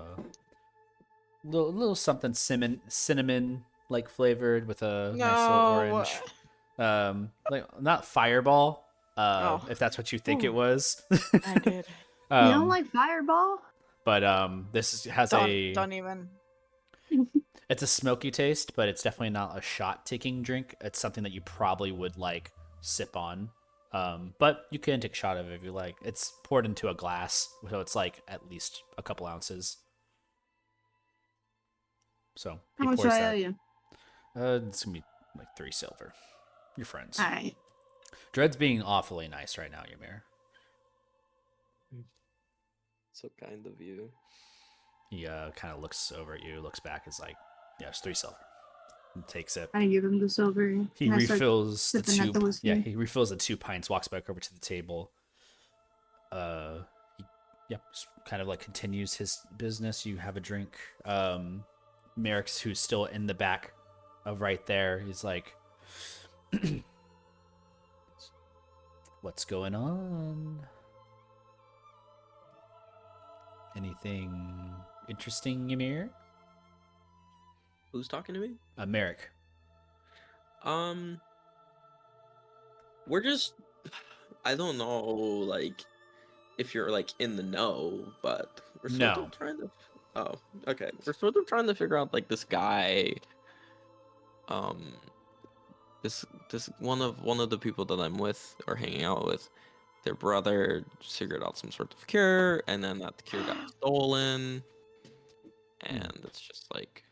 little something cinnamon like flavored with a nice little orange. Like not Fireball. If that's what you think it was. I did. You don't like Fireball? But this has Don't even. It's a smoky taste, but it's definitely not a shot-taking drink. It's something that you probably would like sip on. But you can take a shot of it if you like. It's poured into a glass, so it's like at least a couple ounces. So How much do I owe you? It's gonna be like 3 silver. Your friends. All right. Dread's being awfully nice right now, Ymir. So kind of you. He kind of looks over at you, looks back, is like, yeah, it's 3 silver. And takes it. I give him the silver. He and I start refills the sipping at the 2. whiskey. Yeah, he refills the 2 pints, walks back over to the table. Just kind of like continues his business. You have a drink. Merrick's, who's still in the back of right there, he's like, what's going on? Anything interesting, Ymir? Who's talking to me? Merrick. We're just, I don't know, like, if you're like in the know, but we're sort of trying to. Oh, okay. We're sort of trying to figure out like this guy. This one of the people that I'm with or hanging out with, their brother figured out some sort of cure, and then that cure got stolen, and it's just like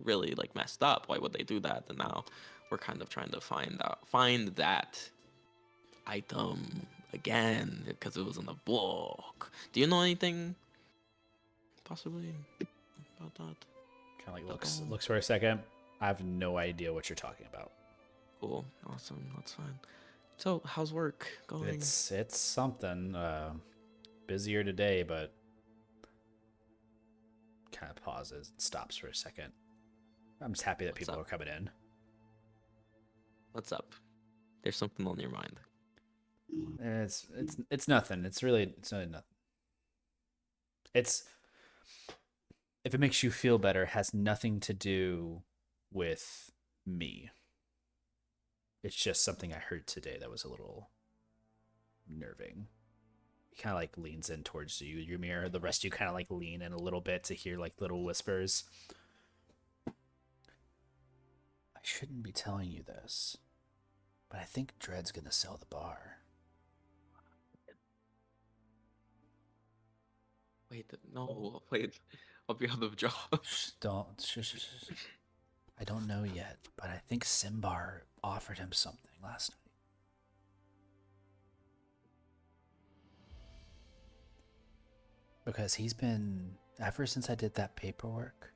really like messed up. Why would they do that? And now we're kind of trying to find that item again because it was in the book. Do you know anything possibly about that? Kind of like looks for a second. I have no idea what you're talking about. Cool, awesome, that's fine. So how's work going? It's something. Busier today, but kind of pauses and stops for a second. I'm just happy that people are coming in. What's up? There's something on your mind. It's nothing. It's really nothing. It's, if it makes you feel better, has nothing to do with me. It's just something I heard today that was a little nerving. He kind of like leans in towards you, Ymir. The rest of you kind of like lean in a little bit to hear like little whispers. I shouldn't be telling you this, but I think Dread's gonna sell the bar. Wait, I'll be out of job. I don't know yet, but I think Simbar offered him something last night. Because he's been, ever since I did that paperwork,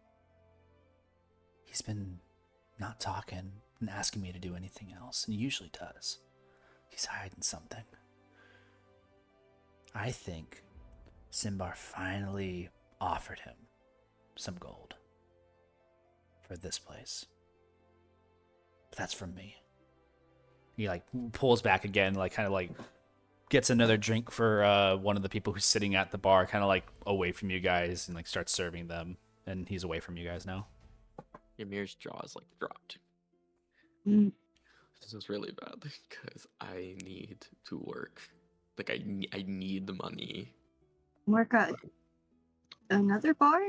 he's been not talking and asking me to do anything else, and he usually does. He's hiding something. I think Simbar finally offered him some gold for this place. But that's from me. He like pulls back again, like kind of like gets another drink for one of the people who's sitting at the bar, kind of like away from you guys, and like starts serving them. And he's away from you guys now. Ymir's jaw is like dropped. Mm. This is really bad because I need to work. Like I need the money. Work at another bar?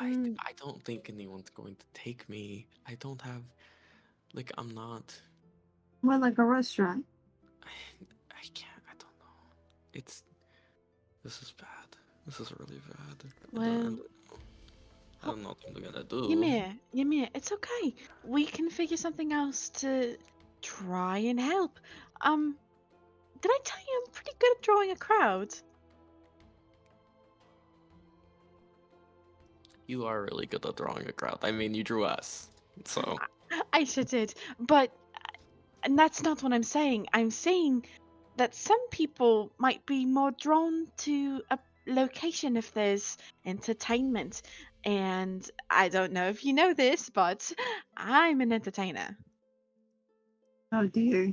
I don't think anyone's going to take me. I don't have, like, I'm not. What, like a restaurant? I can't. I don't know. This is bad. This is really bad. Well, I don't know what I'm gonna do. Ymir, it's okay. We can figure something else to try and help. Did I tell you I'm pretty good at drawing a crowd? You are really good at drawing a crowd. I mean, you drew us, so. I sure did, but and that's not what I'm saying. I'm saying that some people might be more drawn to a location if there's entertainment. And I don't know if you know this, but I'm an entertainer. Oh dear.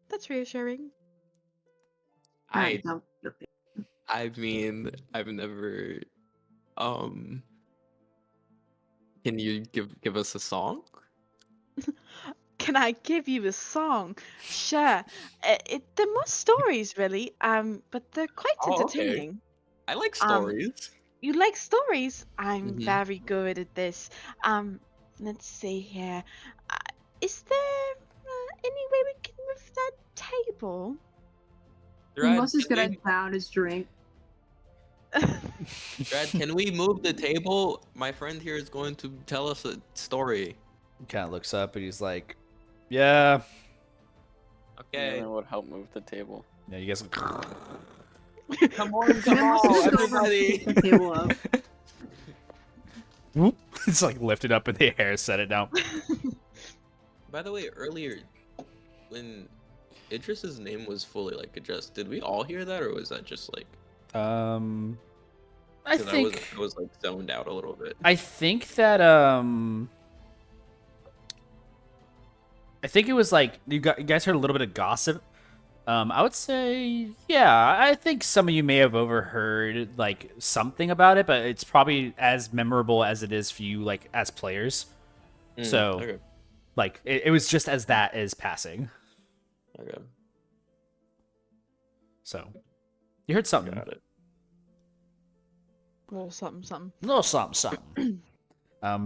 That's reassuring. I don't. I mean, I've never. Um, can you give us a song? Can I give you a song? Sure. They're more stories, really. But they're quite Oh, okay. entertaining. I like Um, stories. You like stories? I'm Mhm. very good at this. Let's see here. Is there any way we can move that table? Mimosa's can gonna we, down his drink. Brad, can we move the table? My friend here is going to tell us a story. He kind of looks up and he's like, "Yeah, Okay. Ymir would help move the table. yeah, you guys." Come on, Mimosa's over everybody. pick the table up. Whoop. It's like lifted up in the air, set it down. By the way, earlier when Idris's name was fully like addressed, did we all hear that, or was that just like? I 'Cause think I was like zoned out a little bit. I think that I think it was like you guys heard a little bit of gossip. I would say, yeah, I think some of you may have overheard like something about it, but it's probably as memorable as it is for you, like as players. So, Okay. like, it was just as that is passing. Okay. So, you heard something. Got it. Well, something. A little something, something.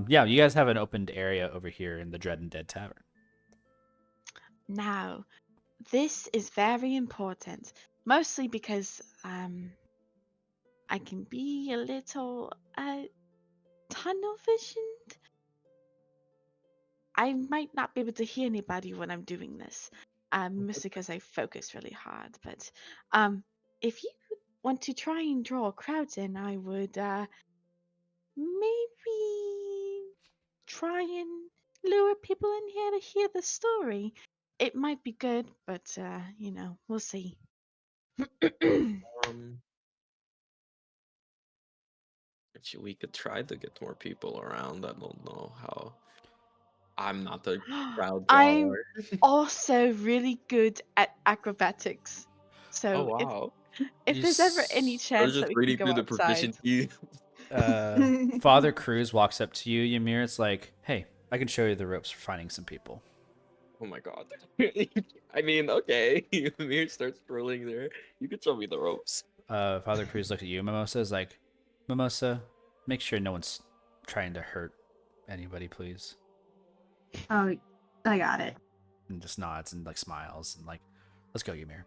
Yeah, you guys have an opened area over here in the Dread and Dead Tavern. Now, this is very important, mostly because I can be a little tunnel visioned. I might not be able to hear anybody when I'm doing this, mostly because I focus really hard. But if you want to try and draw crowds in, I would maybe try and lure people in here to hear the story. It might be good, but we'll see. Actually, we could try to get more people around. I don't know how. I'm not the crowd I'm drawer. also really good at acrobatics. So Oh wow! if You there's ever any s- I was chance that just we can reading go through the outside. proficiency. Father Cruz walks up to you, Ymir. It's like, hey, I can show you the ropes for finding some people. Oh my god! I mean, okay. Ymir starts twirling there. You could show me the ropes. Father Cruz looks at you. Mimosa is like, Mimosa, make sure no one's trying to hurt anybody, please. Oh, I got it. And just nods and like smiles and like, let's go, Ymir.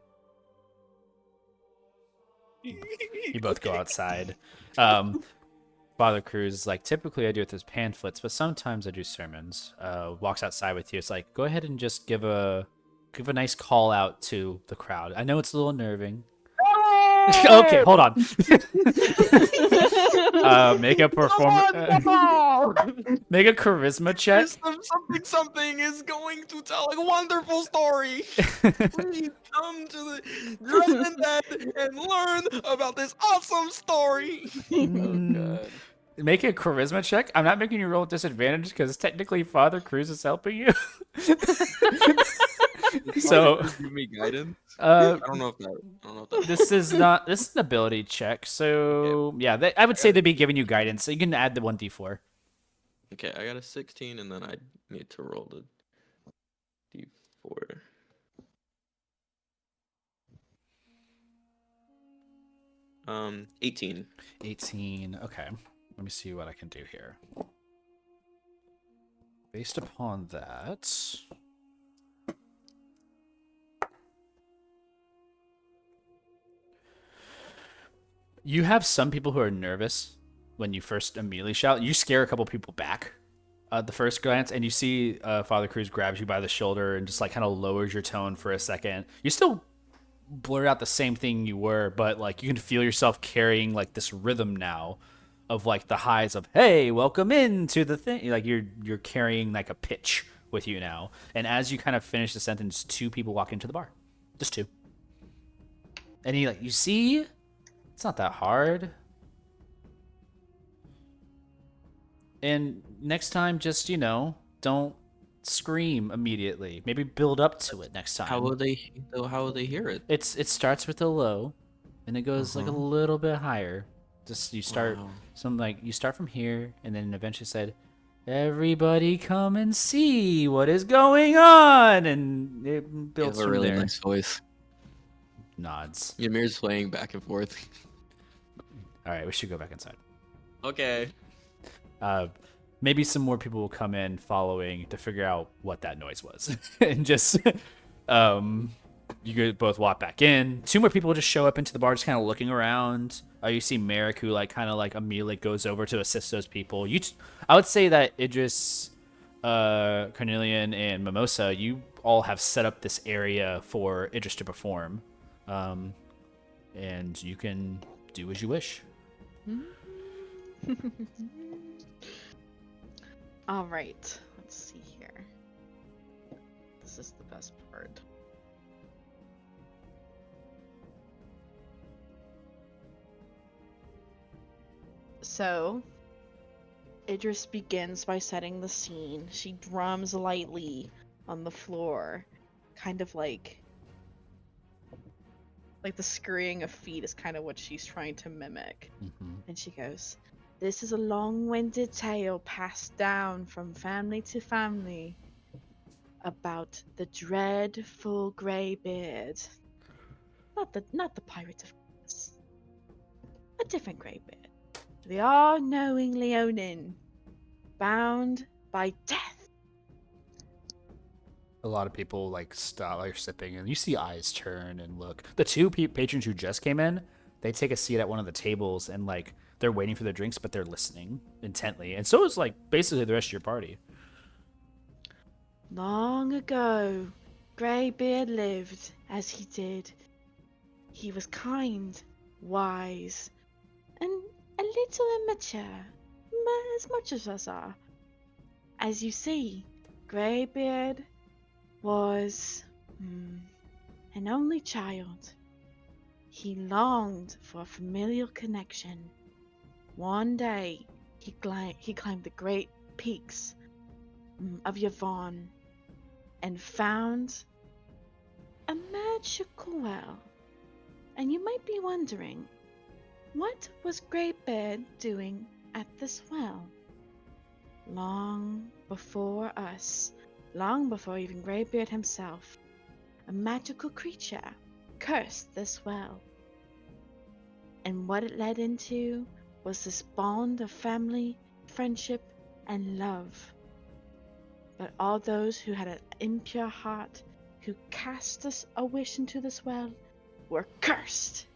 You both go outside. Father Cruz is like, typically I do it with pamphlets, but sometimes I do sermons. Walks outside with you. It's like, go ahead and just give a nice call out to the crowd. I know it's a little unnerving. Okay, hold on. Make a make a charisma check. Something is going to tell a wonderful story. Please come to the Dread and Dead and learn about this awesome story. God. Make a charisma check. I'm not making you roll disadvantage because technically Father Cruz is helping you. So give me guidance. I don't know if that. this is not this is an ability check. So yeah, I would say they'd be giving you guidance. So you can add the 1d4. Okay, I got a 16, and then I need to roll the d4. Um, 18. 18. Okay. Let me see what I can do here. Based upon that, you have some people who are nervous when you first immediately shout. You scare a couple people back at the first glance, and you see Father Cruz grabs you by the shoulder and just like kind of lowers your tone for a second. You still blur out the same thing you were, but like you can feel yourself carrying like this rhythm now of like the highs of hey, welcome into the thing. Like you're carrying like a pitch with you now. And as you kind of finish the sentence, two people walk into the bar. Just two. And you see, it's not that hard. And next time, just don't scream immediately. Maybe build up to it next time. How will they hear it? It starts with a low, and it goes like a little bit higher. Just you start Wow. you start from here, and then eventually said, "Everybody, come and see what is going on," and it You builds have a from really there. nice voice. Nods. Ymir's swaying back and forth. All right, we should go back inside. Okay. Maybe some more people will come in following to figure out what that noise was, and just you could both walk back in. Two more people just show up into the bar, just kind of looking around. You see Merrick, who kind of immediately goes over to assist those people. I would say that Idris, Carnelian, and Mimosa, you all have set up this area for Idris to perform, and you can do as you wish. All right, let's see here. This is the best part. So, Idris begins by setting the scene. She drums lightly on the floor, kind of like the scurrying of feet is kind of what she's trying to mimic. And she goes, "This is a long-winded tale passed down from family to family about the dreadful Greybeard. Not the pirate of course. A different Greybeard. The all-knowing Leonin, bound by death." A lot of people stop, sipping, and you see eyes turn and look. The two patrons who just came in, they take a seat at one of the tables and they're waiting for their drinks, but they're listening intently. And so is basically the rest of your party. Long ago, Greybeard lived as he did. He was kind, wise, and a little immature, as much as us are. As you see, Greybeard was an only child. He longed for a familial connection. One day, he climbed the great peaks of Yvonne and found a magical well. And you might be wondering, what was Greybeard doing at this well? Long before us, long before even Greybeard himself, a magical creature cursed this well. And what it led into was this bond of family, friendship, and love. But all those who had an impure heart, who cast us a wish into this well, were cursed,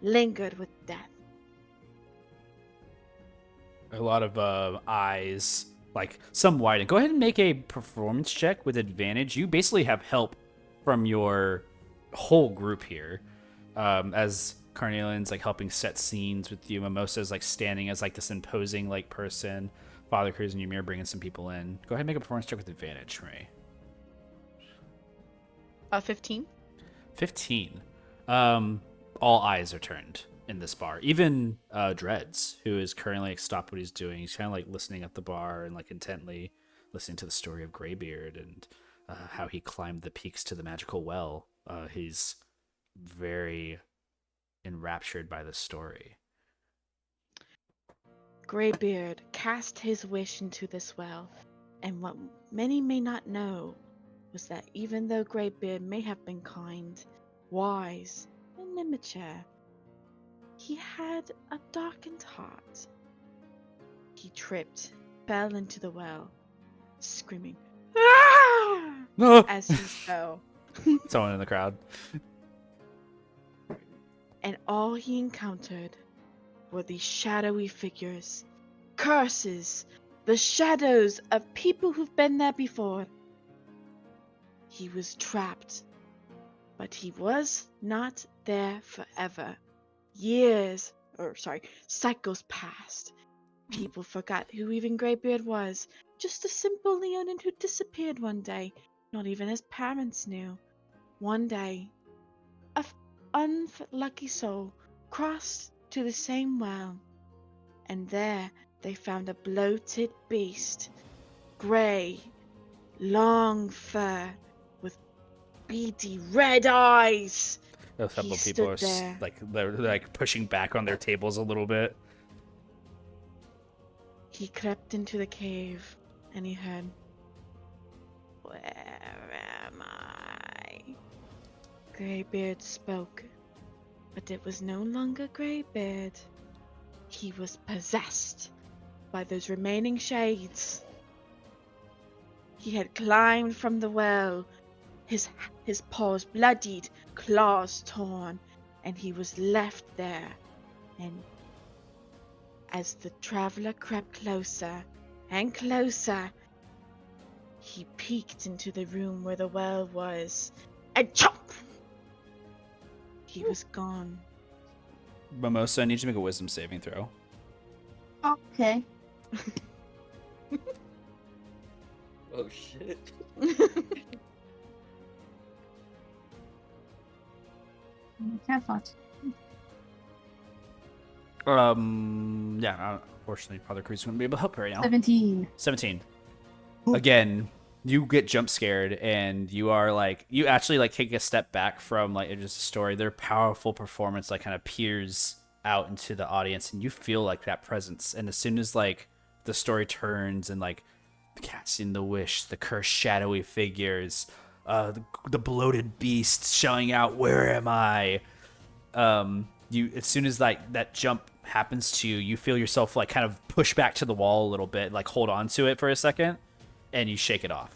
lingered with death. A lot of eyes, some widen. Go ahead and make a performance check with advantage. You basically have help from your whole group here, as Carnelian's helping set scenes with you. Mimosa's standing as this imposing person. Father Cruz and Ymir bringing some people in. Go ahead and make a performance check with advantage, Ray. 15. 15. All eyes are turned in this bar. Even Dreads, who is currently stopped what he's doing. He's kind of listening at the bar and intently listening to the story of Greybeard and how he climbed the peaks to the magical well. He's very enraptured by the story. Greybeard cast his wish into this well, and what many may not know was that even though Greybeard may have been kind, wise, and immature, he had a darkened heart. He tripped, fell into the well, screaming, "Ah!" as he fell. Someone in the crowd. And all he encountered were these shadowy figures, curses, the shadows of people who've been there before. He was trapped, but he was not there forever. Cycles passed. People forgot who even Greybeard was, just a simple Leonin who disappeared one day. Not even his parents knew. One day, a unlucky soul crossed to the same well, and there they found a bloated beast, grey, long fur, with beady red eyes. A couple He of people are stood there. they're like pushing back on their tables a little bit. He crept into the cave, and he heard, "Where am I?" Greybeard spoke, but it was no longer Greybeard. He was possessed by those remaining shades. He had climbed from the well, his paws bloodied, claws torn, and he was left there. And as the traveler crept closer and closer, he peeked into the room where the well was, and chop! He was gone. Mimosa, I need you to make a wisdom saving throw. Okay. Oh shit. Cat thoughts. Yeah, unfortunately, Father Cruz wouldn't be able to help her right now. 17. 17. Again, you get jump scared, and you are like, you actually like take a step back from like just a story. Their powerful performance like kind of peers out into the audience, and you feel like that presence. And as soon as like the story turns and like casting the wish, the cursed shadowy figures, the bloated beast showing out, "Where am I?" You as soon as like that jump happens to you, you feel yourself like kind of push back to the wall a little bit, like hold on to it for a second, and you shake it off.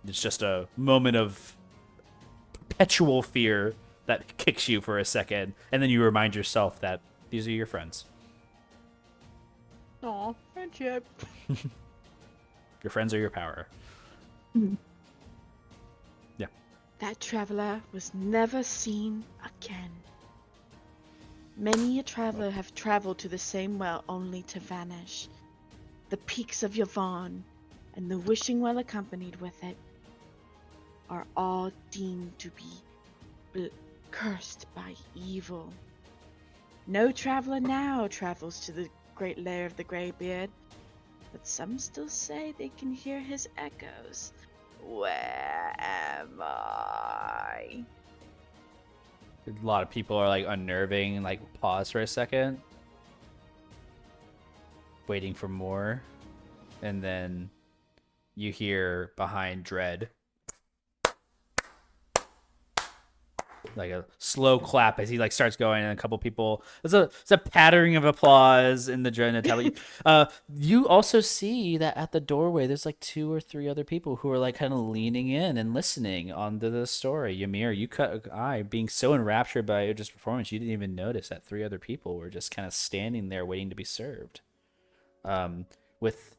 It's just a moment of perpetual fear that kicks you for a second, and then you remind yourself that these are your friends. Aw, friendship. Your friends are your power. Mhm. Yeah. That traveler was never seen again. Many a traveler have traveled to the same well only to vanish. The peaks of Yvonne and the wishing well accompanied with it are all deemed to be cursed by evil. No traveler now travels to the great lair of the Greybeard, but some still say they can hear his echoes. Where am I? A lot of people are like unnerving and like pause for a second, waiting for more, and then you hear behind Dread like a slow clap as he like starts going, and a couple people, it's a pattering of applause in the Dread Natalia. You also see that at the doorway there's like 2 or 3 other people who are like kind of leaning in and listening onto the story. Ymir, you cut an eye, being so enraptured by Idris' performance, you didn't even notice that 3 other people were just kind of standing there waiting to be served. With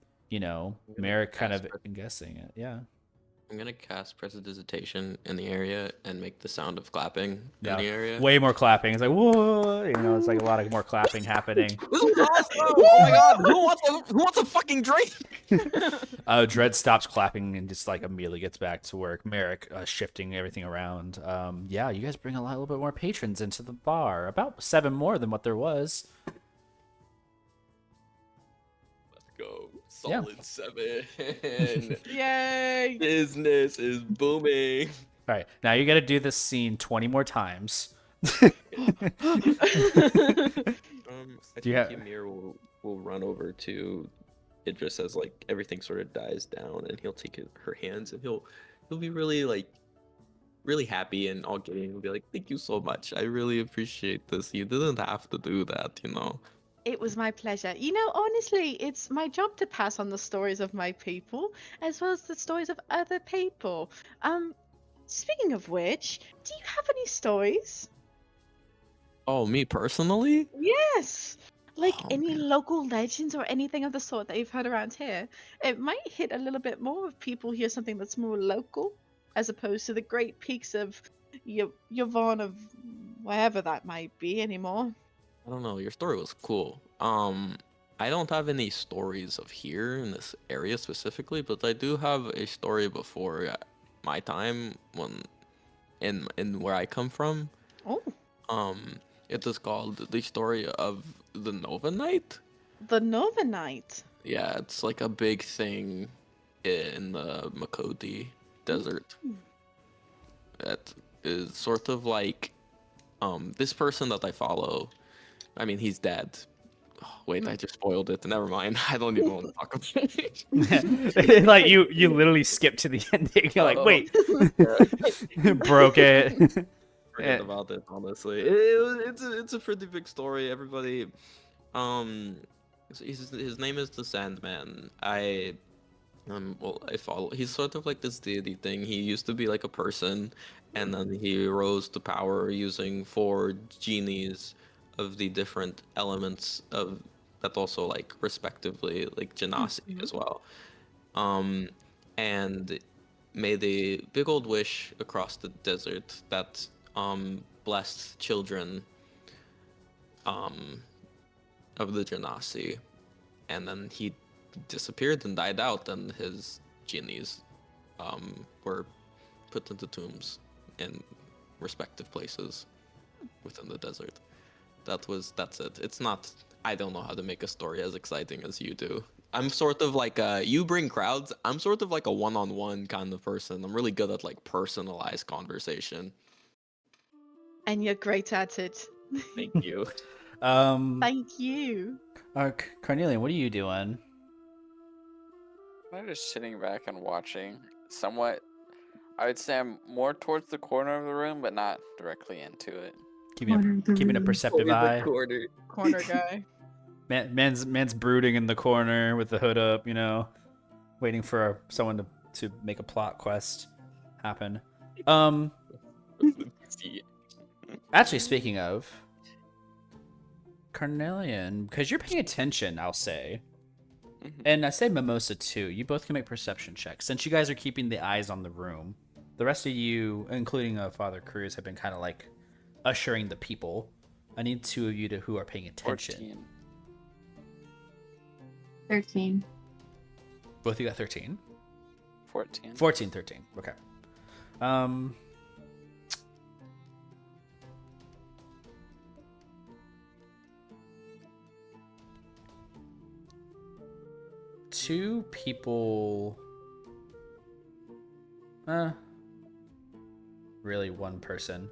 Merrick kind of guessing it. Yeah. I'm gonna cast Prestidigitation in the area and make the sound of clapping in the area. Way more clapping. It's like, whoa, it's like a lot of more clapping happening. This is awesome! Oh my god, who wants a fucking drink? Dread stops clapping and just like immediately gets back to work. Merrick shifting everything around. Yeah, you guys bring a little bit more patrons into the bar. About 7 more than what there was. Let's go. Solid 7. Yay! Business is booming. All right, now you got to do this scene 20 more times. I Do you think have- Ymir will run over to Idris as like everything sort of dies down, and he'll take her hands, and he'll be really happy and all giddy, and he'll be like, "Thank you so much. I really appreciate this. You didn't have to do that, you know." It was my pleasure. Honestly, it's my job to pass on the stories of my people, as well as the stories of other people. Speaking of which, do you have any stories? Oh, me personally? Yes! Like Oh, any man. local legends or anything of the sort that you've heard around here. It might hit a little bit more if people hear something that's more local, as opposed to the great peaks of Yvonne of wherever that might be anymore. I don't know. Your story was cool. I don't have any stories of here in this area specifically, but I do have a story before my time when in where I come from. Oh. It is called the story of the Nova Knight. the Northern Night. Yeah, it's like a big thing in the Makoti Desert. That is sort of like this person that I follow. I mean, he's dead. Oh, wait, I just spoiled it. Never mind. I don't even want to talk about it. Like you literally skip to the ending. You're like, Oh. wait, broke it. Forget about it. Honestly, it's a pretty big story. Everybody, his name is the Sandman. Well, I follow. He's sort of like this deity thing. He used to be like a person, and then he rose to power using 4 genies of the different elements of that, also like respectively like genasi as well. And made a big old wish across the desert that blessed children of the genasi, and then he disappeared and died out, and his genies were put into tombs in respective places within the desert. That's it. It's not, I don't know how to make a story as exciting as you do. I'm sort of like you bring crowds. I'm sort of like a one-on-one kind of person. I'm really good at like personalized conversation. And you're great at it. Thank you. Thank you. Carnelian, what are you doing? I'm just sitting back and watching. Somewhat, I would say I'm more towards the corner of the room, but not directly into it. Keeping a perceptive eye. Corner guy. Man's brooding in the corner with the hood up, waiting for someone to make a plot quest happen. Actually, speaking of Carnelian, because you're paying attention, I'll say, and I say Mimosa too. You both can make perception checks since you guys are keeping the eyes on the room. The rest of you, including Father Cruz, have been kind of like ushering the people. I need 2 of you who are paying attention. 13. Both of you got 13? 14. 14, 13. Okay. Two people... really one person.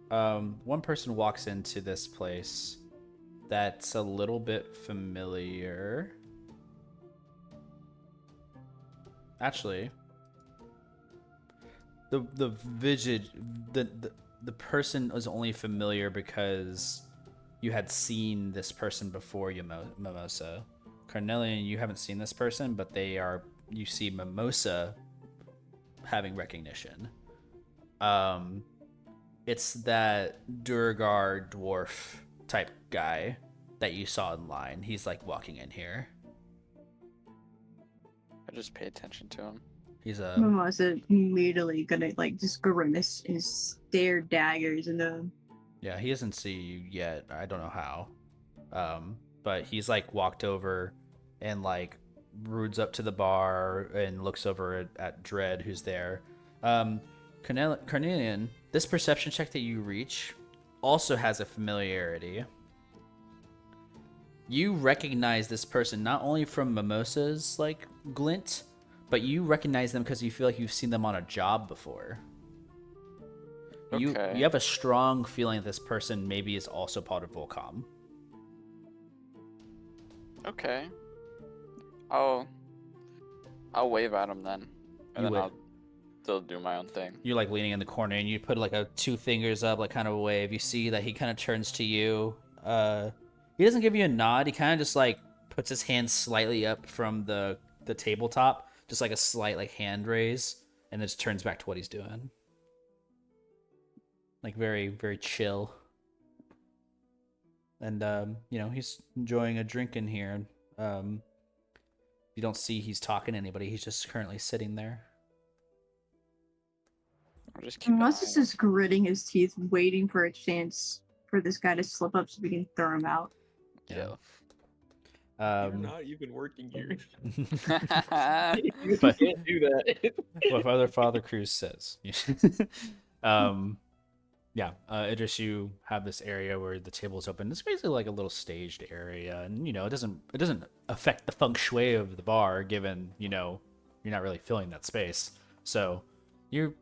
One person walks into this place that's a little bit familiar. Actually, the person was only familiar because you had seen this person before, Mimosa. Carnelian, you haven't seen this person, but you see Mimosa having recognition. It's that Durgar dwarf type guy that you saw in line. He's like walking in here. I just pay attention to him. He's Mimosa immediately gonna like just grimace and stare daggers into him. Yeah, he doesn't see you yet. I don't know how. But he's like walked over and like broods up to the bar and looks over at Dread, who's there. Carnelian, this perception check that you reach also has a familiarity. You recognize this person not only from Mimosa's like glint, but you recognize them because you feel like you've seen them on a job before. Okay. You have a strong feeling this person maybe is also part of Volcom. Okay. I'll wave at him then, and then I'll still do my own thing. You're like leaning in the corner and you put like a 2 fingers up, like kind of a wave. You see that he kind of turns to you. He doesn't give you a nod. He kind of just like puts his hand slightly up from the tabletop, just like a slight like hand raise, and then just turns back to what he's doing. Like very, very chill. And he's enjoying a drink in here. You don't see he's talking to anybody. He's just currently sitting there. I'll just keep an eye Mimosa's on just gritting his teeth, waiting for a chance for this guy to slip up so we can throw him out. Yeah. You're not even working here. But You can't do that. What Father Cruz says. Yeah, Idris, you have this area where the table is open. It's basically like a little staged area, and it doesn't affect the feng shui of the bar, given you're not really filling that space. So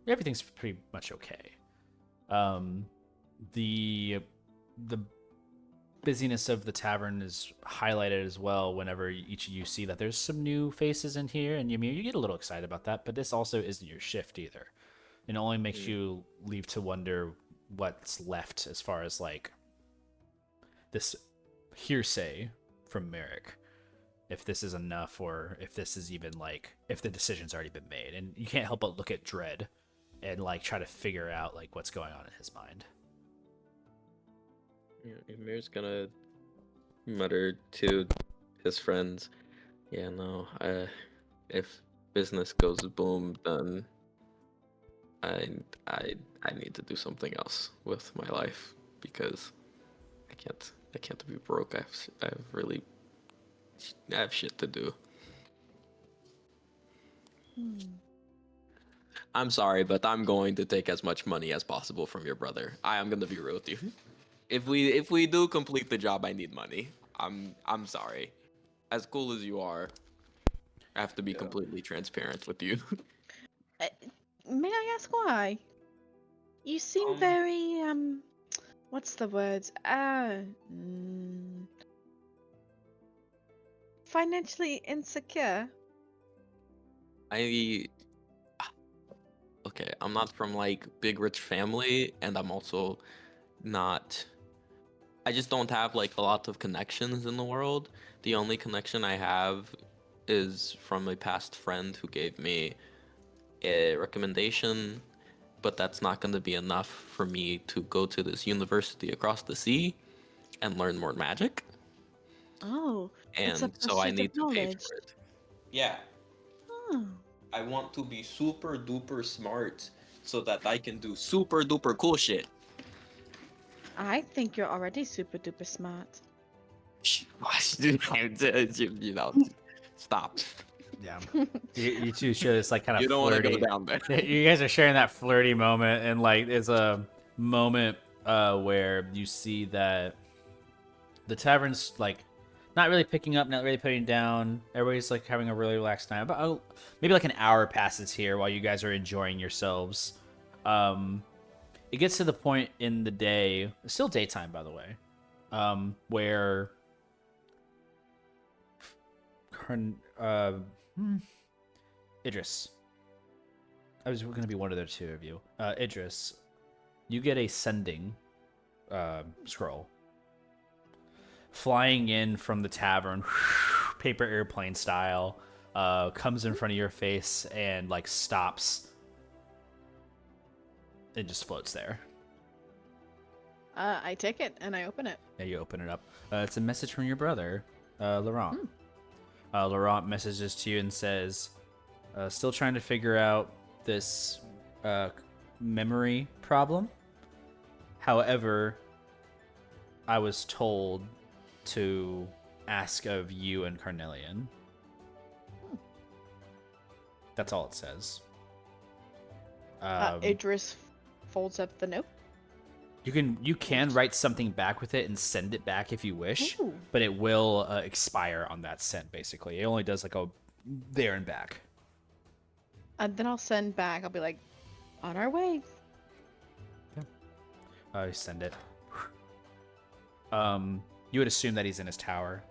everything's pretty much okay. The busyness of the tavern is highlighted as well whenever each of you see that there's some new faces in here, and Ymir, you get a little excited about that, but this also isn't your shift either. It only makes you leave to wonder what's left as far as like this hearsay from Merrick, if this is enough, or if this is even like if the decision's already been made. And you can't help but look at Dread and like try to figure out like what's going on in his mind. Ymir's gonna mutter to his friends, "Yeah, no, if business goes boom, then I need to do something else with my life, because I can't be broke. I have shit to do." I'm sorry, but I'm going to take as much money as possible from your brother. I am gonna be real with you. If we do complete the job, I need money. I'm sorry. As cool as you are, I have to be completely transparent with you. May I ask why? You seem very what's the word? Financially insecure. Okay, I'm not from like big rich family, and I'm also not. I just don't have like a lot of connections in the world. The only connection I have is from a past friend who gave me a recommendation, but that's not going to be enough for me to go to this university across the sea and learn more magic. Oh, it's a And so I pursuit need of to pay knowledge. for it. Yeah, Oh. I want to be super duper smart so that I can do super duper cool shit. I think you're already super duper smart. Stop. Yeah. You two share this like kind of You don't want to flirty. go down there. You guys are sharing that flirty moment, and like it's a moment where you see that the tavern's like not really picking up, not really putting down. Everybody's like having a really relaxed time. But maybe like an hour passes here while you guys are enjoying yourselves. It gets to the point in the day, it's still daytime by the way, where Idris, I was going to be one of the two of you. Idris, you get a sending scroll flying in from the tavern, paper airplane style, comes in front of your face and like stops. It just floats there. I take it and I open it. Yeah, you open it up. It's a message from your brother, Laurent. Laurent messages to you and says, still trying to figure out this memory problem. However, I was told to ask of you and Carnelian. That's all it says. Idris folds up the note. You can write something back with it and send it back if you wish, Ooh. but it will expire on that send. Basically, it only does like a there and back. And then I'll send back. I'll be like, on our way. Send it. You would assume that he's in his tower.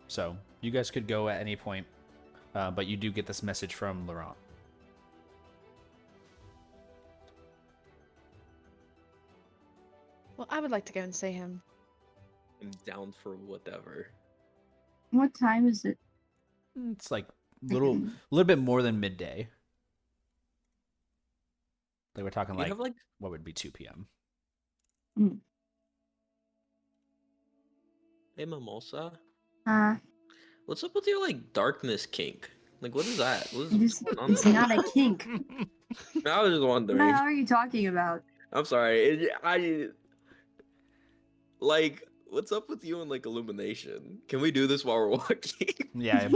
So you guys could go at any point, but you do get this message from Laurent. Well, I would like to go and see him. I'm down for whatever. What time is it? It's like little bit more than midday. Like we're talking like, what would be 2 p.m. Hey, Mimosa. What's What's up with your like darkness kink? Like, what is that? What's going on it's there? not a kink. I was just What wondering. the hell are you talking about? I'm sorry. Like, what's up with you and like illumination? Can we do this while we're walking? Yeah.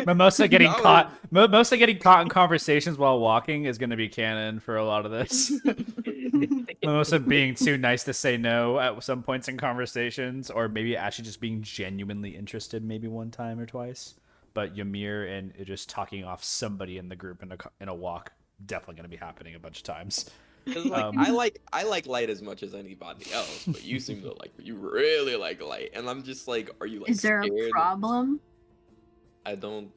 Mimosa getting caught in conversations while walking is going to be canon for a lot of this. Mimosa being too nice to say no at some points in conversations, or maybe actually just being genuinely interested maybe one time or twice. But Ymir and just talking off somebody in the group in a walk, definitely going to be happening a bunch of times. Cause like I like light as much as anybody else, but you seem to you really like light, and I'm just like, are you like Is there scared? a problem? I don't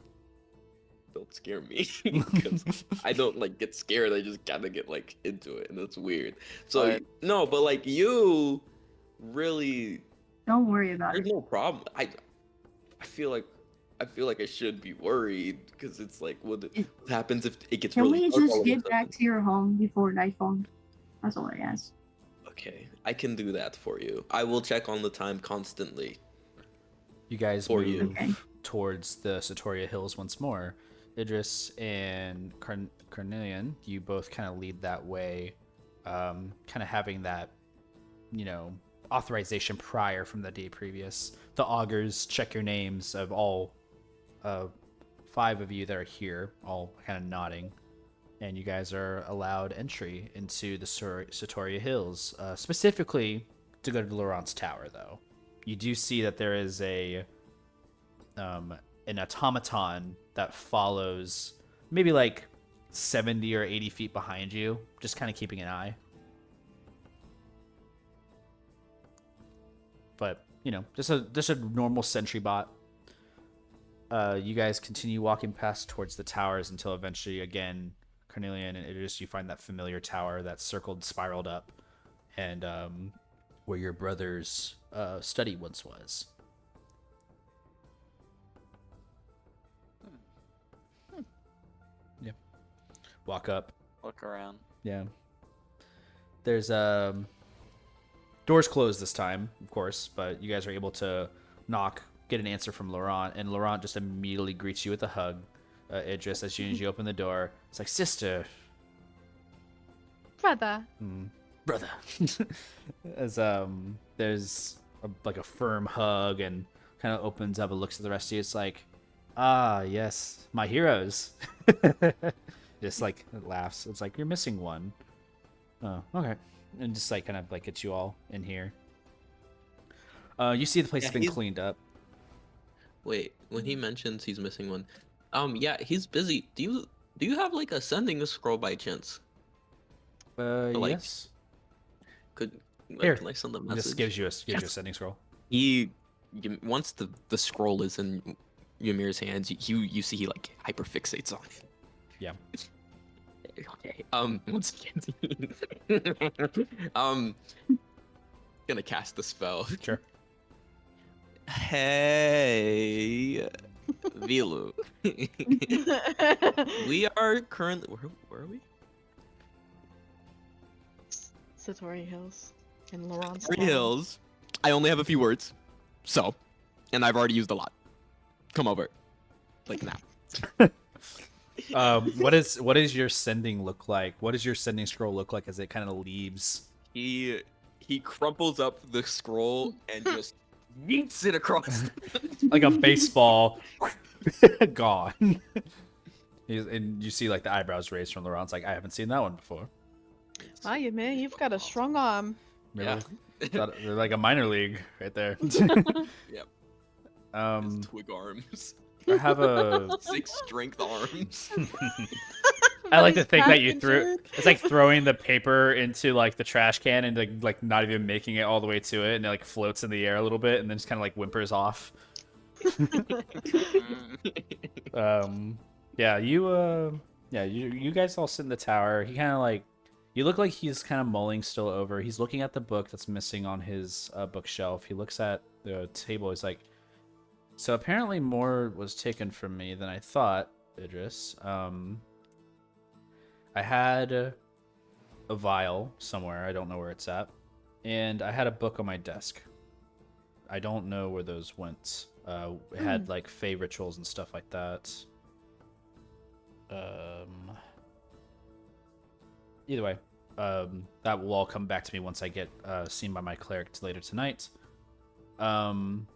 scare me because I don't like get scared. I just gotta get like into it, and that's weird. So But- no, but like you really, Don't worry about there's it. no problem. I feel like I should be worried because it's like what happens if it gets Can really we dark all just of a get back sudden? to your home before nightfall? That's all I ask. Okay, I can do that for you. I will check on the time constantly. You guys For move you. Okay. towards the Satoria Hills once more. Idris and Carnelian, you both kind of lead that way, kind of having that, authorization prior from the day previous. The augurs check your names of all 5 of you that are here, all kind of nodding, and you guys are allowed entry into the Satoria Hills, specifically to go to Laurent's Tower, though. You do see that there is an automaton that follows maybe like 70 or 80 feet behind you, just kind of keeping an eye. But, just a normal sentry bot. You guys continue walking past towards the towers until eventually, again, Carnelian and Idris, you find that familiar tower that's spiraled up, and where your brother's study once was. Yeah. Walk up. Look around. Yeah. There's doors closed this time, of course, but you guys are able to knock, get an answer from Laurent, and Laurent just immediately greets you with a hug. Idris, as soon as you open the door, it's like, sister, Brother. brother. As there's a firm hug, and kind of opens up and looks at the rest of you. It's like, ah, yes, my heroes. Just like it laughs. It's like, you're missing one. Oh, okay. And just like kind of like gets you all in here. You see the place has been cleaned up. Wait, when he mentions he's missing one, yeah, he's busy. Do you have like a sending scroll by chance? like- Yes. Could Here, can I send a It message? just gives you a sending scroll. Once the scroll is in Ymir's hands, you see he like hyperfixates on it. Yeah. Okay. Once again, gonna cast the spell. Sure. Hey, Velu. We are currently where are we? Satori Hills and Laurent's Three Tower. Hills. I only have a few words, so, and I've already used a lot. Come over, like now. What is your sending look like? What does your sending scroll look like as it kind of leaves? He crumples up the scroll and just yeets it across. Like a baseball. Gone. And you see like the eyebrows raised from Laurent's like, I haven't seen that one before. Wow, Ymir, you've got a strong arm. Yeah. They're like a minor league right there. Yep. His Um, twig arms. I have a. 6 strength arms. I like to Nice think that you packaging. it's like throwing the paper into like the trash can and like not even making it all the way to it, and it like floats in the air a little bit and then just kind of like whimpers off. Yeah, you guys all sit in the tower. He kind of like, you look like he's kind of mulling still over. He's looking at the book that's missing on his bookshelf. He looks at the table. He's like, so apparently more was taken from me than I thought, Idris. I had a vial somewhere. I don't know where it's at. And I had a book on my desk. I don't know where those went. It had like Fey rituals and stuff like that. Either way, that will all come back to me once I get seen by my cleric later tonight. I'm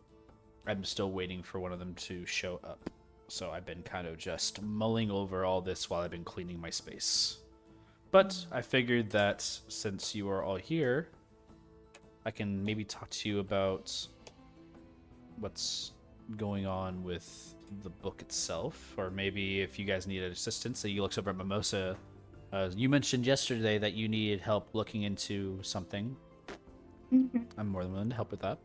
still waiting for one of them to show up. So I've been kind of just mulling over all this while I've been cleaning my space. But I figured that since you are all here, I can maybe talk to you about what's going on with the book itself, or maybe if you guys needed assistance. So he looks over at Mimosa. You mentioned yesterday that you needed help looking into something. I'm more than willing to help with that.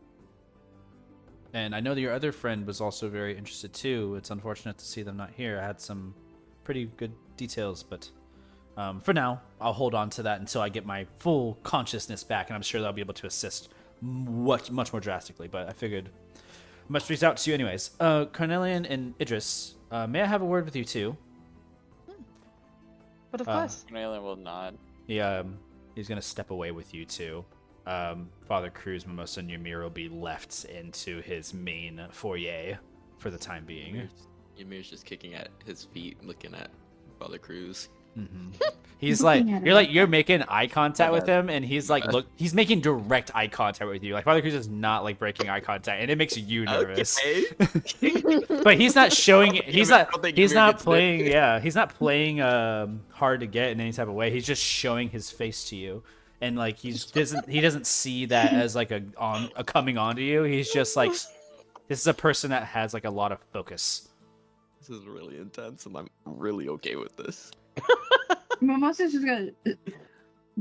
And I know that your other friend was also very interested too. It's unfortunate to see them not here. I had some pretty good details, but for now, I'll hold on to that until I get my full consciousness back, and I'm sure they'll be able to assist much more drastically. But I figured I must reach out to you anyways. Carnelian and Idris, may I have a word with you too? But of course. Carnelian will nod. He's gonna step away with you too. Father Cruz, Mimosa, and Ymir will be left into his main foyer for the time being. Ymir's just kicking at his feet, looking at Father Cruz. He's like, you're making eye contact with him, and he's like, he's making direct eye contact with you. Like Father Cruz is not like breaking eye contact, and it makes you nervous. Okay. But he's not showing. He's not playing. Yeah, he's not playing hard to get in any type of way. He's just showing his face to you, and like he doesn't see that as like a coming onto you. He's just like, this is a person that has like a lot of focus. This is really intense, and I'm really okay with this. Mimosa's just gonna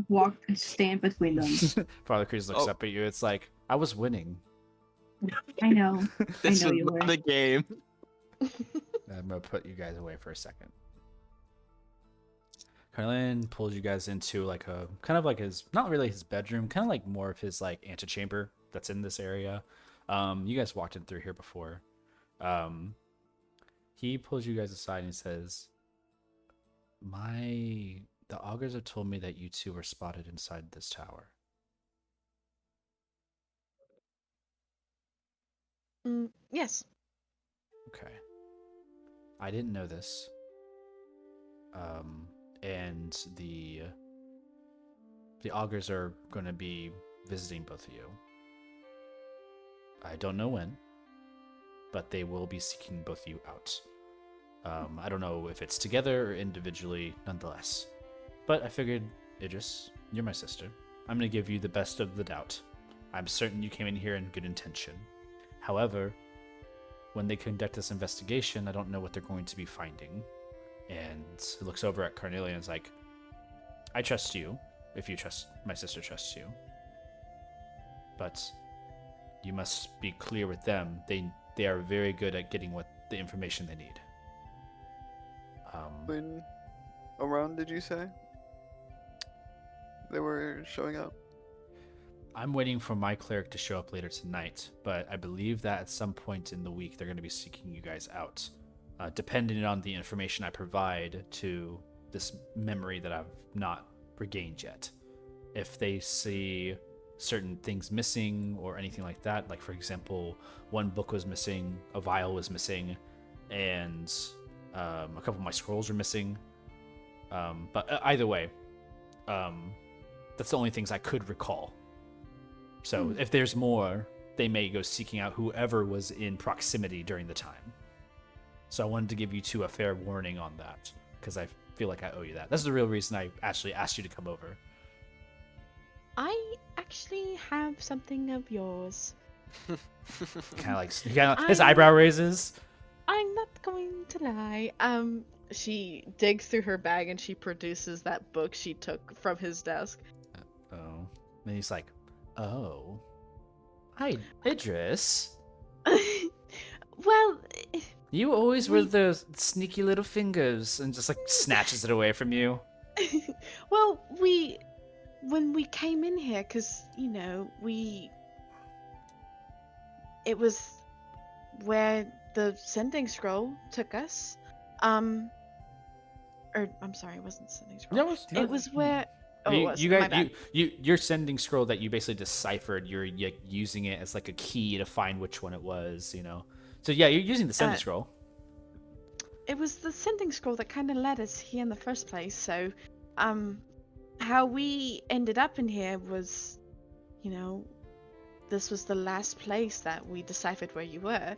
walk and stand between them. Father Cruz looks up at you. It's like, I was winning. I know. This I know is you were. not a game. I'm gonna put you guys away for a second. Carnelian pulls you guys into like a kind of like his, not really his bedroom, kind of like more of his like antechamber that's in this area. You guys walked in through here before. He pulls you guys aside and he says, the Augurs have told me that you two were spotted inside this tower. Yes. Okay. I didn't know this. And the Augurs are going to be visiting both of you. I don't know when, but they will be seeking both of you out. I don't know if it's together or individually, nonetheless. But I figured, Idris, you're my sister. I'm going to give you the best of the doubt. I'm certain you came in here in good intention. However, when they conduct this investigation, I don't know what they're going to be finding. And he looks over at Carnelian and is like, I trust you, if you trust, my sister trusts you. But you must be clear with them. They are very good at getting the information they need. When around did you say they were showing up? I'm waiting for my cleric to show up later tonight, but I believe that at some point in the week they're going to be seeking you guys out, depending on the information I provide to this memory that I've not regained yet. If they see certain things missing or anything like that, like for example, one book was missing, a vial was missing, and a couple of my scrolls are missing. But either way, that's the only things I could recall. So if there's more, they may go seeking out whoever was in proximity during the time. So I wanted to give you two a fair warning on that, because I feel like I owe you that. That's the real reason I actually asked you to come over. I actually have something of yours. His eyebrow raises. I'm not going to lie. She digs through her bag and she produces that book she took from his desk. Oh. And he's like, oh. Hi, Idris. Well... You always were the sneaky little fingers, and just like snatches it away from you. Well, when we came in here, because, you know, it was where the sending scroll took us. I'm sorry, it wasn't sending scroll. It was where... Oh, it was. My bad. Your sending scroll that you basically deciphered, you're using it as like a key to find which one it was, you know. So yeah, you're using the sending scroll. It was the sending scroll that kind of led us here in the first place. So, how we ended up in here was, you know, this was the last place that we deciphered where you were.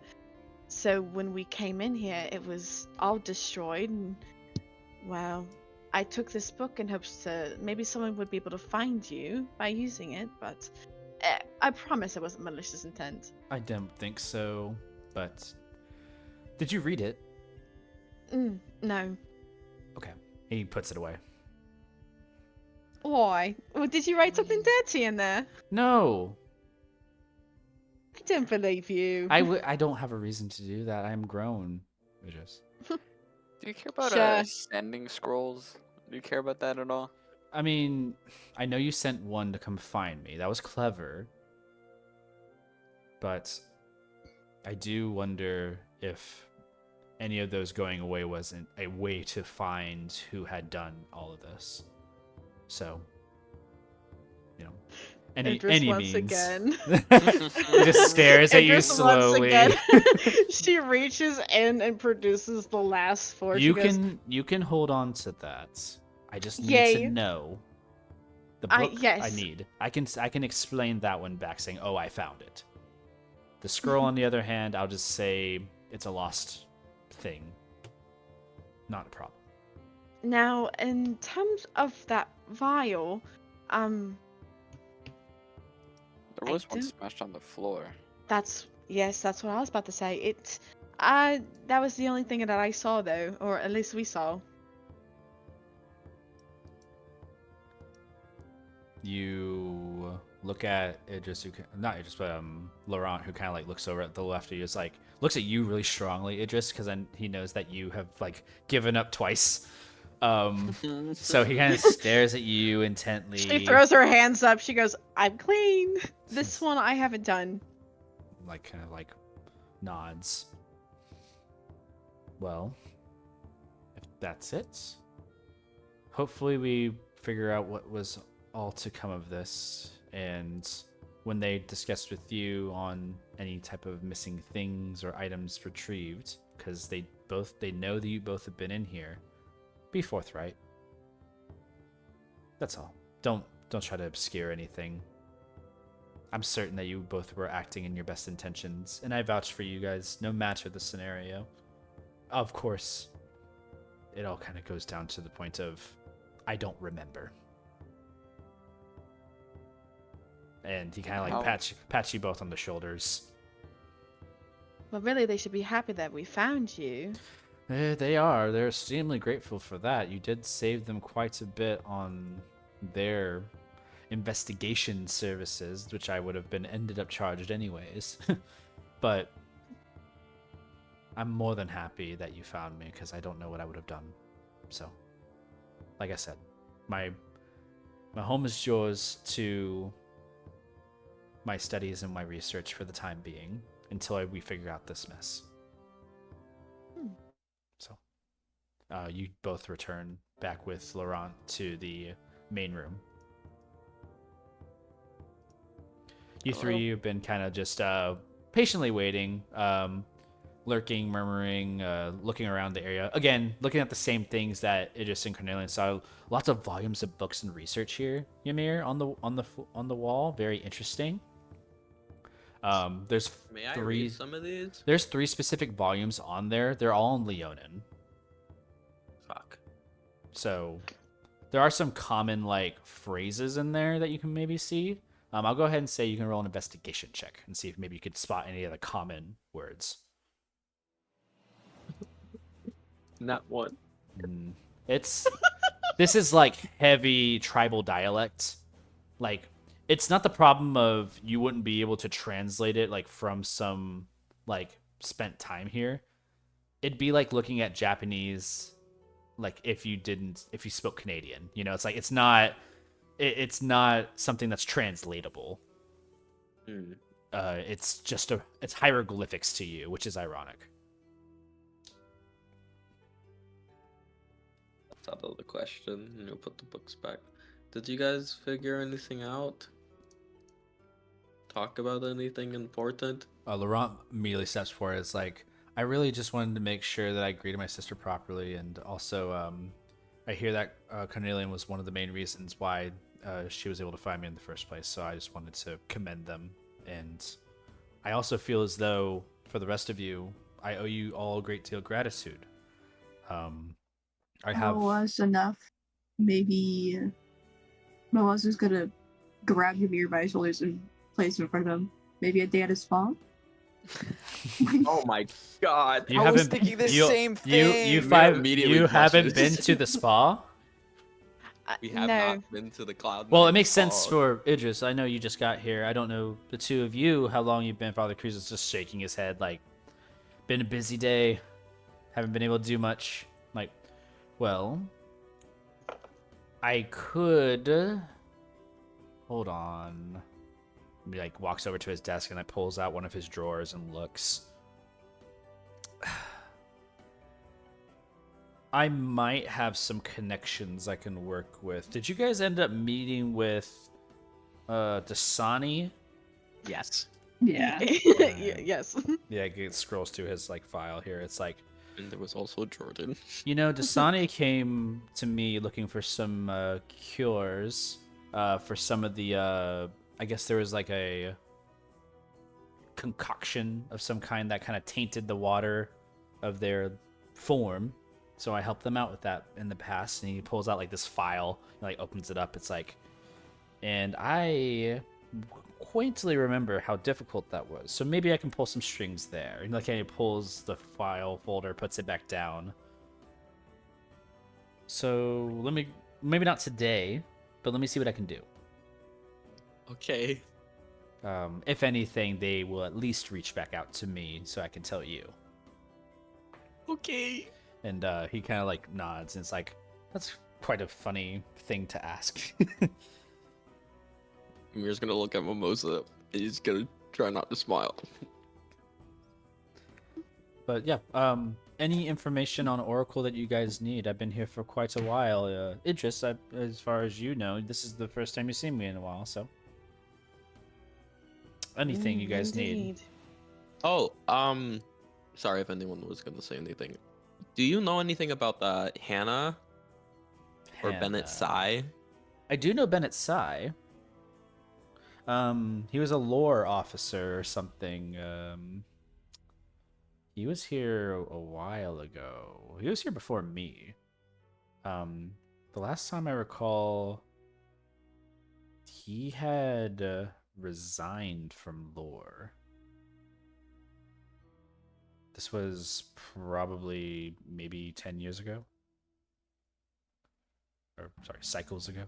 So when we came in here, it was all destroyed, and well, I took this book in hopes to maybe someone would be able to find you by using it, but I promise it wasn't malicious intent. I don't think so, but did you read it? No. Okay. He puts it away. Why? Well, did you write something dirty in there? No, I don't believe you. I don't have a reason to do that. I'm grown. Idris. Do you care about Sure. sending scrolls? Do you care about that at all? I mean, I know you sent one to come find me. That was clever. But I do wonder if any of those going away wasn't a way to find who had done all of this. So, you know, Idris any once means. again. He just stares at you Idris once slowly. again. She reaches in and produces the last four. You She goes, can hold on to that. I just need Yay. to know the book. yes. I need. I can explain that one back, saying, "Oh, I found it." The scroll, on the other hand, I'll just say it's a lost thing. Not a problem. Now, in terms of that vial, There I was one don't- smashed on the floor. that's what I was about to say. That was the only thing that I saw though, or at least we saw. You look at Idris, not Idris, but Laurent, who kind of like looks over at the left of you. Is like looks at you really strongly, Idris, because then he knows that you have like given up twice. So he kind of stares at you intently. She throws her hands up. She goes, "I'm clean. This one I haven't done." Like kind of like nods. Well, if that's it, hopefully we figure out what was all to come of this, and when they discuss with you on any type of missing things or items retrieved, because they know that you both have been in here, be forthright. That's all. Don't try to obscure anything. I'm certain that you both were acting in your best intentions, and I vouch for you guys, no matter the scenario. Of course, it all kind of goes down to the point of, I don't remember. And he kind of like pats you both on the shoulders. Well, really, they should be happy that we found you. They are. They're extremely grateful for that. You did save them quite a bit on their investigation services, which I would have been ended up charged anyways. But I'm more than happy that you found me, because I don't know what I would have done. So, like I said, my home is yours to my studies and my research for the time being, until we figure out this mess. So, you both return back with Laurent to the main room. You three have been kind of just patiently waiting, lurking, murmuring, looking around the area. Again, looking at the same things that Idris and Carnelian saw. Lots of volumes of books and research here, Ymir, on the wall. Very interesting. There's May I read some of these? There's 3 specific volumes on there. They're all in Leonin. Fuck. So there are some common like phrases in there that you can maybe see. I'll go ahead and say you can roll an investigation check and see if maybe you could spot any of the common words. Not one. This is like heavy tribal dialect. Like, it's not the problem of you wouldn't be able to translate it like from some like spent time here. It'd be like looking at Japanese, like if you spoke Canadian. You know, it's like it's not something that's translatable. It's just it's hieroglyphics to you, which is ironic. That's out of the question. And you'll put the books back. Did you guys figure anything out? Talk about anything important? Laurent immediately steps forward. It's like, I really just wanted to make sure that I greeted my sister properly, and also I hear that Carnelian was one of the main reasons why she was able to find me in the first place, so I just wanted to commend them. And I also feel as though, for the rest of you, I owe you all a great deal of gratitude. I have was enough. maybe Mimosa's gonna grab Ymir by his shoulders and place him in front of him. Maybe a day at his spa. Oh my god. You I was haven't- thinking the you- same You thing. five. immediately You haven't blushes. been to the spa. We have no. not been to the Cloud9 Well, it makes sense spa. for Idris. I know you just got here. I don't know the two of you how long you've been. Father Cruz is just shaking his head like, been a busy day. Haven't been able to do much. Like, well, I could. Hold on. He like walks over to his desk and I pulls out one of his drawers and looks. I might have some connections I can work with. Did you guys end up meeting with Dasani? Yes. Yeah. Yes. Yeah, it scrolls to his like file here. It's like, And there was also Jordan. you know, Dasani came to me looking for some cures for some of the I guess there was like a concoction of some kind that kind of tainted the water of their form. So I helped them out with that in the past. And he pulls out like this file, and, like opens it up. It's like, and I quaintly remember how difficult that was. So maybe I can pull some strings there. And like he pulls the file folder, puts it back down. So let me, maybe not today, but let me see what I can do. Okay. If anything, they will at least reach back out to me so I can tell you. Okay. And he kind of like nods, and it's like, that's quite a funny thing to ask. Ymir's gonna look at Mimosa. He's gonna try not to smile. But yeah, any information on Oracle that you guys need? I've been here for quite a while. Idris, as far as you know, this is the first time you've seen me in a while, so anything you guys need. Indeed. Oh, sorry if anyone was gonna say anything. Do you know anything about Hannah or Bennett Hannah. Sai? I do know Bennett Sai. He was a lore officer or something. He was here a while ago. He was here before me. The last time I recall, he had resigned from lore. This was probably maybe 10 years ago. Or, sorry, cycles ago.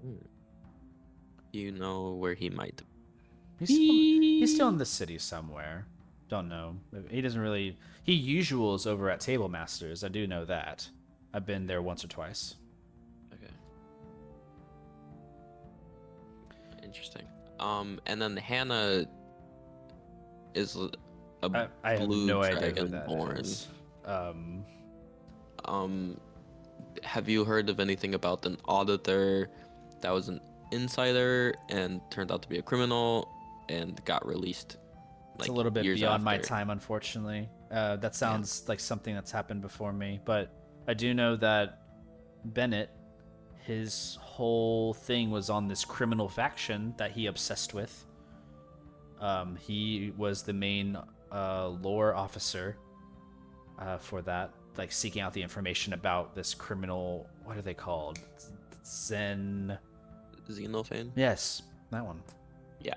Do you know where he might He's still in the city somewhere. Don't know. He doesn't really... He usuals over at Table Masters. I do know that. I've been there once or twice. Okay. Interesting. And then Hannah is a I have blue no idea who dragon that born. is. Have you heard of anything about an auditor that was an insider and turned out to be a criminal and got released? It's a little bit years beyond my after? time, unfortunately. That sounds like something that's happened before me, but I do know that Bennett, his whole thing was on this criminal faction that he obsessed with. He was the main lore officer for that, like seeking out the information about this criminal. What are they called? Xenophane? Yes, that one. Yeah,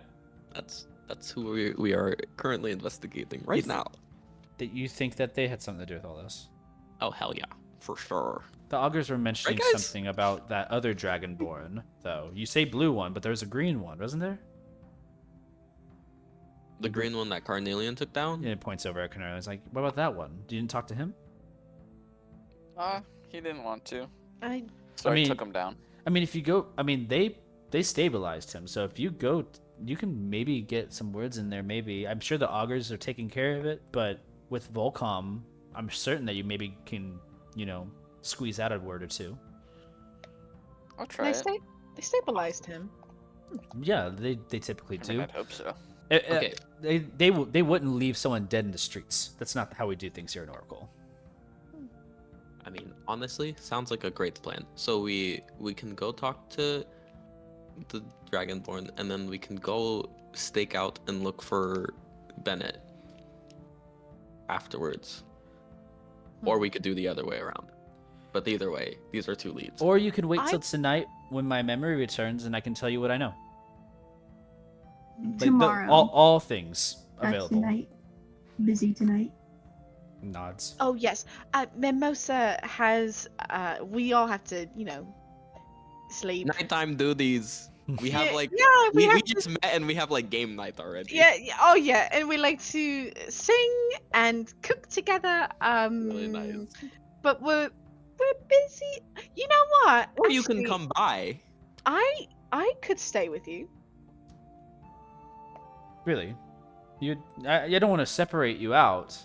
that's who we are currently investigating right now. That you think that they had something to do with all this? Oh hell yeah, for sure. The Augurs were mentioning Right, guys? something about that other Dragonborn, though. You say blue one, but there's a green one, wasn't there? The green one that Carnelian took down? Yeah, it points over at Carnelian. It's like, what about that one? You didn't talk to him? He didn't want to, I so I I mean- took him down. I mean, if you go, I mean, they stabilized him. So if you go, you can maybe get some words in there. Maybe I'm sure the Augurs are taking care of it, but with Volcom, I'm certain that you maybe can, squeeze out a word or two. I'll try it. they stabilized him. Yeah, they typically I mean, do. I'd hope so. Okay. They wouldn't leave someone dead in the streets. That's not how we do things here in Oracle. I mean, honestly, sounds like a great plan. So we can go talk to the Dragonborn, and then we can go stake out and look for Bennett afterwards. Or we could do the other way around. But either way, these are 2 leads. Or you can wait till I- tonight when my memory returns and I can tell you what I know. Tomorrow. All things Not available. tonight. Busy tonight. Nods. Oh yes, Mimosa has. We all have to, sleep. Nighttime duties. We have Yeah, like yeah, we we have just met and we have like game night already. Yeah, oh yeah, and we like to sing and cook together. Really nice. But we're busy. You know what? Or you can Actually, come by. I could stay with you. Really? I don't want to separate you out.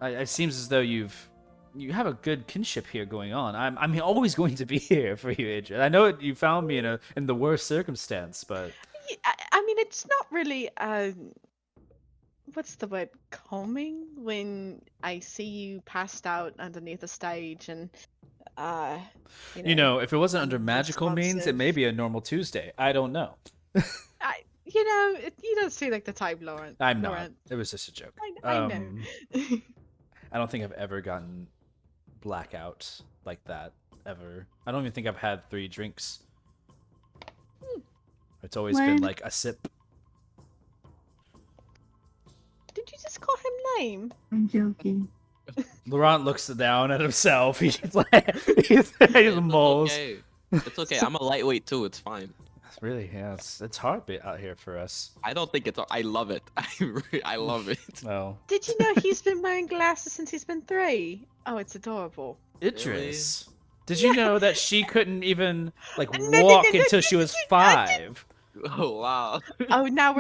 It seems as though you have a good kinship here going on. I'm always going to be here for you, Idris. I know you found me in the worst circumstance, but I mean, it's not really what's the word? Calming when I see you passed out underneath the stage and if it wasn't under magical means, it may be a normal Tuesday. I don't know. You don't seem like the type, Lauren. I'm not. Lauren. It was just a joke. I know. I don't think I've ever gotten blackout like that ever. I don't even think I've had 3 drinks. It's always been When- like a sip. Did you just call him name? I'm joking. Laurent looks down at himself. He's like, he's moles. Okay. It's okay. I'm a lightweight too. It's fine. Really, yeah, it's hard bit out here for us. I don't think it's. I love it. I love it. Well, Did you know he's been wearing glasses since he's been 3? Oh, it's adorable. Idris, did you know that she couldn't even No, walk no, until she was 5? Oh wow. Oh, now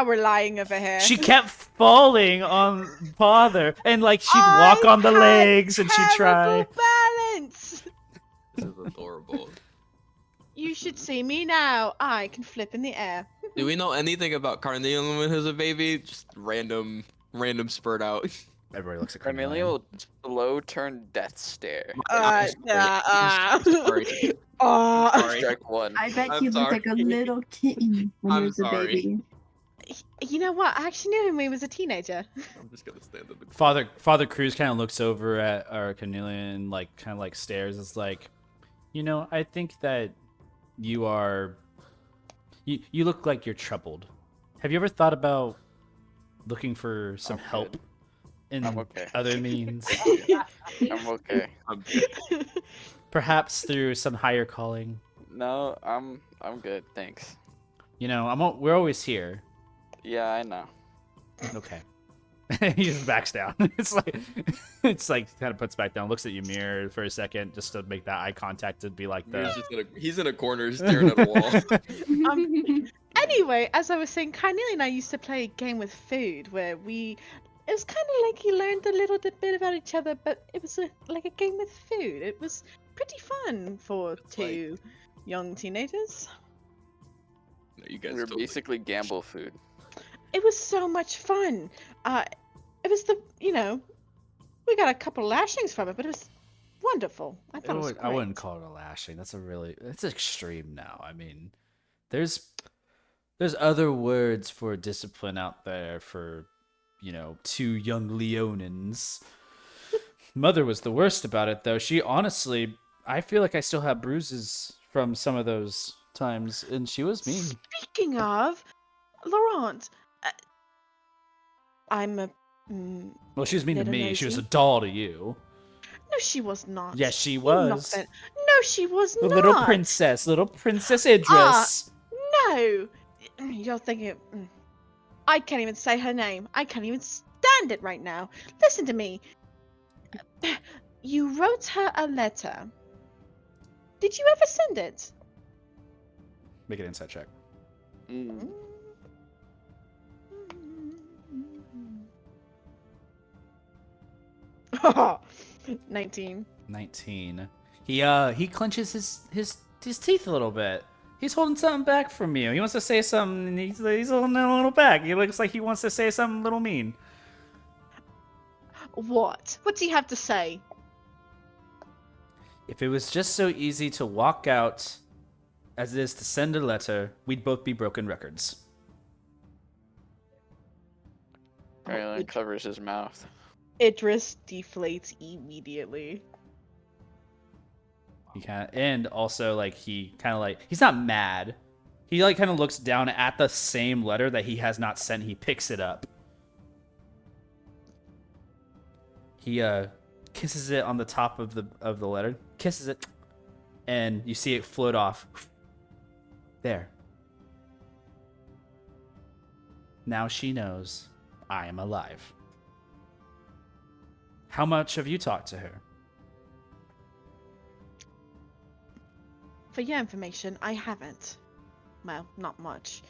we're lying over here. She kept falling on father, and she'd walk on the had legs, and she'd try. terrible balance. This is adorable. You should see me now. I can flip in the air. Do we know anything about Carnelian when he was a baby? Just random spurt out. Everybody looks at Carnelian will slow turn death stare. I'm sorry. Sorry. Strike 1. I bet I'm he looked like a sorry. little kitten when I'm he was a sorry. baby. You know what? I actually knew him when he was a teenager. I'm just gonna stand in the Father Cruz kind of looks over at our Carnelian, stares. It's like, I think that you are. You look like you're troubled. Have you ever thought about looking for some I'm help good. in I'm okay. other means? I'm okay. Perhaps through some higher calling. No, I'm good. Thanks. We're always here. Yeah, I know. Okay. He just backs down. It's like kind of puts back down, looks at Ymir for a second, just to make that eye contact and be like He's in a corner staring at a wall. Anyway, as I was saying, Carnelian and I used to play a game with food where it was kind of like you learned a little bit about each other, but it was like a game with food. It was pretty fun for 2 young teenagers. No, you guys We're totally. basically gamble food. It was so much fun. It was we got a couple lashings from it, but it was wonderful. I thought it was I wouldn't great. call it a lashing. It's extreme now. I mean, there's other words for discipline out there for 2 young Leonins. Mother was the worst about it, though. She honestly, I feel like I still have bruises from some of those times, and she was mean. Speaking of, Laurent, I'm a. Well, she was mean to Little me. She was a nosy. doll to you. No, she was not. Yes, she You was. knocked it. No, she was The not. little princess Idris. No, you're thinking. I can't even say her name. I can't even stand it right now. Listen to me. You wrote her a letter. Did you ever send it? Make an insight check. Mm. 19. 19. He clenches his teeth a little bit. He's holding something back from you. He wants to say something, and he's holding it a little back. He looks like he wants to say something a little mean. What? What do you have to say? If it was just so easy to walk out as it is to send a letter, we'd both be broken records. Carnelian covers his mouth. Idris deflates immediately. He kind of, and also like he kind of like he's not mad. He like kind of looks down at the same letter that he has not sent. He picks it up. He kisses it on the top of the letter, kisses it, and you see it float off. There. Now she knows I am alive. How much have you talked to her? For your information, I haven't. Well, not much.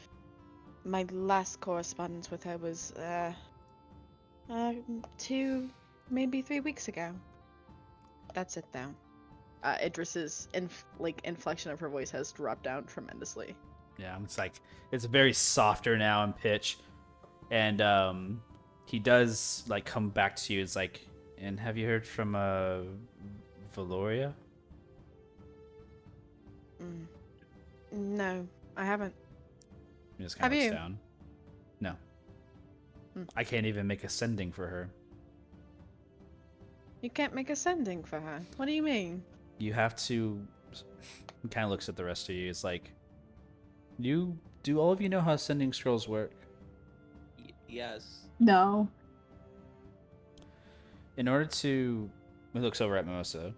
My last correspondence with her was 2, maybe 3 weeks ago. That's it, though. Idris's inflection of her voice has dropped down tremendously. Yeah, it's like it's very softer now in pitch, and he does like come back to you. It's like, and have you heard from Valoria? No, I haven't. He just kind of Have looks you? down. No. I can't even make a sending for her. You can't make a sending for her. What do you mean? You have to. He kind of looks at the rest of you. It's like, do all of you know how sending scrolls work? Yes. No. In order to, he looks over at Mimosa.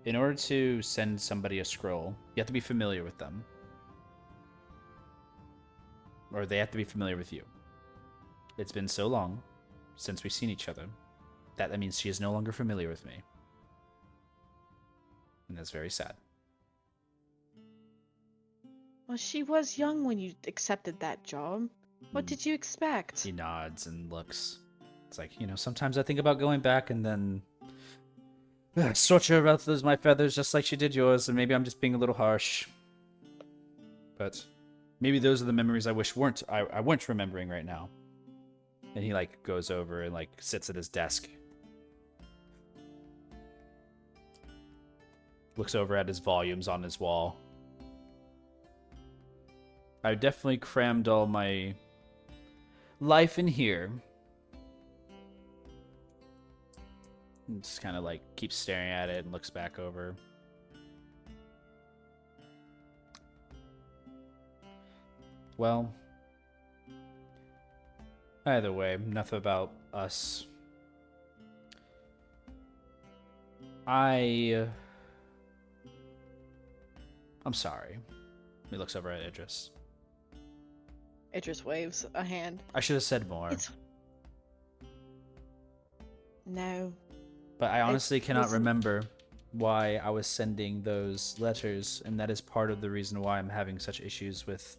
In order to send somebody a scroll, you have to be familiar with them. Or they have to be familiar with you. It's been so long since we've seen each other that means she is no longer familiar with me. And that's very sad. Well, she was young when you accepted that job. What did you expect? He nods and looks. It's like, sometimes I think about going back and then sort your ruffles my feathers just like she did yours, and maybe I'm just being a little harsh. But maybe those are the memories I wish I weren't remembering right now. And he like goes over and like sits at his desk. Looks over at his volumes on his wall. I definitely crammed all my life in here. And just kind of like keeps staring at it and looks back over. Well, either way, enough about us. I'm sorry. He looks over at Idris. Idris waves a hand. I should have said more. No. But I honestly cannot wasn't- remember why I was sending those letters, and that is part of the reason why I'm having such issues with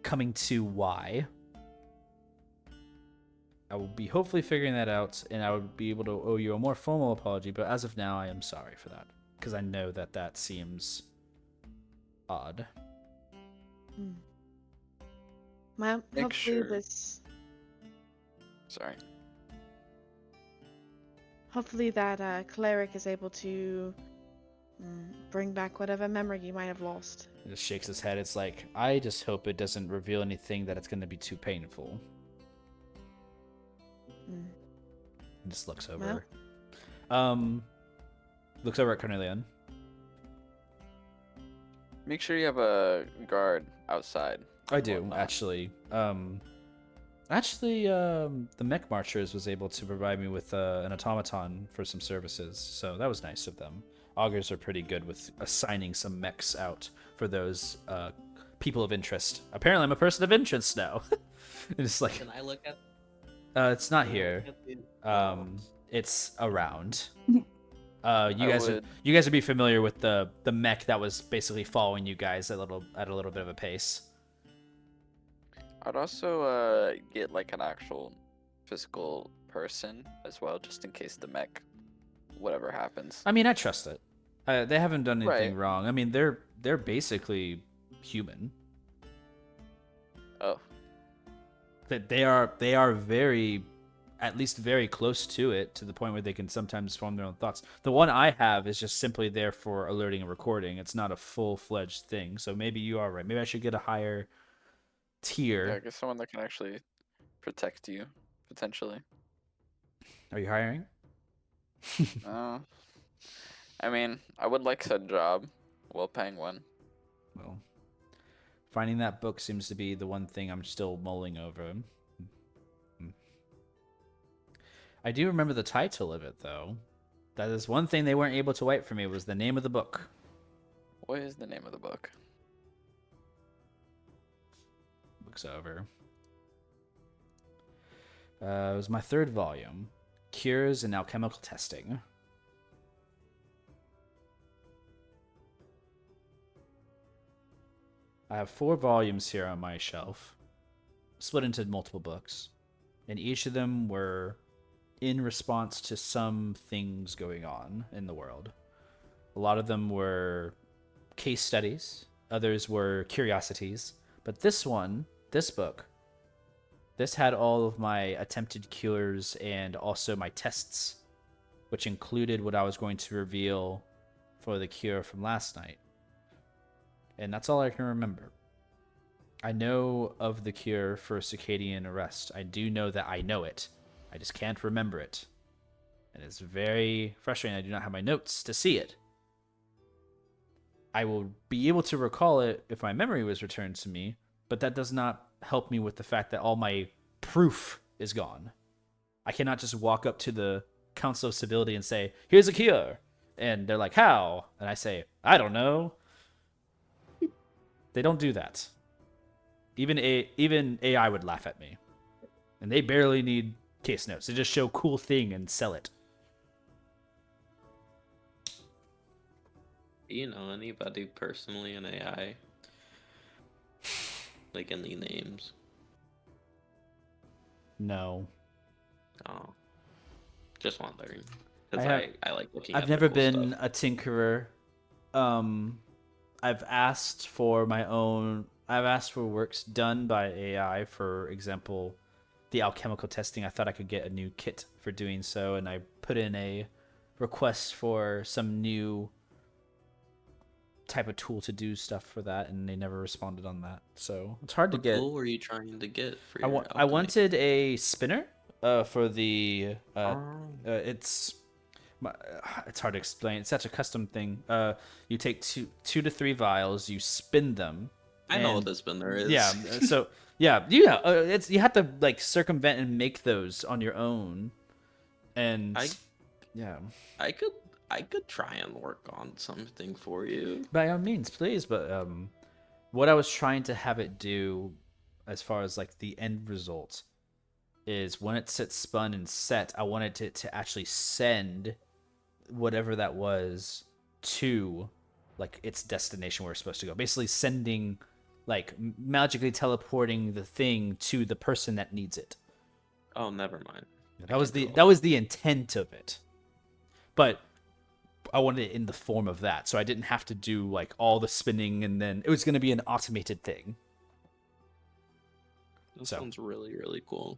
coming to why. I will be hopefully figuring that out, and I would be able to owe you a more formal apology, but as of now, I am sorry for that, because I know that seems odd. Well, Make hopefully sure- this... Sorry. Hopefully that cleric is able to bring back whatever memory you might have lost. He just shakes his head. It's like, I just hope it doesn't reveal anything that it's going to be too painful. He just looks over. Looks over at Carnelian. Make sure you have a guard outside. I do, Whatnot. actually. The MechMarchers was able to provide me with an automaton for some services, so that was nice of them. Augurs are pretty good with assigning some mechs out for those people of interest. Apparently, I'm a person of interest now. It's like, Can I look at? it's not here. It's around. You guys would be familiar with the mech that was basically following you guys at a little bit of a pace. I'd also get like an actual physical person as well, just in case the mech, whatever happens. I mean, I trust it. They haven't done anything Right. wrong. I mean, they're basically human. Oh, That they are very, at least very close to it, to the point where they can sometimes form their own thoughts. The one I have is just simply there for alerting and recording. It's not a full-fledged thing. So maybe you are right. Maybe I should get a higher tier. yeah, I guess someone that can actually protect you, potentially. Are you hiring? Uh, I mean, I would like said job. Well-paying one. Well, finding that book seems to be the one thing I'm still mulling over. I do remember the title of it, though. That is one thing they weren't able to write for me, was the name of the book. What is the name of the book? Book's over. It was my 3rd volume. Cures and Alchemical Testing. I have 4 volumes here on my shelf, split into multiple books, and each of them were in response to some things going on in the world. A lot of them were case studies, others were curiosities, but this book, this had all of my attempted cures and also my tests, which included what I was going to reveal for the cure from last night. And that's all I can remember. I know of the cure for circadian arrest. I do know that I know it. I just can't remember it. And it's very frustrating. I do not have my notes to see it. I will be able to recall it if my memory was returned to me, but that does not help me with the fact that all my proof is gone. I cannot just walk up to the Council of Civility and say, here's a cure. And they're like, how? And I say, I don't know. They don't do that. Even AI would laugh at me. And they barely need case notes. They just show cool thing and sell it. Do you know anybody personally in AI? Like any names? No. Oh. Just wondering. I Because have- I like looking I've at never the cool been stuff. a tinkerer. I've asked for works done by AI. For example, the alchemical testing. I thought I could get a new kit for doing so, and I put in a request for some new type of tool to do stuff for that, and they never responded on that. So it's hard to What get. tool were you trying to get for I, your I alchemy? wanted a spinner for the Oh. it's hard to explain. It's such a custom thing. You take two to three vials, you spin them. I know what and- the spinner is. Yeah. So yeah. It's you have to like circumvent and make those on your own. And yeah. I could try and work on something for you. By all means, please. But what I was trying to have it do, as far as like the end result, is when it sits spun and set, I wanted it to actually send whatever that was to like its destination where it's supposed to go. Basically, sending like magically teleporting the thing to the person that needs it. Oh, never mind. That was the intent of it. But I wanted it in the form of that, so I didn't have to do like all the spinning, and then it was going to be an automated thing. That So. sounds really, really cool.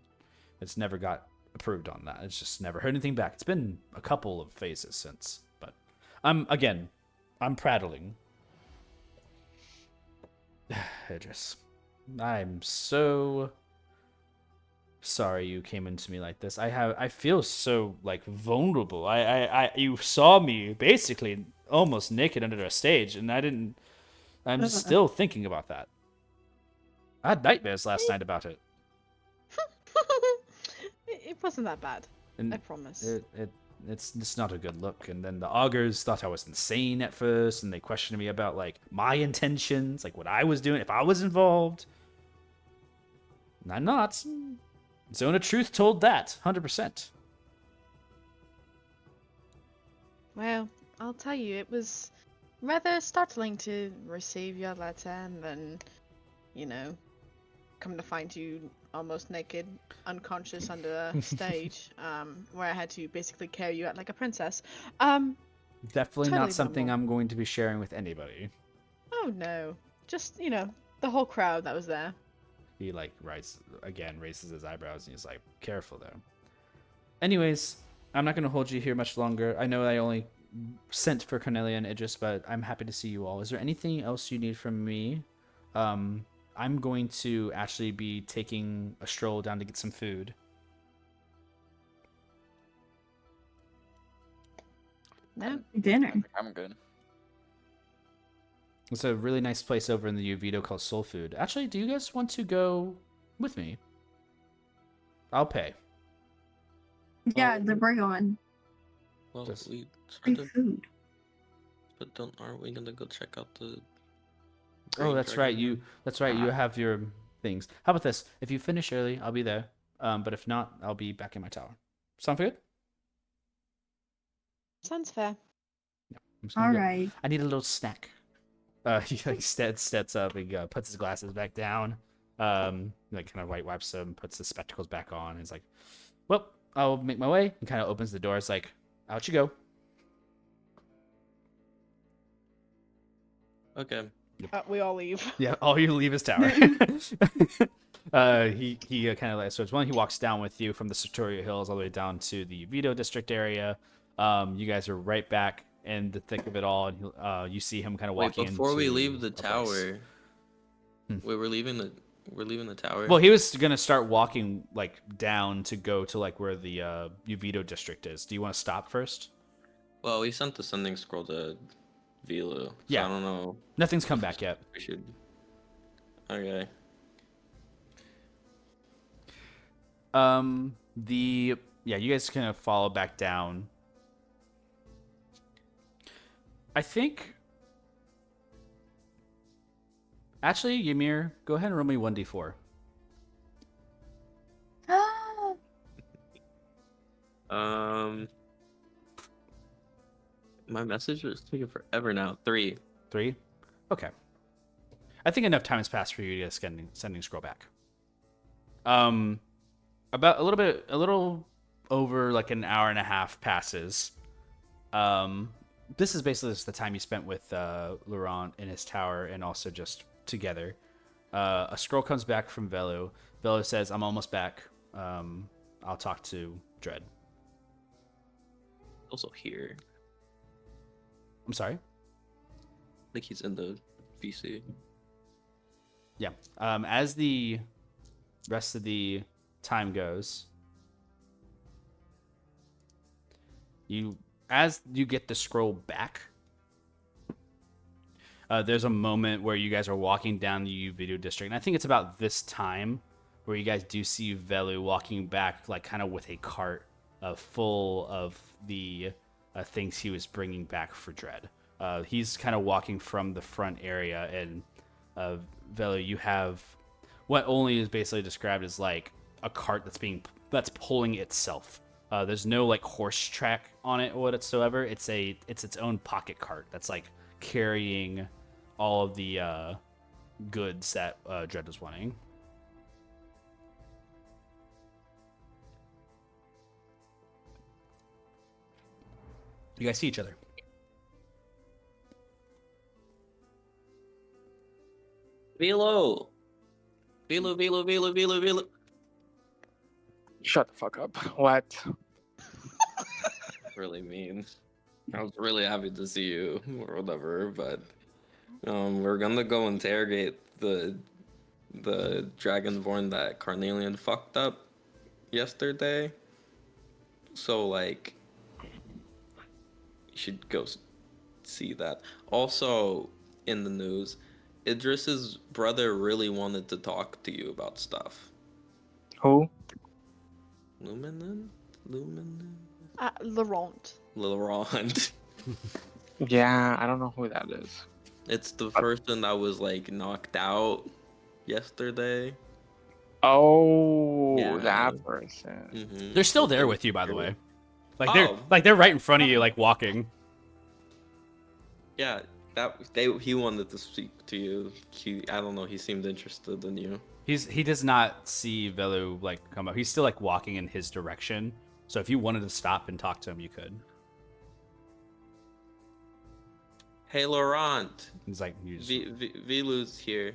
It's never got approved on that. It's just never heard anything back. It's been a couple of phases since, but I'm prattling. Idris, I'm so sorry you came into me like this. I feel so like vulnerable. You saw me basically almost naked under a stage, and I'm still thinking about that. I had nightmares last night about it. It wasn't that bad. And I promise. it's not a good look. And then the augurs thought I was insane at first, and they questioned me about like my intentions, like what I was doing, if I was involved. And I'm not. Zone of Truth told that 100%. Well, I'll tell you, it was rather startling to receive your letter and then, come to find you almost naked, unconscious under a stage, where I had to basically carry you out like a princess. Definitely Totally not something normal. I'm going to be sharing with anybody. Oh no, just the whole crowd that was there. He like raises his eyebrows, and he's like, "Careful there." Anyways, I'm not going to hold you here much longer. I know I only sent for Carnelian and Idris, but I'm happy to see you all. Is there anything else you need from me? I'm going to actually be taking a stroll down to get some food. No. Dinner. I'm good. It's a really nice place over in the Yuvido called Soul Food. Actually, do you guys want to go with me? I'll pay. Yeah, the we're going. Well, Just- we Free sort of, food. but aren't we gonna go check out the? Oh, Green that's right. Dragon? That's right. You have your things. How about this? If you finish early, I'll be there. But if not, I'll be back in my tower. Sound good? Sounds fair. I'm just gonna go. Alright. I need a little snack. He like steps up and puts his glasses back down. Like kind of white wipes them, puts his spectacles back on, and is like, "Well, I'll make my way." And kind of opens the door. It's like, "Out you go." Okay. We all leave. Yeah, all you leave is tower. He kind of like so. It's when he walks down with you from the Sartoria Hills all the way down to the Yuvido district area. You guys are right back in the thick of it all, and you see him kind of Wait, walking. before we into leave the a place. tower, Hmm. we're leaving the tower. Well, he was gonna start walking like down to go to like where the Yuvido district is. Do you want to stop first? Well, we sent the sending scroll to Velu. So Yeah. I don't know. Nothing's come back yet. We should. Okay. You guys kind of follow back down. I think. Actually, Ymir, go ahead and roll me 1d4. My message is taking forever now. 3. 3? Okay. I think enough time has passed for you to get a sending scroll back. About a little over like an hour and a half passes. This is basically just the time you spent with Laurent in his tower and also just together. A scroll comes back from Velu. Velu says, "I'm almost back. I'll talk to Dread." Also here. I'm sorry? Like he's in the VC. Yeah. As the rest of the time goes, as you get the scroll back, there's a moment where you guys are walking down the Yuvido district, and I think it's about this time where you guys do see Velu walking back, like kind of with a cart full of the things he was bringing back for Dread. He's kind of walking from the front area, and Velu, you have what only is basically described as like a cart that's pulling itself. There's no like horse track on it or whatsoever. It's its own pocket cart that's like carrying all of the goods that Dread was wanting. You guys see each other. Velo. Velo. Shut the fuck up. What? Really mean. I was really happy to see you or whatever, but we're gonna go interrogate the dragonborn that Carnelian fucked up yesterday. So like, you should go see that. Also, in the news, Idris's brother really wanted to talk to you about stuff. Who? Luminon? Laurent. Laurent. Yeah, I don't know who that is. It's the person that was like knocked out yesterday. Oh, Yeah. that person. Mm-hmm. They're still there with you, by the way. They're right in front of you, like walking. Yeah, he wanted to speak to you. I don't know. He seemed interested in you. He does not see Velu like come up. He's still like walking in his direction. So if you wanted to stop and talk to him, you could. Hey, Laurent. He's like, you just Velu's here.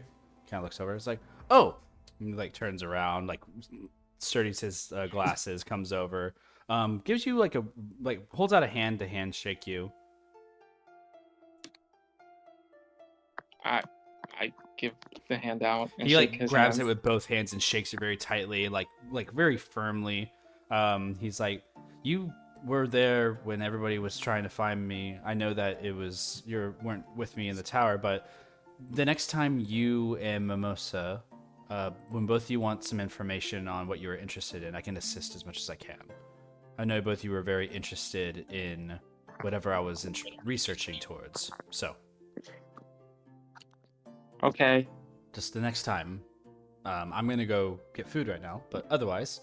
kind of looks over. It's like, oh, and he like turns around, like sturdies his glasses, comes over, gives you like holds out a hand to handshake you. I give the hand out and He shake like his grabs hand. it with both hands and shakes it very tightly, like very firmly. He's like, you were there when everybody was trying to find me. I know that you weren't with me in the tower, but the next time you and Mimosa, when both of you want some information on what you're interested in, I can assist as much as I can. I know both of you were very interested in whatever I was researching towards. So, Okay. just the next time. I'm going to go get food right now, but otherwise,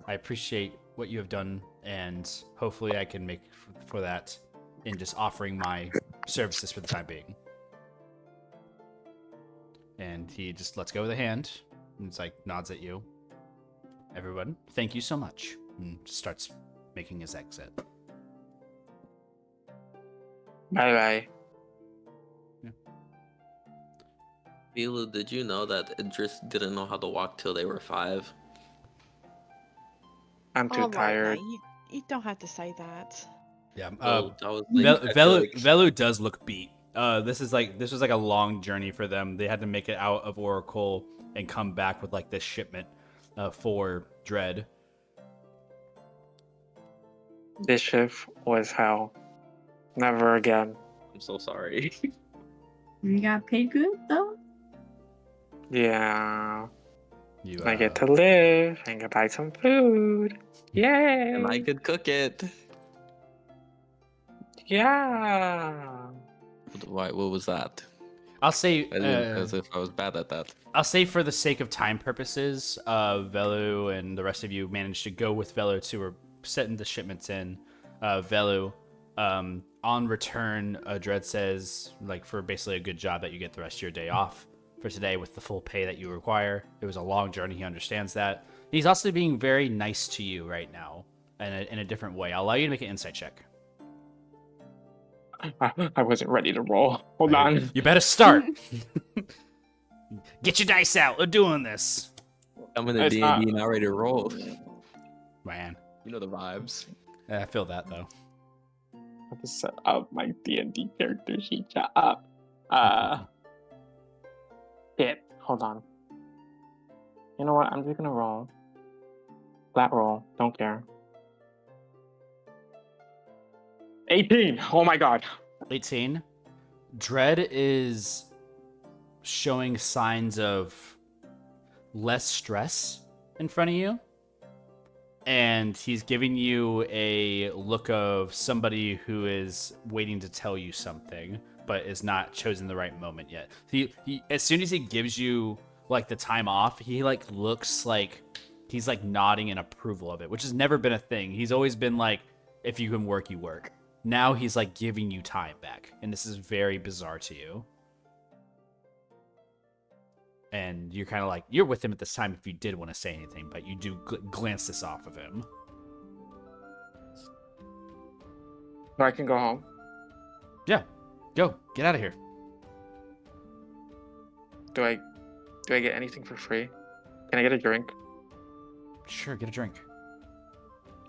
I appreciate what you have done, and hopefully I can make for that in just offering my services for the time being. And he just lets go of the hand, and it's like, nods at you. Everyone, thank you so much. And starts making his exit. Bye-bye. Velu, did you know that Idris didn't know how to walk till they were 5? I'm too All right, tired. now, you don't have to say that. Yeah. Well, that was like, I feel like- Velu does look beat. This was like a long journey for them. They had to make it out of Oracle and come back with like this shipment for Dread. This shift was hell. Never again. I'm so sorry. You got paid good though? Yeah. You, I get to live and get buy some food. Yay! And I could cook it. Yeah. Why? What was that? I'll say As if I was bad at that. I'll say for the sake of time purposes, Velu and the rest of you managed to go with Velu to setting the shipments in. Velu, on return, Dread says, like, for basically a good job that you get the rest of your day off for today with the full pay that you require. It was a long journey. He understands that. He's also being very nice to you right now in a different way. I'll allow you to make an insight check. I wasn't ready to roll. Hold on. You better start. Get your dice out. We're doing this. I'm in the It's D&D not- now ready to roll. Man, You know the vibes. I feel that though. I have to set up my D&D character sheet up. Shit. Hold on. You know what? I'm just gonna roll. Flat roll. Don't care. 18. Oh my god. 18. Dread is showing signs of less stress in front of you. And he's giving you a look of somebody who is waiting to tell you something, but is not chosen the right moment yet. He as soon as he gives you like the time off, he like looks like he's like nodding in approval of it, which has never been a thing. He's always been like, if you can work, you work. Now he's like giving you time back, and this is very bizarre to you. And you're kind of like, you're with him at this time if you did want to say anything, but you do glance this off of him. So I can go home. Yeah, go, get out of here. Do I get anything for free? Can I get a drink? Sure, get a drink.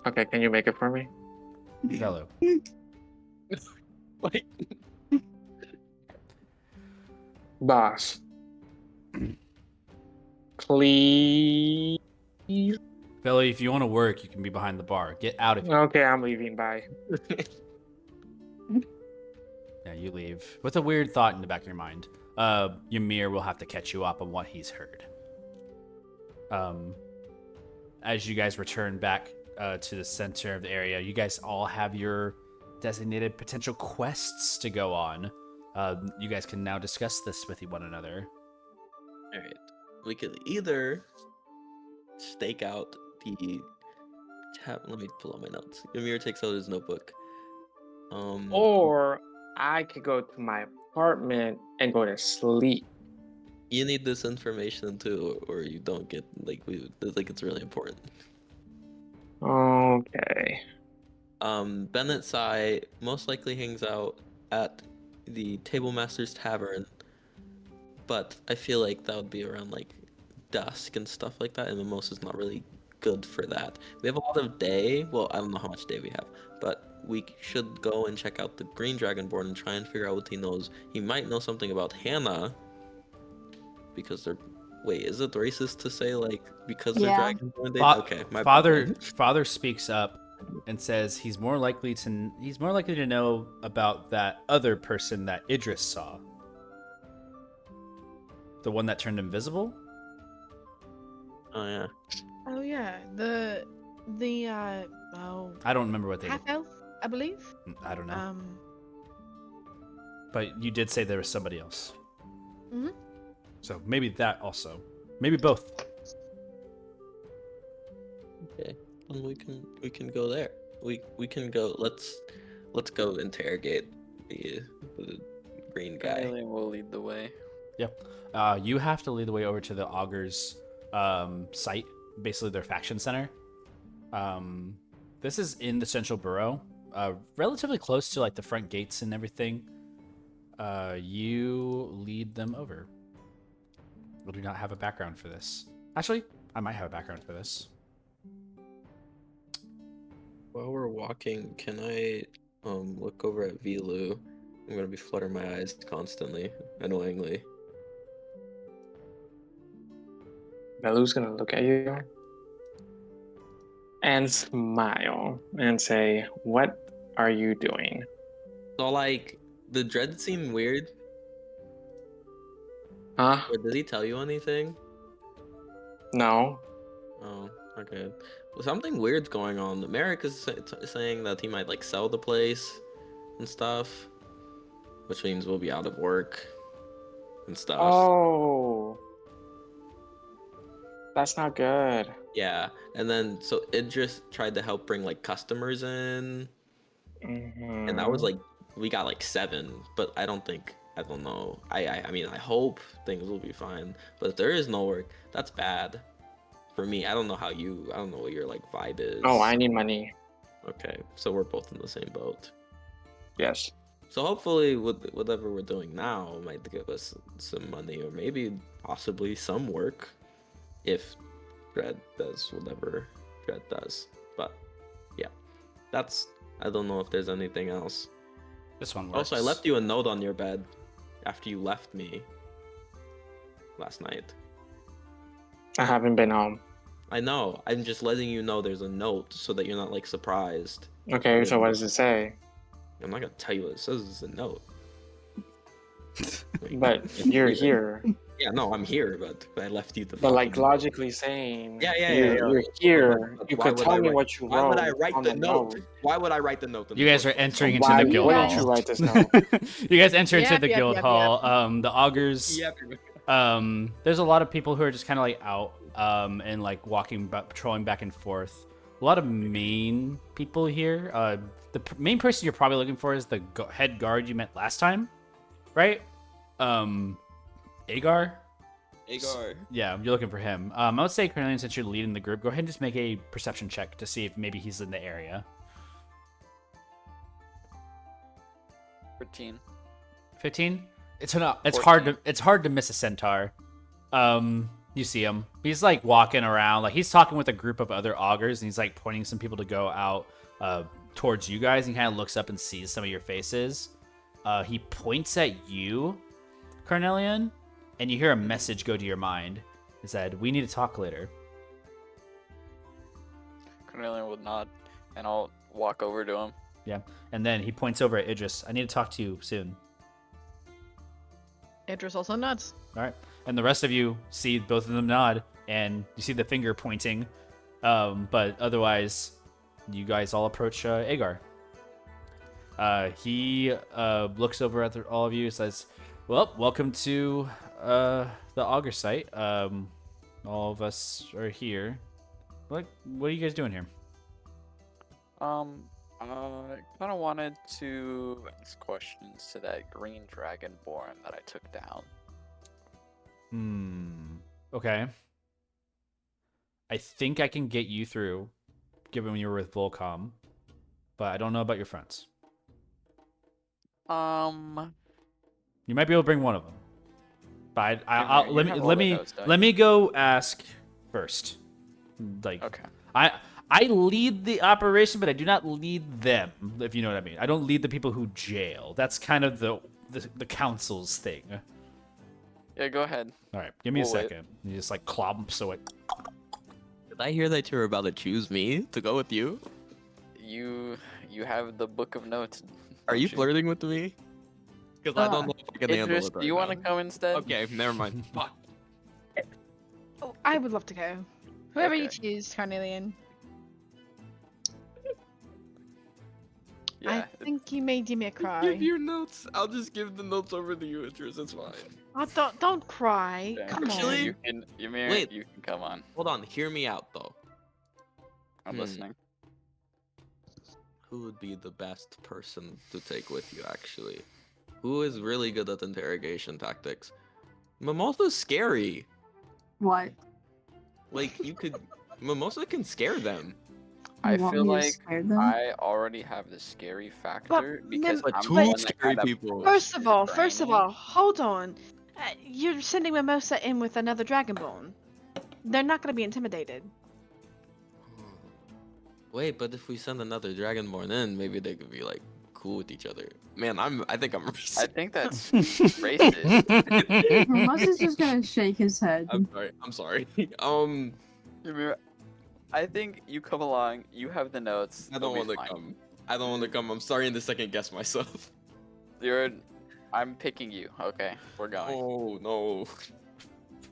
Okay, can you make it for me? Velu. Like, Boss. Please. Velu, if you want to work, you can be behind the bar. Get out of here. Okay, I'm leaving. Bye. Yeah, you leave. With a weird thought in the back of your mind. Ymir will have to catch you up on what he's heard. As you guys return back to the center of the area, you guys all have your designated potential quests to go on. You guys can now discuss this with one another. all right. We could either stake out the tab. Let me pull out my notes. Ymir takes out his notebook. Or I could go to my apartment and go to sleep. You need this information too, or you don't get like it's really important. Okay. Bennett Sai most likely hangs out at the Table Master's Tavern, but I feel like that would be around like dusk and stuff like that, and Mimosa's not really good for that. We have a lot of day. Well, I don't know how much day we have, but we should go and check out the Green Dragonborn and try and figure out what he knows. He might know something about Hannah, because they're... Wait, is it racist to say, like, because they're Yeah. Dragonborn? Okay, my Father bad. Father speaks up and says he's more likely to know about that other person that Idris saw. The one that turned invisible? Oh yeah. Oh yeah, I don't remember what they half elf, I believe. I don't know. But you did say there was somebody else. Mhm. So maybe that also. Maybe both. Okay. And we can go there. We can go. Let's go interrogate the green guy. Carnelian will lead the way. Yep. You have to lead the way over to the Augurs site, basically their faction center. This is in the central borough, relatively close to like the front gates and everything. You lead them over. We do not have a background for this. Actually, I might have a background for this. While we're walking, can I look over at Velu? I'm gonna be fluttering my eyes constantly, annoyingly. Velu's gonna look at you and smile and say, "What are you doing?" So like, the dread seem weird. Huh? Or did he tell you anything? No. Oh, okay. Well, something weird's going on. Merrick is saying that he might like sell the place and stuff, which means we'll be out of work and stuff. Oh. That's not good. Yeah, and then so Idris tried to help bring like customers in, and that was like we got like 7, but I don't know. I mean I hope things will be fine, but if there is no work, that's bad for me. I don't know what your like vibe is. Oh, I need money. Okay, so we're both in the same boat. Yes. So hopefully whatever we're doing now might give us some money, or maybe possibly some work if Dread does whatever Dread does. But yeah, I don't know if there's anything else. This one works. Also, I left you a note on your bed after you left me last night. I haven't been home. I know. I'm just letting you know there's a note so that you're not like surprised. Okay, so what does it say? I'm not gonna tell you what it says. It's a note. But you're here. Yeah, no, I'm here, but I left you the. But like fucking- logically saying, Yeah. you're here. But You why could would tell I me write- what you Why wrote. would I write on the note? Why would I write the note? in You the guys are first place? entering into Why the guild wouldn't hall. you write this note? You guys enter into Yep, the yep, guild yep, hall. The augurs. Yep. There's a lot of people who are just kind of like out and like walking, patrolling back and forth. A lot of main people here. The main person you're probably looking for is the head guard you met last time, right? Agar. Yeah, you're looking for him. I would say, Carnelian, since you're leading the group, go ahead and just make a perception check to see if maybe he's in the area. 13. 15. It's 14. hard to miss a centaur. You see him. He's like walking around, like he's talking with a group of other augurs, and he's like pointing some people to go out towards you guys. And he kind of looks up and sees some of your faces. He points at you, Carnelian, and you hear a message go to your mind. It said, "We need to talk later." Carnelian will nod, and I'll walk over to him. Yeah, and then he points over at Idris. "I need to talk to you soon." Idris also nods. All right, and the rest of you see both of them nod, and you see the finger pointing. But otherwise, you guys all approach Agar. He looks over at all of you and says, "Well, welcome to the Augur site. All of us are here. What are you guys doing here?" I kind of wanted to ask questions to that green dragonborn that I took down. Okay. I think I can get you through, given you were with Volcom, but I don't know about your friends. You might be able to bring one of them, but I'll You have all the notes, don't let you? me go ask first. Like, Okay. I lead the operation, but I do not lead them, if you know what I mean. I don't lead the people who jail. That's kind of the council's thing. Yeah, go ahead. All right, give me a We'll wait. second. You just like clomps away. Did I hear that you were about to choose me to go with you? you have the book of notes. Are you don't flirting with me? Because I don't know if I can handle Idris, it right do you want to now. come instead? Okay, never mind. Fuck. Oh, I would love to go. Whoever you Okay. choose, Carnelian. Yeah. I think you made Ymir Give cry. your notes. I'll just give the notes over to you, Idris. It's fine. Oh, don't cry. Yeah, Come Actually- on. You can, Ymir, Wait. you can come on. Hold on. Hear me out, though. I'm Hmm. listening. Who would be the best person to take with you, actually? Who is really good at interrogation tactics? Mimosa's scary. What? Like, you could... Mimosa can scare them. I You want feel me to like scare them? I already have the scary factor because But I'm two the one that scary kinda people. pushed First of his all, brain in. hold on. You're sending Mimosa in with another Dragonborn. They're not going to be intimidated. Wait, but if we send another Dragonborn in, maybe they could be, like, cool with each other. Man, I think I'm I racist. think that's racist. Moses just gonna shake his head. I'm sorry. Ymir, I think you come along. You have the notes. I don't it'll want be to fine. come. I don't want to come. I'm starting to second guess myself. I'm picking you. Okay, we're going. Oh no.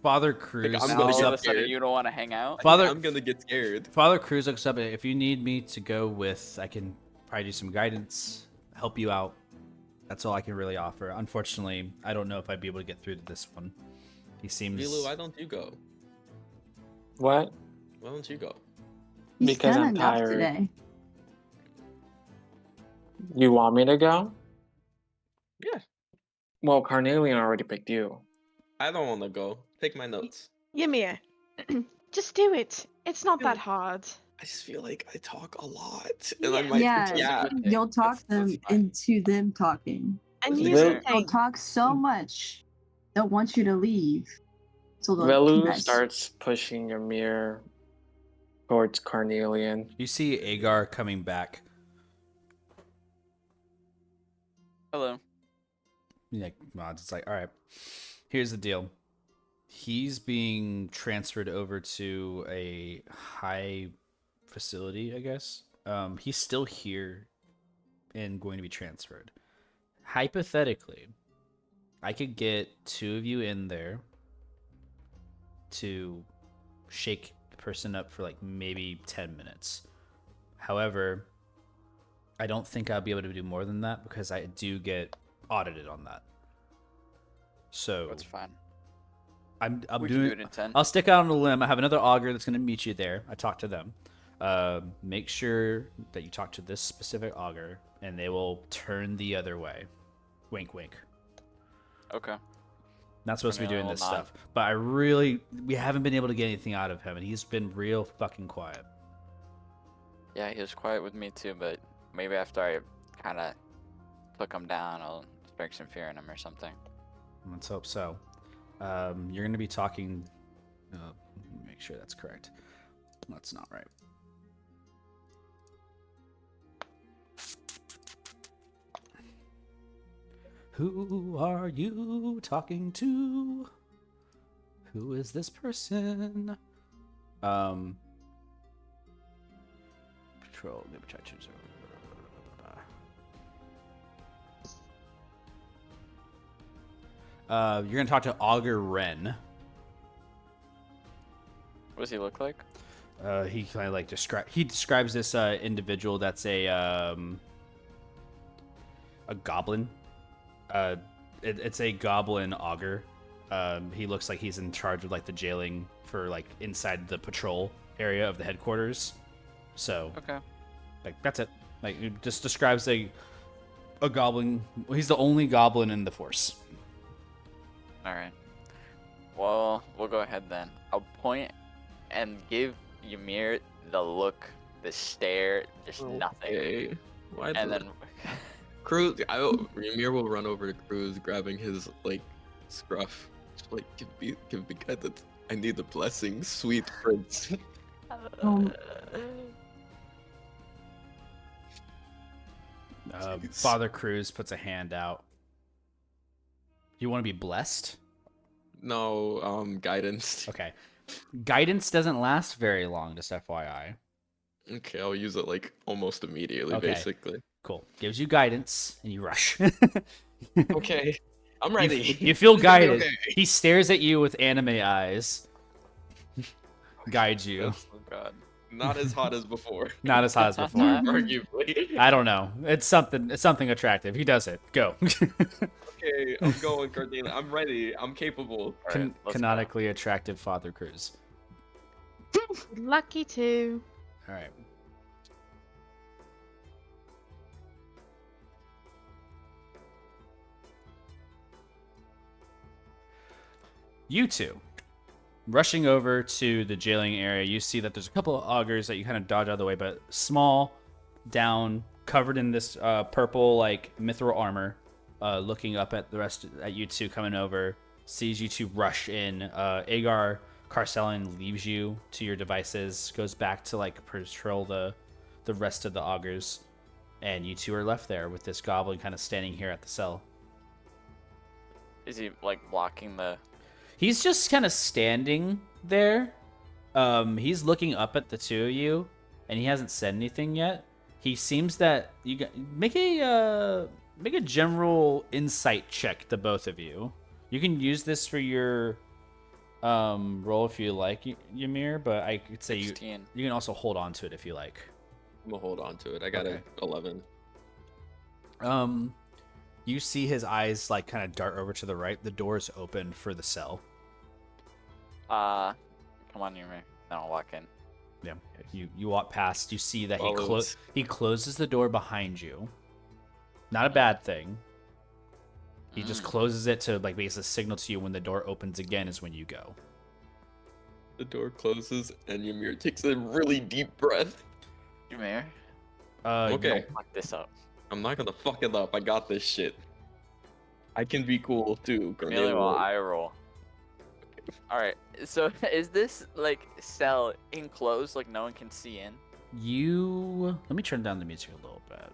Father Cruz I'm Now gonna looks all get of a up. sudden scared. you don't want to hang out. Father, I'm gonna get scared. Father Cruz looks up. If you need me to go with, I can probably do some guidance, help you out. That's all I can really offer. Unfortunately, I don't know if I'd be able to get through to this one. He seems. Velu, why don't you go? What? Why don't you go? He's Because done I'm enough tired. today. You want me to go? Yeah. Well, Carnelian already picked you. I don't want to go. Take my notes. Ymir, just do it. It's not that hard. I just feel like I talk a lot, and I might Yeah, forget. Yeah. you'll talk That's them fine. into them talking. And Listen, here's the Ymir, They'll thing. talk so much, they'll want you to leave. So they'll Velu confess. starts pushing Ymir towards Carnelian. You see Agar coming back. Hello. Like nods. It's like, all right. Here's the deal. He's being transferred over to a high facility, I guess. He's still here and going to be transferred. Hypothetically, I could get two of you in there to shake the person up for like maybe 10 minutes. However, I don't think I'll be able to do more than that because I do get audited on that. So That's fine. I'm We can doing. do it in 10. I'll stick out on a limb. I have another augur that's going to meet you there. I talked to them. Make sure that you talk to this specific augur, and they will turn the other way. Wink, wink. Okay. Not supposed to be doing Carnelian this will nod. stuff, but we haven't been able to get anything out of him, and he's been real fucking quiet. Yeah, he was quiet with me too, but maybe after I kind of took him down, I'll strike some fear in him or something. Let's hope so. You're going to be talking. Let me make sure that's correct. That's not right. Who are you talking to? Who is this person? Patrol. Maybe try to. You're gonna talk to Augur Ren. What does he look like? He kind of like describes this individual that's a goblin. It's a goblin augur. He looks like he's in charge of like the jailing for like inside the patrol area of the headquarters. So Okay. like that's it. Like it just describes a goblin. He's the only goblin in the force. All right. Well, we'll go ahead then. I'll point and give Ymir the look, the stare, just nothing. Okay. Why And the- then Cruz, Ymir will run over to Cruz, grabbing his like scruff. Just like, give me guidance. I need a blessing, sweet prince. Jeez. Father Cruz puts a hand out. You want to be blessed? No, guidance. Okay. Guidance doesn't last very long, just FYI. Okay, I'll use it like almost immediately, Okay. basically. Cool. Gives you guidance, and you rush. Okay, I'm You, ready. you feel This is gonna be guided. okay. He stares at you with anime eyes. Guides you. That's Oh god. not as hot as before. Not as hot as before. Arguably. I don't know. It's something attractive. He does it. Go. Okay, I'm going, Carnelian. I'm ready. I'm capable. Alright, let's go. Canonically attractive Father Cruz. Lucky too. All right. You two, rushing over to the jailing area, you see that there's a couple of augurs that you kind of dodge out of the way, but small, down, covered in this purple like mithril armor, looking up at the rest at you two coming over, sees you two rush in. Agar Carcelian leaves you to your devices, goes back to like patrol the rest of the augurs, and you two are left there with this goblin kind of standing here at the cell. Is he like blocking the? He's just kind of standing there. He's looking up at the two of you, and he hasn't said anything yet. He seems that you got make a general insight check, the both of you. You can use this for your roll if you like, Ymir, but I could say 16. you can also hold on to it if you like. I'm gonna hold on to it. I got Okay. a 11. You see his eyes like kind of dart over to the right. The door is open for the cell. Come on, Ymir. Then I'll walk in. Yeah, you walk past. You see that Follows. he closes the door behind you. Not a bad thing. He just closes it to like basically signal to you when the door opens again is when you go. The door closes, and Ymir takes a really deep breath. Ymir, Okay. don't fuck this up. I'm not gonna fuck it up. I got this shit. I can be cool too. Merely Carnelian. while I roll. Alright, so is this like cell enclosed, like no one can see in? Let me turn down the music a little bit.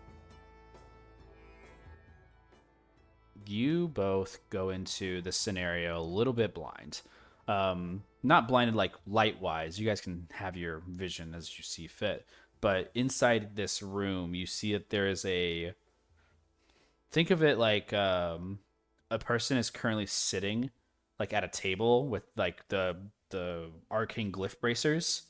You both go into the scenario a little bit blind. Not blinded like light wise. You guys can have your vision as you see fit. But inside this room, you see that there is think of it like a person is currently sitting like at a table with like the arcane glyph bracers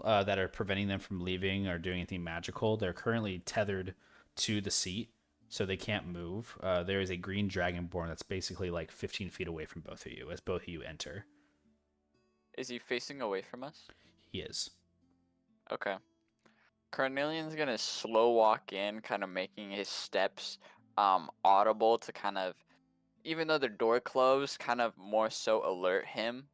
that are preventing them from leaving or doing anything magical. They're currently tethered to the seat, so they can't move. There is a green dragonborn that's basically like 15 feet away from both of you as both of you enter. Is he facing away from us? He is. Okay. Carnelian's gonna slow walk in, kind of making his steps audible to kind of, even though the door closed, kind of more so alert him.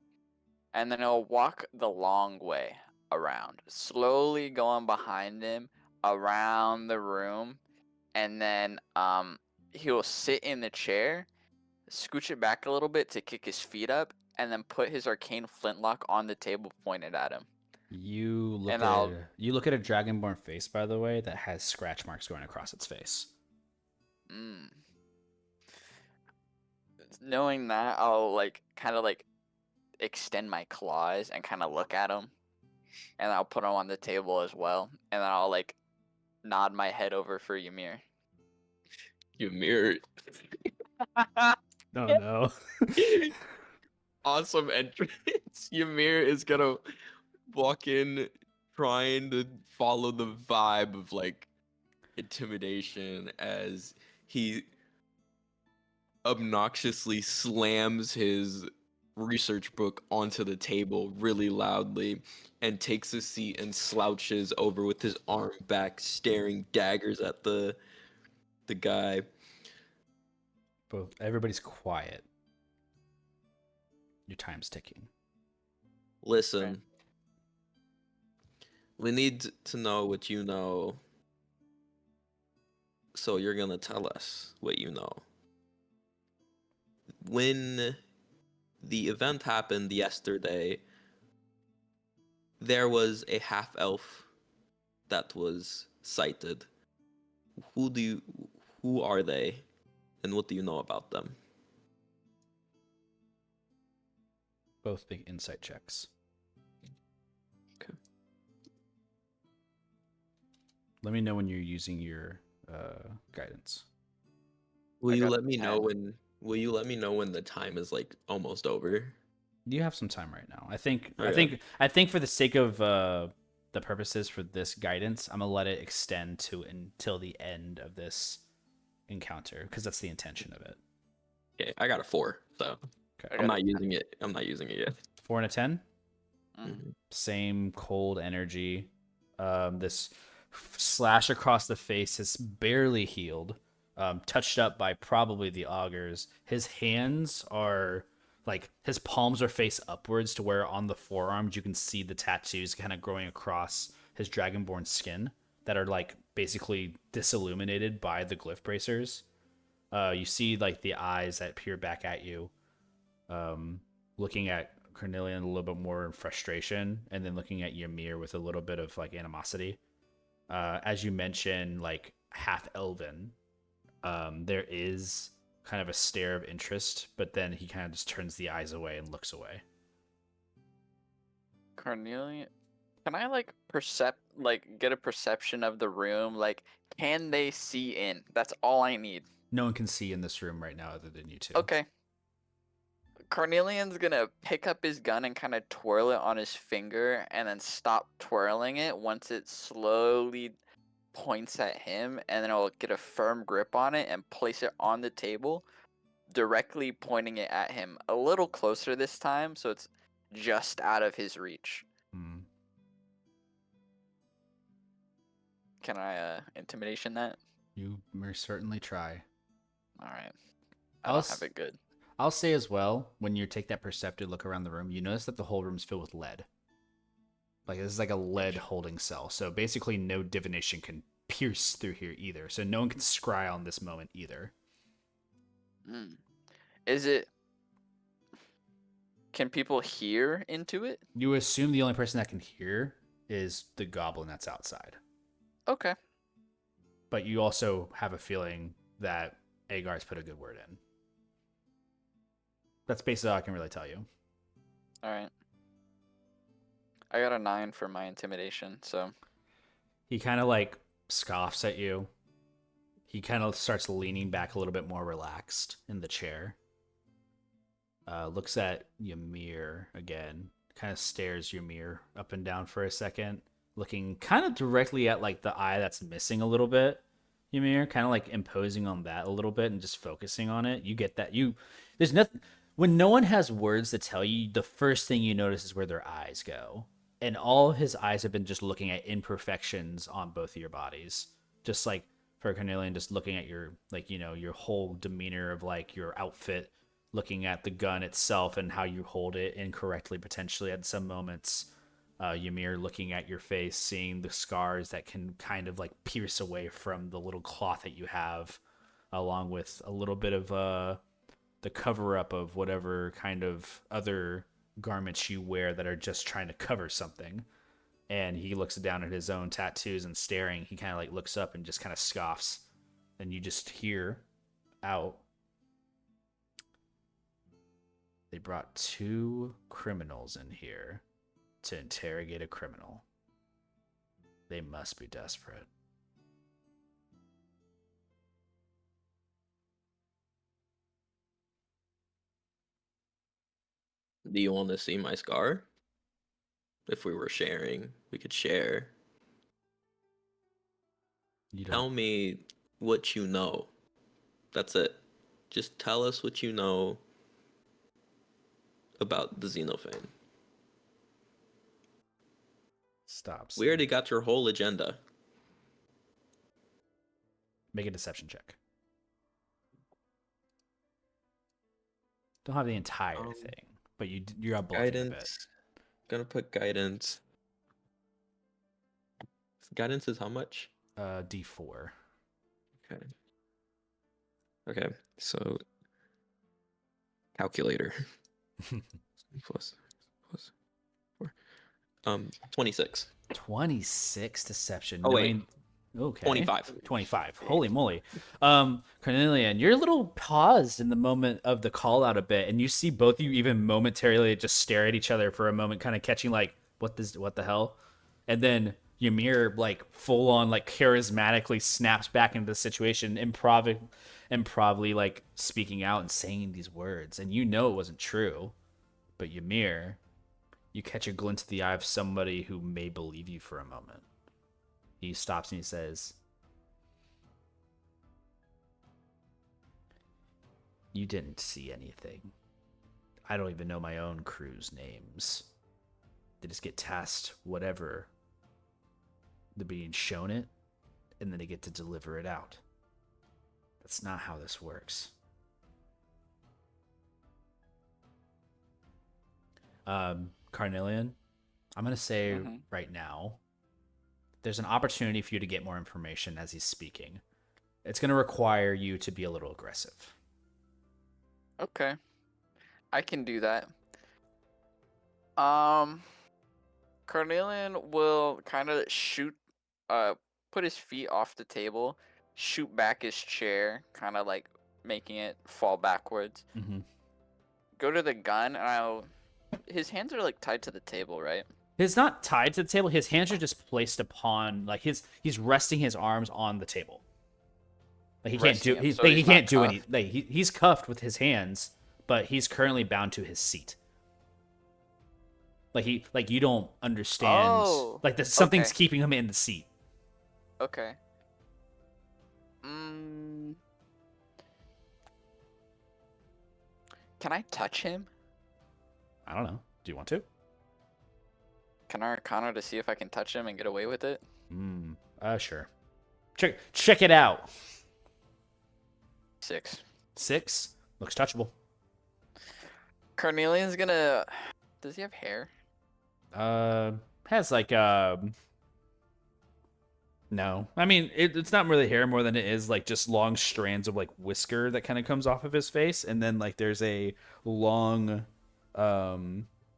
And then he'll walk the long way around, slowly going behind him around the room, and then he'll sit in the chair, scooch it back a little bit to kick his feet up, and then put his arcane flintlock on the table pointed at him. You look And at a dragonborn face, by the way, that has scratch marks going across its face. Knowing that, I'll like kind of like extend my claws and kind of look at him, and I'll put him on the table as well, and then I'll like nod my head over for Ymir. Ymir. Oh no. Awesome entrance. Ymir is gonna walk in trying to follow the vibe of like intimidation as he obnoxiously slams his research book onto the table really loudly and takes a seat and slouches over with his arm back, staring daggers at the guy. Everybody's quiet. Your time's ticking. Listen, Okay. we need to know what you know, so you're gonna tell us what you know. When the event happened yesterday, there was a half-elf that was sighted. Who are they, and what do you know about them? Both big insight checks. Okay. Let me know when you're using your guidance. Will I you got a let me know 10. when? Will you let me know when the time is like almost over? You have some time right now. I think. Okay. I think for the sake of the purposes for this guidance, I'm gonna let it extend to until the end of this encounter because that's the intention of it. Okay, I got a 4, so Okay. I I'm got a not using it. I'm not using it yet. 4 and a 10. Mhm. Same cold energy. This slash across the face is barely healed, touched up by probably the augurs. His hands are like his palms are face upwards to where on the forearms you can see the tattoos kind of growing across his dragonborn skin that are like basically disilluminated by the glyph bracers. You see like the eyes that peer back at you, looking at Carnelian a little bit more in frustration, and then looking at Ymir with a little bit of like animosity. As you mentioned, like half elven, there is kind of a stare of interest, but then he kind of just turns the eyes away and looks away. Carnelian, can I get a perception of the room? Like, can they see in? That's all I need. No one can see in this room right now other than you two. Okay. Carnelian's gonna pick up his gun and kind of twirl it on his finger and then stop twirling it once it slowly points at him, and then I'll get a firm grip on it and place it on the table, directly pointing it at him a little closer this time so it's just out of his reach. Hmm. Can I intimidation that? You may certainly try. Alright. I I'll don't s- have it good. I'll say as well, when you take that perceptive look around the room, you notice that the whole room's filled with lead. Like this is like a lead holding cell. So basically no divination can pierce through here either. So no one can scry on this moment either. Is it... Can people hear into it? You assume the only person that can hear is the goblin that's outside. Okay. But you also have a feeling that Agar's put a good word in. That's basically all I can really tell you. Alright. I got a 9 for my intimidation, so... He kind of like scoffs at you. He kind of starts leaning back a little bit more relaxed in the chair. Looks at Ymir again. Kind of stares Ymir up and down for a second. Looking kind of directly at like the eye that's missing a little bit. Ymir kind of like imposing on that a little bit and just focusing on it. You get that. There's nothing... When no one has words to tell you, the first thing you notice is where their eyes go. And all his eyes have been just looking at imperfections on both of your bodies. Just like for Carnelian, just looking at your, like, you know, your whole demeanor of like your outfit, looking at the gun itself and how you hold it incorrectly potentially at some moments. Ymir looking at your face, seeing the scars that can kind of like pierce away from the little cloth that you have, along with a little bit of the cover up of whatever kind of other garments you wear that are just trying to cover something. And he looks down at his own tattoos and staring. He kind of like looks up and just kind of scoffs. And you just hear out. They brought 2 criminals in here to interrogate a criminal. They must be desperate. Do you want to see my scar? If we were sharing, we could share. You Tell don't. me what you know. That's it. Just tell us what you know about the Xenophane. Stop. We already got your whole agenda. Make a deception check. Don't have the entire thing, but you're bluffing a bit. Guidance. Gonna put guidance. Guidance is how much? D4. Okay. Okay. So calculator. plus 4. 26. 26 deception. Oh, wait. Okay. 25. 25. Holy moly. Carnelian, you're a little paused in the moment of the call out a bit, and you see both of you even momentarily just stare at each other for a moment, kind of catching like, what the hell? And then Ymir, like, full on, like, charismatically snaps back into the situation, improvly, like, speaking out and saying these words. And you know it wasn't true. But Ymir, you catch a glint of the eye of somebody who may believe you for a moment. He stops and he says, "You didn't see anything. I don't even know my own crew's names. They just get tasked whatever. They're being shown it, and then they get to deliver it out. That's not how this works." Carnelian, I'm going to say right now, there's an opportunity for you to get more information as he's speaking. It's going to require you to be a little aggressive. Okay. I can do that. Carnelian will kind of put his feet off the table, shoot back his chair, kind of like making it fall backwards. Mm-hmm. Go to the gun, and his hands are like tied to the table, right? He's not tied to the table. His hands are just placed upon, like, he's resting his arms on the table. Like, he can't do. He can't do any. Like, he's cuffed with his hands, but he's currently bound to his seat. Like, you don't understand. Oh, like, something's keeping him in the seat. Okay. Can I touch him? I don't know. Do you want to? Can I Arcana to see if I can touch him and get away with it? Sure. Check it out. 6. 6 looks touchable. Carnelian's gonna. Does he have hair? Has like no. I mean, it's not really hair more than it is like just long strands of like whisker that kind of comes off of his face, and then like there's a long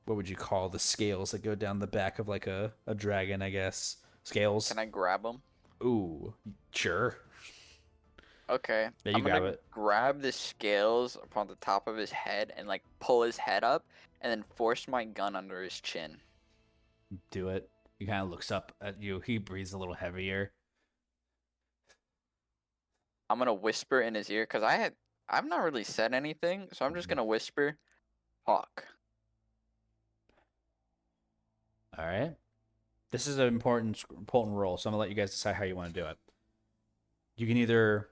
what would you call the scales that go down the back of like a dragon, I guess. Scales. Can I grab him? Ooh, sure. Okay. Yeah, you grab it. Grab the scales upon the top of his head and like pull his head up, and then force my gun under his chin. Do it. He kind of looks up at you. He breathes a little heavier. I'm gonna whisper in his ear because I've not really said anything, so I'm just gonna whisper, "Hawk." All right. This is an important role, so I'm gonna let you guys decide how you want to do it. You can either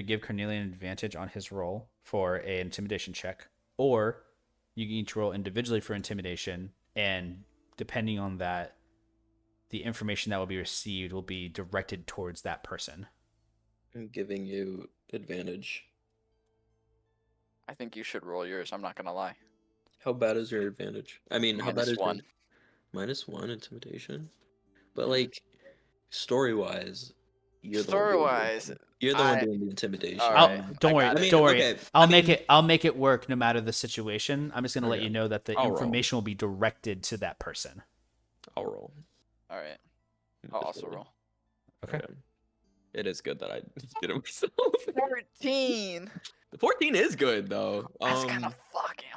give Carnelian an advantage on his roll for an intimidation check, or you can each roll individually for intimidation, and depending on that, the information that will be received will be directed towards that person. I'm giving you advantage. I think you should roll yours. I'm not gonna lie. How bad is your advantage? I mean, how bad is -1. -1 intimidation? But like, story-wise, you're the one doing the intimidation. Right. Don't worry. Okay. I'll make it work no matter the situation. I'm just gonna let you know that the information will be directed to that person. I'll roll. All right. I'll also roll. Okay. It is good that I did it myself. 14. 14 is good though. That's kind of fucking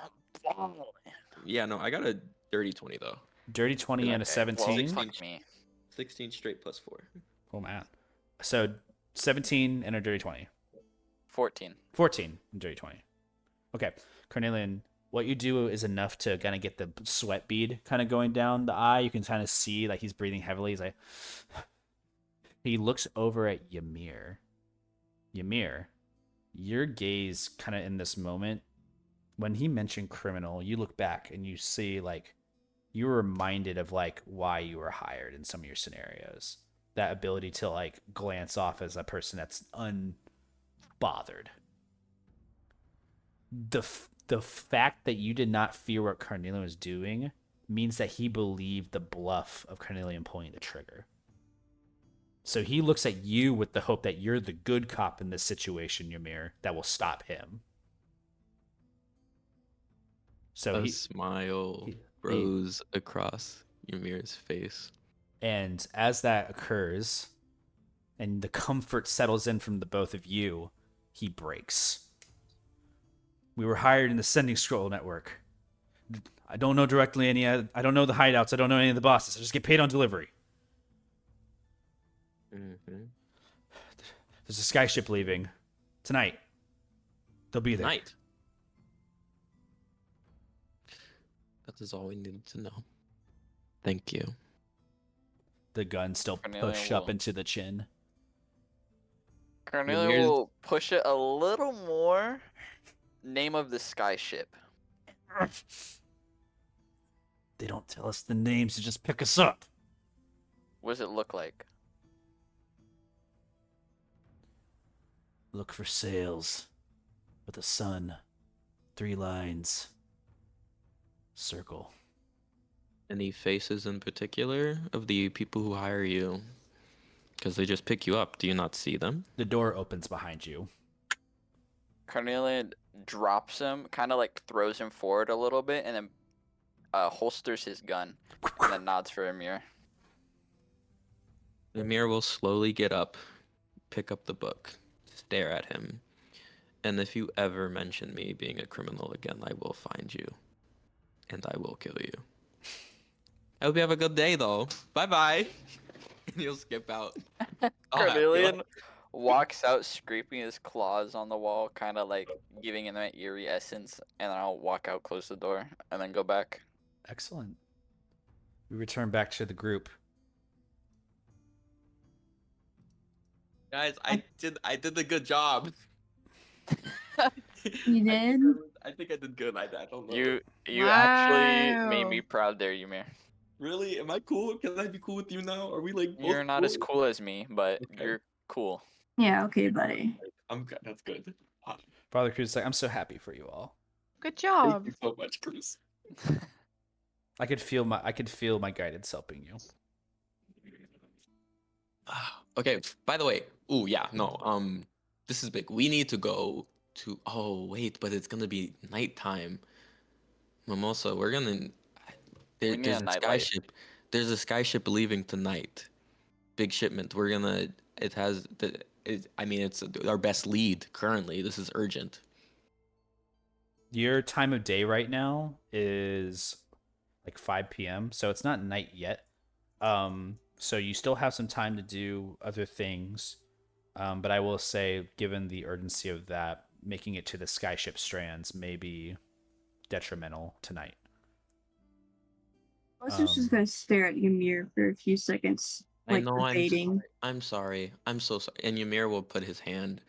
balling. Yeah, no, I got a dirty 20 though. Dirty 20 and a 17. Well, fuck me. 16 straight plus 4. Oh man. So 17 and a dirty 20. 14. 14 and dirty 20. Okay. Carnelian, what you do is enough to kind of get the sweat bead kind of going down the eye. You can kind of see like he's breathing heavily. He's like, he looks over at Ymir. Ymir, your gaze kind of in this moment, when he mentioned criminal, you look back and you see like you were reminded of like why you were hired in some of your scenarios. That ability to like glance off as a person that's unbothered. The fact that you did not fear what Carnelian was doing means that he believed the bluff of Carnelian pulling the trigger. So he looks at you with the hope that you're the good cop in this situation, Ymir, that will stop him. So a smile rose across Ymir's face. And as that occurs, and the comfort settles in from the both of you, he breaks. We were hired in the Sending Scroll Network. I don't know directly I don't know the hideouts. I don't know any of the bosses. I just get paid on delivery. Mm-hmm. There's a sky ship leaving tonight. They'll be there. Night. That is all we needed to know. Thank you. The gun still Carnelian pushed up will- into the chin. Carnelian Ymir's- will push it a little more. Name of the sky ship. They don't tell us the names to just pick us up. What does it look like? Look for sails with a sun, 3 lines, circle. Any faces in particular of the people who hire you? Because they just pick you up. Do you not see them? The door opens behind you. Carnelian drops him, kind of like throws him forward a little bit, and then holsters his gun, and then nods for Ymir. Ymir will slowly get up, pick up the book, stare at him, and if you ever mention me being a criminal again, I will find you, and I will kill you. I hope you have a good day, though. Bye-bye. And he'll skip out. Carnelian walks out, scraping his claws on the wall, kind of like giving him that eerie essence, and then I'll walk out, close the door, and then go back. Excellent. We return back to the group. Guys, I did a good job. You did? I think I did good. I don't know. You actually made me proud there, Ymir. Really? Am I cool? Can I be cool with you now? Are we like both You're not as cool as me, but Okay. you're cool. Yeah, okay, buddy. I'm good. That's good. Father Cruz is like, I'm so happy for you all. Good Thank job. you so much, Cruz. I could feel my guidance helping you. Okay, by the way, this is big. We need to go to, wait, but it's gonna be nighttime. Mimosa, we're gonna, We need there's a a sky nightlight. ship. There's a sky ship leaving tonight. Big shipment. It's our best lead currently. This is urgent. Your time of day right now is like 5 p.m., so it's not night yet. So you still have some time to do other things. But I will say, given the urgency of that, making it to the skyship strands may be detrimental tonight. I was just gonna stare at Ymir for a few seconds, like I know. debating. I'm sorry. I'm so sorry. And Ymir will put his hand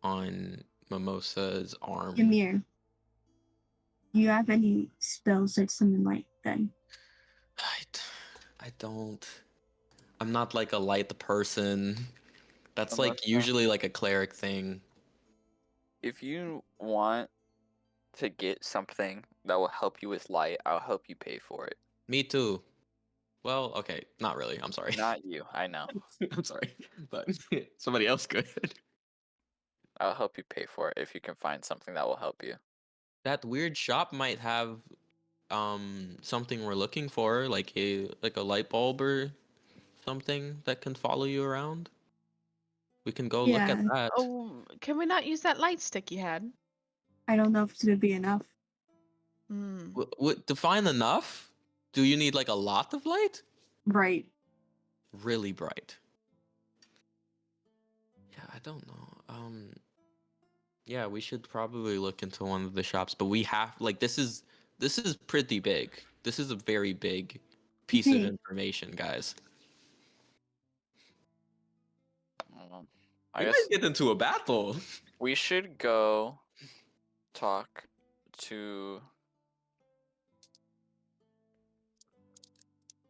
on Mimosa's arm. Ymir, do you have any spells that summon light then? I don't. I'm not like a light person. That's like Unless, usually like a cleric thing. If you want to get something that will help you with light, I'll help you pay for it. Me too. Well, okay, not really. I'm sorry. Not you, I know. I'm sorry, but somebody else could. I'll help you pay for it if you can find something that will help you. That weird shop might have something we're looking for, like a light bulb or something that can follow you around. We can go look at Yeah. that. Oh, can we not use that light stick you had? I don't know if it's gonna be enough. Hmm. Define enough? Do you need like a lot of light? Right. Really bright. Yeah, I don't know. Yeah, we should probably look into one of the shops, but we have like this is pretty big. This is a very big piece of Okay. information, guys. I We guess might get into a battle. we should go talk to.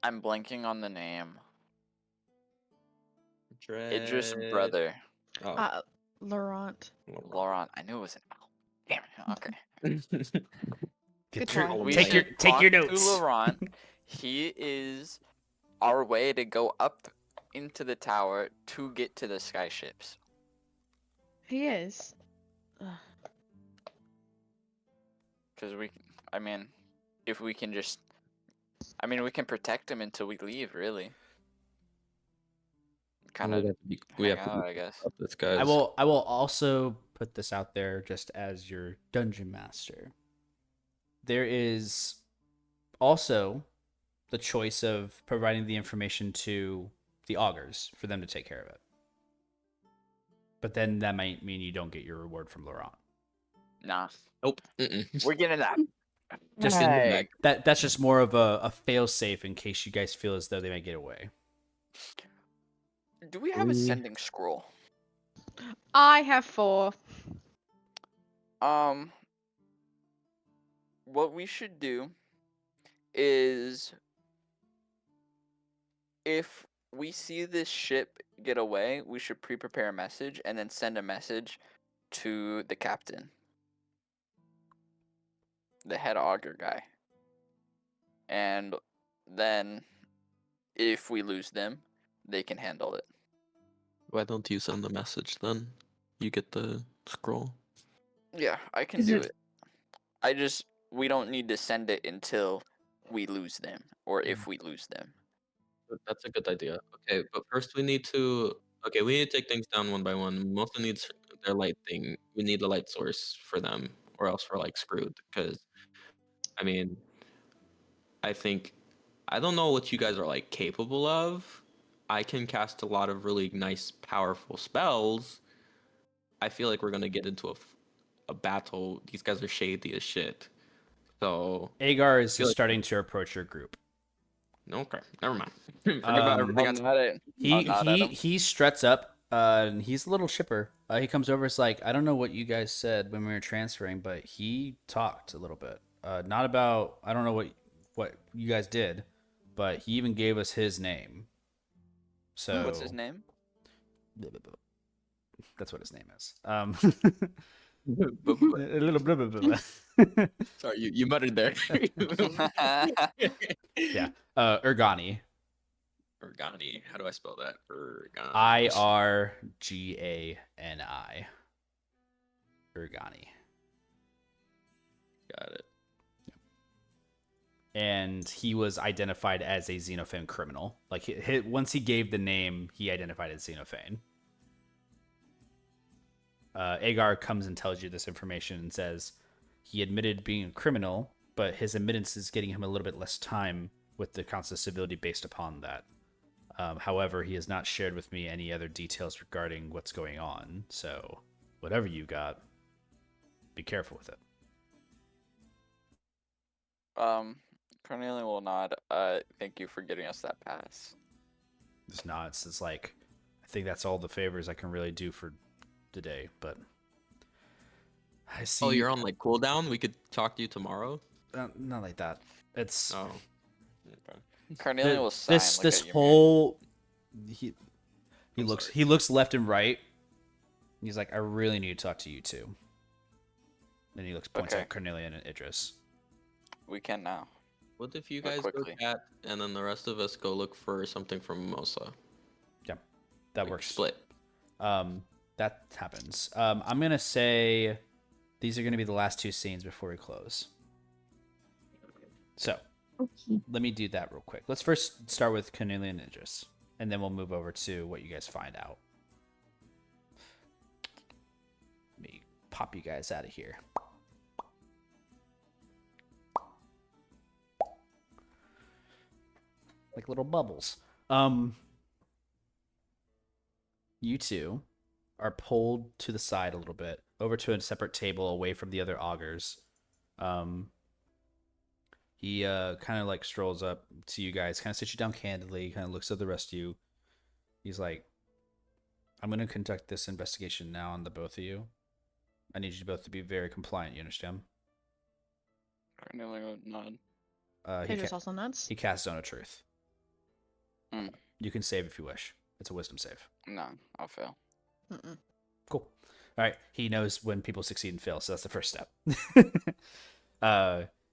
I'm blanking on the name. Idris' brother, Oh. Laurent. Laurent. I knew it was an L. Damn it. Okay. Good your- try. We take your should take your talk notes. To Laurent. He is our way to go up into the tower to get to the skyships. He is. Ugh. Because if we can just, we can protect him until we leave, really. Kind of we have out, to I guess. up this, guys. I will also put this out there just as your dungeon master. There is also the choice of providing the information to the Augurs for them to take care of it. But then that might mean you don't get your reward from Laurent. Nah, Nope. Mm-mm. we're getting that. Just in the in, bag. that's just more of a fail safe in case you guys feel as though they might get away. Do we have a sending scroll? I have 4. What we should do is, if we see this ship get away, we should prepare a message and then send a message to the captain, the head augur guy. And then if we lose them, they can handle it. Why don't you send the message then? You get the scroll. Yeah, I can Is do it- it. We don't need to send it until we lose them, or if we lose them. That's a good idea. Okay, but first we need to take things down one by one. Mimosa needs their light thing. We need a light source for them, or else we're like screwed. Because, I mean, I don't know what you guys are like capable of. I can cast a lot of really nice, powerful spells. I feel like we're gonna get into a battle. These guys are shady as shit. So Agar is feel like- starting to approach your group. okay, never mind. Forget about everything. I'm not at him. He struts up. And he's a little chipper. He comes over. It's like, I don't know what you guys said when we were transferring, but he talked a little bit. Not about. I don't know what you guys did, but he even gave us his name. So What's his name? That's what his name is. But- A little blah, blah, blah, blah. Sorry, you muttered there. Yeah. Urgani. Organi. How do I spell that? Urgani. Irgani. Urgani. Got it. And he was identified as a Xenophane criminal. Like once he gave the name, he identified as Xenophane. Agar comes and tells you this information and says he admitted being a criminal, but his admittance is getting him a little bit less time with the Council of Civility based upon that. However, he has not shared with me any other details regarding what's going on. So whatever you got, be careful with it. Carnelian will nod. Thank you for getting us that pass. It's not. It's like, I think that's all the favors I can really do for today. But I see. Oh, you're on like cooldown? We could talk to you tomorrow? Not like that. It's Oh. Okay. Carnelian will sign. this like a Ymir. whole. He I'm looks. sorry. He looks left and right. He's like, I really need to talk to you two. Then he points Okay. at Carnelian and Idris. We can now. What if you But guys quickly. go cat and then the rest of us go look for something from Mimosa? That Like, works. Split. That happens. I'm gonna say these are gonna be the last two scenes before we close. So Okay. let me do that real quick. Let's first start with Carnelian and Idris, and then we'll move over to what you guys find out. Let me pop you guys out of here. Like little bubbles. You two are pulled to the side a little bit, over to a separate table away from the other augurs. He kind of like strolls up to you guys, kind of sits you down candidly, kind of looks at the rest of you. He's like, I'm going to conduct this investigation now on the both of you. I need you both to be very compliant, you understand? Carnelian will nod. Idris also nods. He casts Zone of Truth. Hmm. You can save if you wish. It's a wisdom save. No, I'll fail. Mm-mm. Cool. All right. He knows when people succeed and fail, so that's the first step.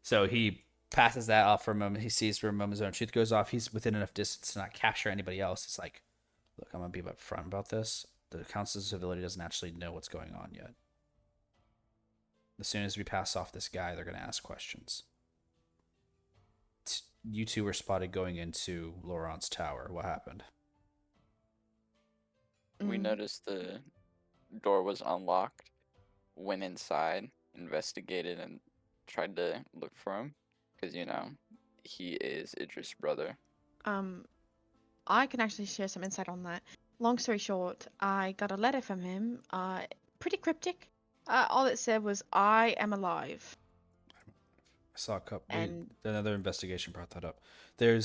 So he passes that off for a moment. He sees for a moment Zone of Truth goes off. He's within enough distance to not capture anybody else. It's like, look, I'm going to be upfront about this. The Council of Civility doesn't actually know what's going on yet. As soon as we pass off this guy, they're going to ask questions. You two were spotted going into Laurent's tower. What happened? We Mm. noticed the door was unlocked, went inside, investigated, and tried to look for him. Because, he is Idris' brother. I can actually share some insight on that. Long story short, I got a letter from him, pretty cryptic. All it said was, "I am alive." I saw a couple. And Another investigation brought that up. They're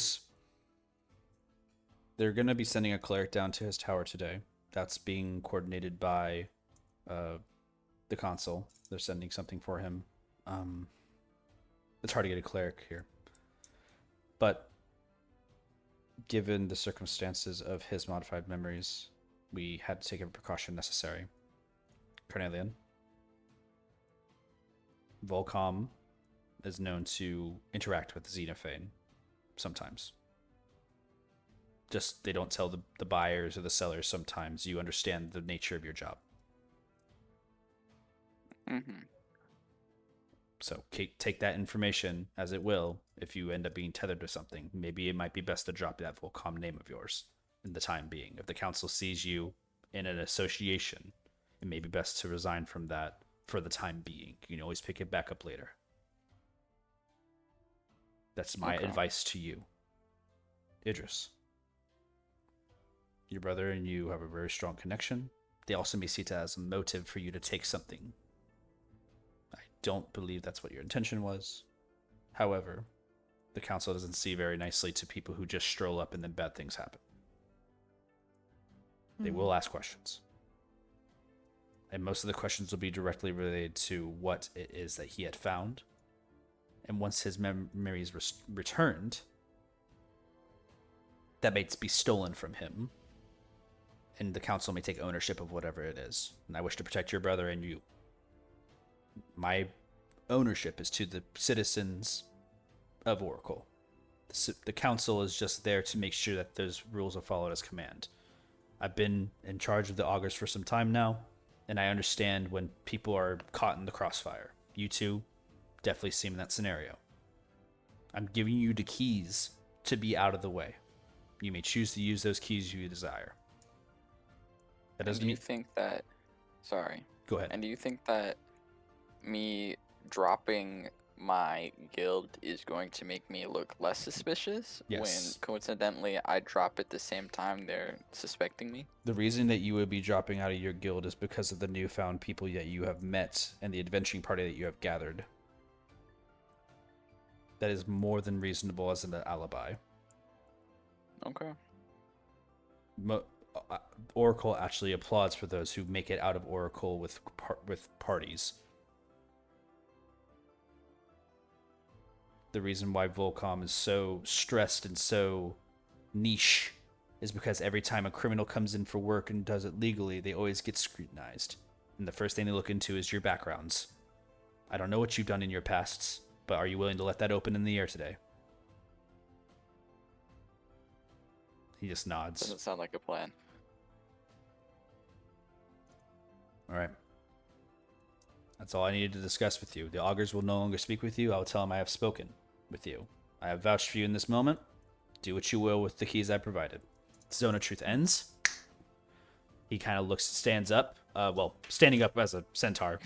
gonna be sending a cleric down to his tower today. That's being coordinated by the consul. They're sending something for him. It's hard to get a cleric here, but given the circumstances of his modified memories, we had to take every precaution necessary. Carnelian. Volcom is known to interact with Xenophane sometimes. Just they don't tell the buyers or the sellers sometimes. You understand the nature of your job. Mm-hmm. So take that information as it will. If you end up being tethered to something, maybe it might be best to drop that Volcom name of yours in the time being. If the council sees you in an association, it may be best to resign from that for the time being. You can always pick it back up later. That's my advice to you. Idris. Your brother and you have a very strong connection. They also may see it as a motive for you to take something. I don't believe that's what your intention was. However, the council doesn't see very nicely to people who just stroll up and then bad things happen. They will ask questions. And most of the questions will be directly related to what it is that he had found. And once his memories returned, that may be stolen from him. And the council may take ownership of whatever it is. And I wish to protect your brother and you. My ownership is to the citizens of Oracle. The council is just there to make sure that those rules are followed as command. I've been in charge of the Augurs for some time now, and I understand when people are caught in the crossfire. You two definitely seem in that scenario. I'm giving you the keys to be out of the way. You may choose to use those keys you desire. That doesn't mean... think that... Sorry. Go ahead. And do you think that me dropping my guild is going to make me look less suspicious when coincidentally I drop at the same time they're suspecting me? The reason that you would be dropping out of your guild is because of the newfound people that you have met and the adventuring party that you have gathered. That is more than reasonable as an alibi. Okay. Oracle actually applauds for those who make it out of Oracle with parties. The reason why Volcom is so stressed and so niche is because every time a criminal comes in for work and does it legally, they always get scrutinized. And the first thing they look into is your backgrounds. I don't know what you've done in your pasts, but are you willing to let that open in the air today? He just nods. Doesn't sound like a plan. All right. That's all I needed to discuss with you. The Augurs will no longer speak with you. I will tell them I have spoken with you. I have vouched for you in this moment. Do what you will with the keys I provided. Zone of Truth ends. He kind of stands up. Standing up as a centaur.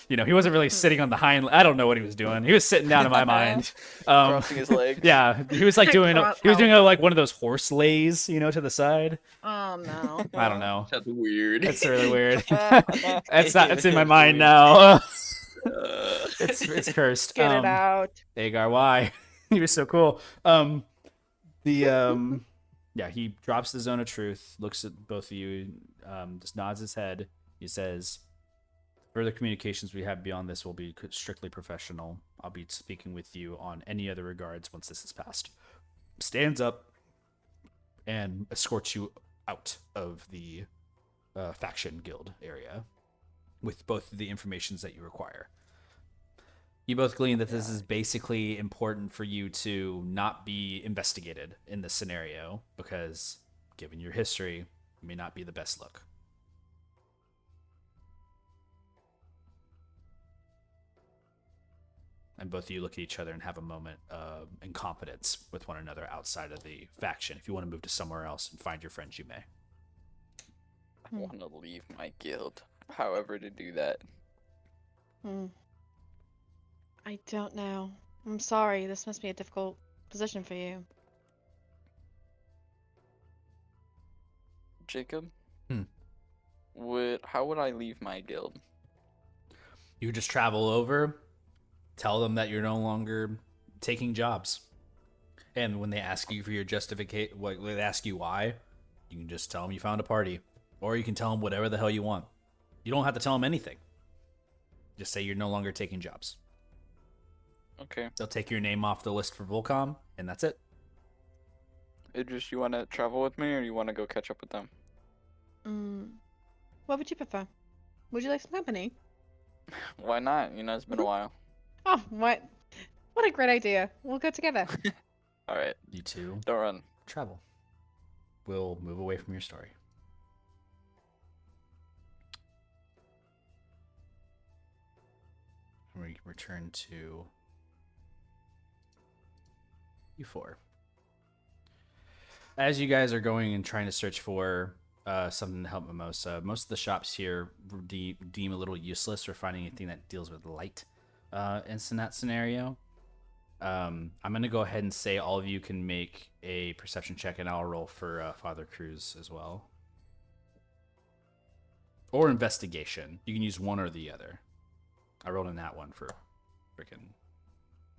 He wasn't really sitting on the hind. I don't know what he was doing. He was sitting down in my mind. Crossing his legs. Yeah, he was like doing. He was doing like one of those horse lays, to the side. Oh no. I don't know. That's weird. That's really weird. It's in my mind now. It's cursed. Get it out. Agar, why? He was so cool. He drops the Zone of Truth, looks at both of you, just nods his head. He says, further communications we have beyond this will be strictly professional. I'll be speaking with you on any other regards once this is passed. Stands up and escorts you out of the faction guild area with both the informations that you require. You both glean that this is basically important for you to not be investigated in this scenario because, given your history, it may not be the best look. And both of you look at each other and have a moment in confidence with one another outside of the faction. If you want to move to somewhere else and find your friends, you may. I want to leave my guild. However to do that. I don't know. I'm sorry. This must be a difficult position for you. Jacob. Hmm. How would I leave my guild? You just travel over, tell them that you're no longer taking jobs. And when they ask you for your justification, when they ask you why, you can just tell them you found a party. Or you can tell them whatever the hell you want. You don't have to tell them anything. Just say you're no longer taking jobs. Okay. They'll take your name off the list for Volcom, and that's it. Idris, you want to travel with me, or you want to go catch up with them? What would you prefer? Would you like some company? Why not? You know, it's been a while. Oh, what? What a great idea. We'll go together. All right. You two Don't run. travel. We'll move away from your story. We return to U4. As you guys are going and trying to search for something to help Mimosa, most of the shops here deem a little useless for finding anything that deals with light in that scenario. I'm going to go ahead and say all of you can make a perception check, and I'll roll for Father Cruz as well. Or investigation. You can use one or the other. I rolled in that one for freaking...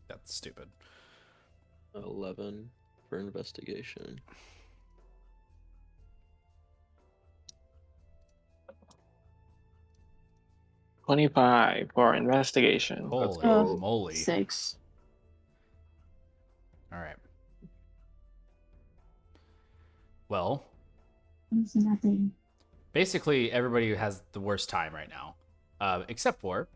That's stupid. 11 for investigation. $25 for investigation. Holy Oh, moly. 6. All right. Well, It's nothing. basically everybody has the worst time right now, except for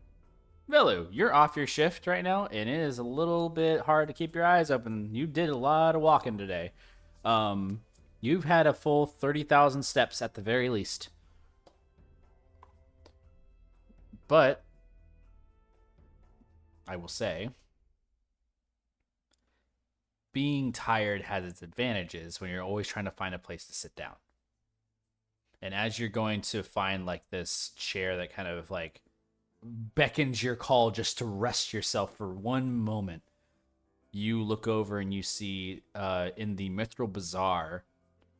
Velu. You're off your shift right now, and it is a little bit hard to keep your eyes open. You did a lot of walking today. You've had a full 30,000 steps at the very least. But I will say, being tired has its advantages when you're always trying to find a place to sit down. And as you're going to find like this chair that kind of like beckons your call just to rest yourself for one moment, you look over and you see in the Mithril Bazaar,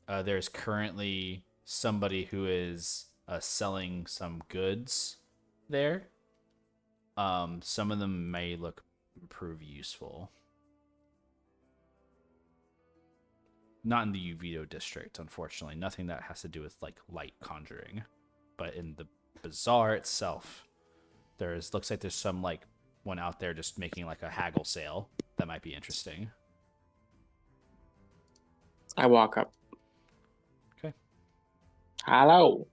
there's currently somebody who is selling some goods there. Some of them may prove useful. Not in the Yuvido district, unfortunately. Nothing that has to do with like light conjuring. But in the bazaar itself, looks like there's some like one out there just making like a haggle sale that might be interesting. I walk up. Okay. Hello.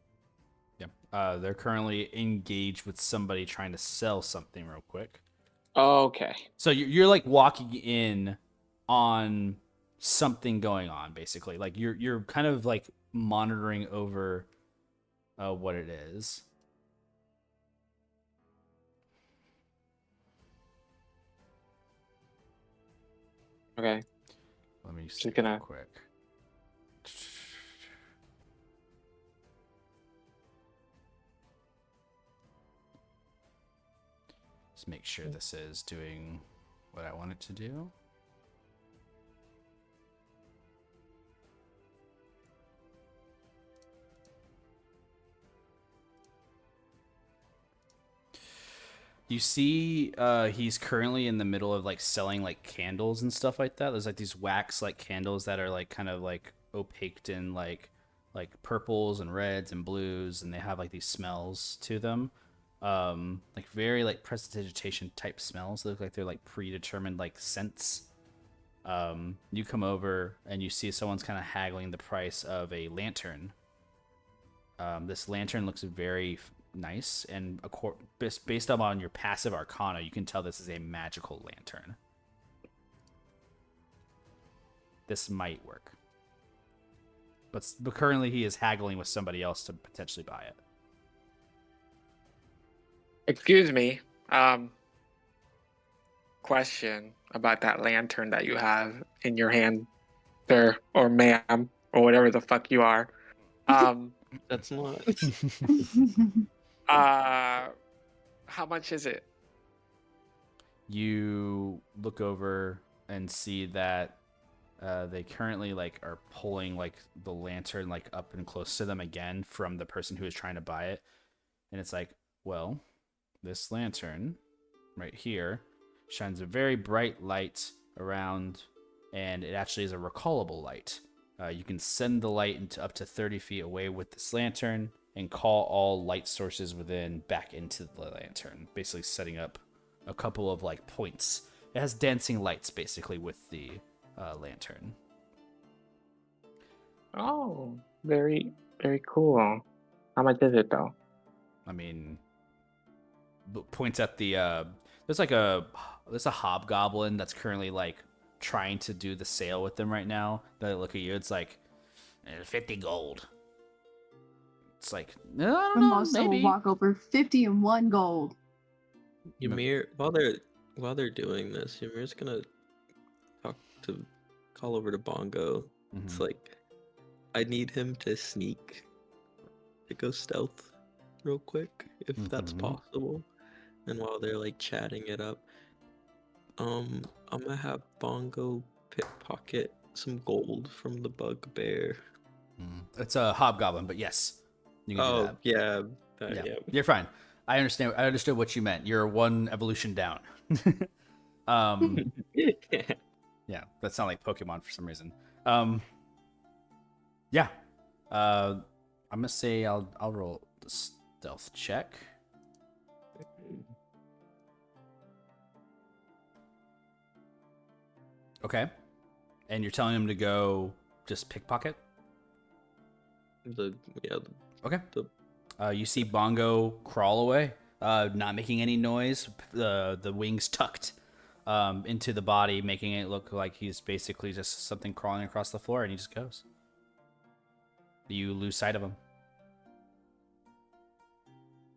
Yeah. They're currently engaged with somebody trying to sell something real quick. Okay. So you're like walking in on something going on, basically. Like you're kind of like monitoring over what it is. Okay. Let me see Just gonna- real quick. Just make sure this is doing what I want it to do. You see he's currently in the middle of like selling like candles and stuff like that. There's like these wax like candles that are like kind of like opaqued in like purples and reds and blues, and they have like these smells to them. Like very like prestidigitation type smells. They look like they're like predetermined like scents. You come over and you see someone's kind of haggling the price of a lantern. This lantern looks very nice, and based on your passive arcana, you can tell this is a magical lantern. This might work. But currently he is haggling with somebody else to potentially buy it. Excuse me. Question about that lantern that you have in your hand, sir, or ma'am, or whatever the fuck you are. That's not. How much is it? You look over and see that They currently like are pulling like the lantern like up and close to them again from the person who is trying to buy it, and it's like, well, this lantern right here shines a very bright light around, and it actually is a recallable light. You can send the light into up to 30 feet away with this lantern and call all light sources within back into the lantern, basically setting up a couple of like points. It has dancing lights basically with the lantern. Oh, very, very cool. How much is it though? I mean, points at the there's a hobgoblin that's currently like trying to do the sale with them right now. They look at you, it's like 50 gold. It's like, no, I don't know, Mimosa will maybe. walk over 51 gold. Ymir, while they're doing this, Ymir's gonna call over to Bongo. It's Mhm. like, I need him to go stealth real quick, if that's Mhm. possible. And while they're like chatting it up, I'm gonna have Bongo pickpocket some gold from the bugbear. It's a hobgoblin, but yes, you can do that. Yeah, Yeah, you're fine. I understand. I understood what you meant. You're one evolution down. Yeah, that sounds like Pokemon for some reason. Yeah. I'm gonna say I'll roll the stealth check. Okay. And you're telling him to go just pickpocket? Okay. You see Bongo crawl away, not making any noise. The wings tucked into the body, making it look like he's basically just something crawling across the floor, and he just goes. You lose sight of him.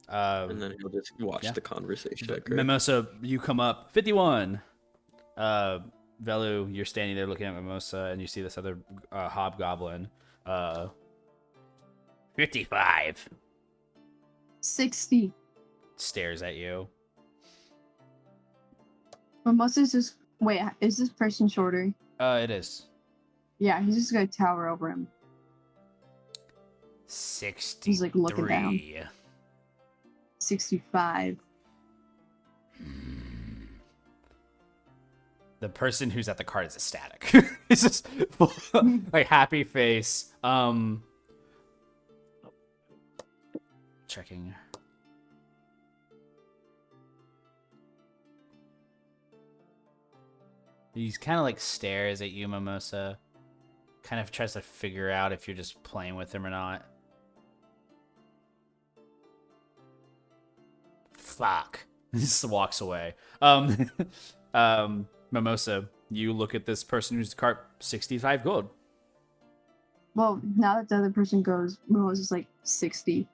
And then he'll just watch the conversation occur. Mimosa, you come up. 51. Velu, you're standing there looking at Mimosa, and you see this other hobgoblin. 55. 60. Stares at you. Mimosa's just... Wait, is this person shorter? It is. Yeah, he's just gonna tower over him. 63. He's like looking down. 65. The person who's at the cart is ecstatic. It's just like happy face. Checking. He's kind of like stares at you, Mimosa. Kind of tries to figure out if you're just playing with him or not. Fuck. He just walks away. Mimosa, you look at this person who's the cart, 65 gold. Well, now that the other person goes, Mimosa's like 60.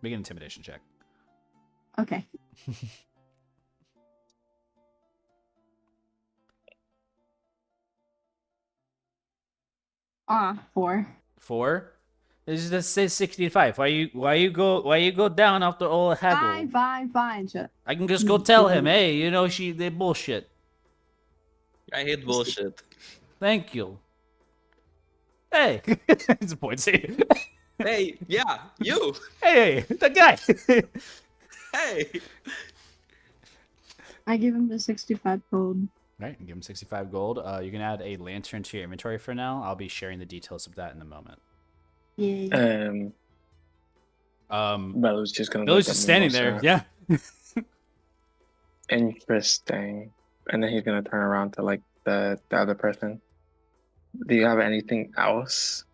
Make an intimidation check. Okay. 4. 4? This just says 65. Why you go down after all haggle? Fine. I can just go tell him, hey, you know they bullshit. I hate bullshit. Thank you. Hey, it's a point. Say, Hey, yeah, you. hey, that guy. Hey. I give him the 65 gold. Right, and give him 65 gold. You can add a lantern to your inventory for now. I'll be sharing the details of that in a moment. Yeah. Bella's just gonna. Billy's just standing there. Yeah. Interesting. And then he's gonna turn around to like the other person. Do you have anything else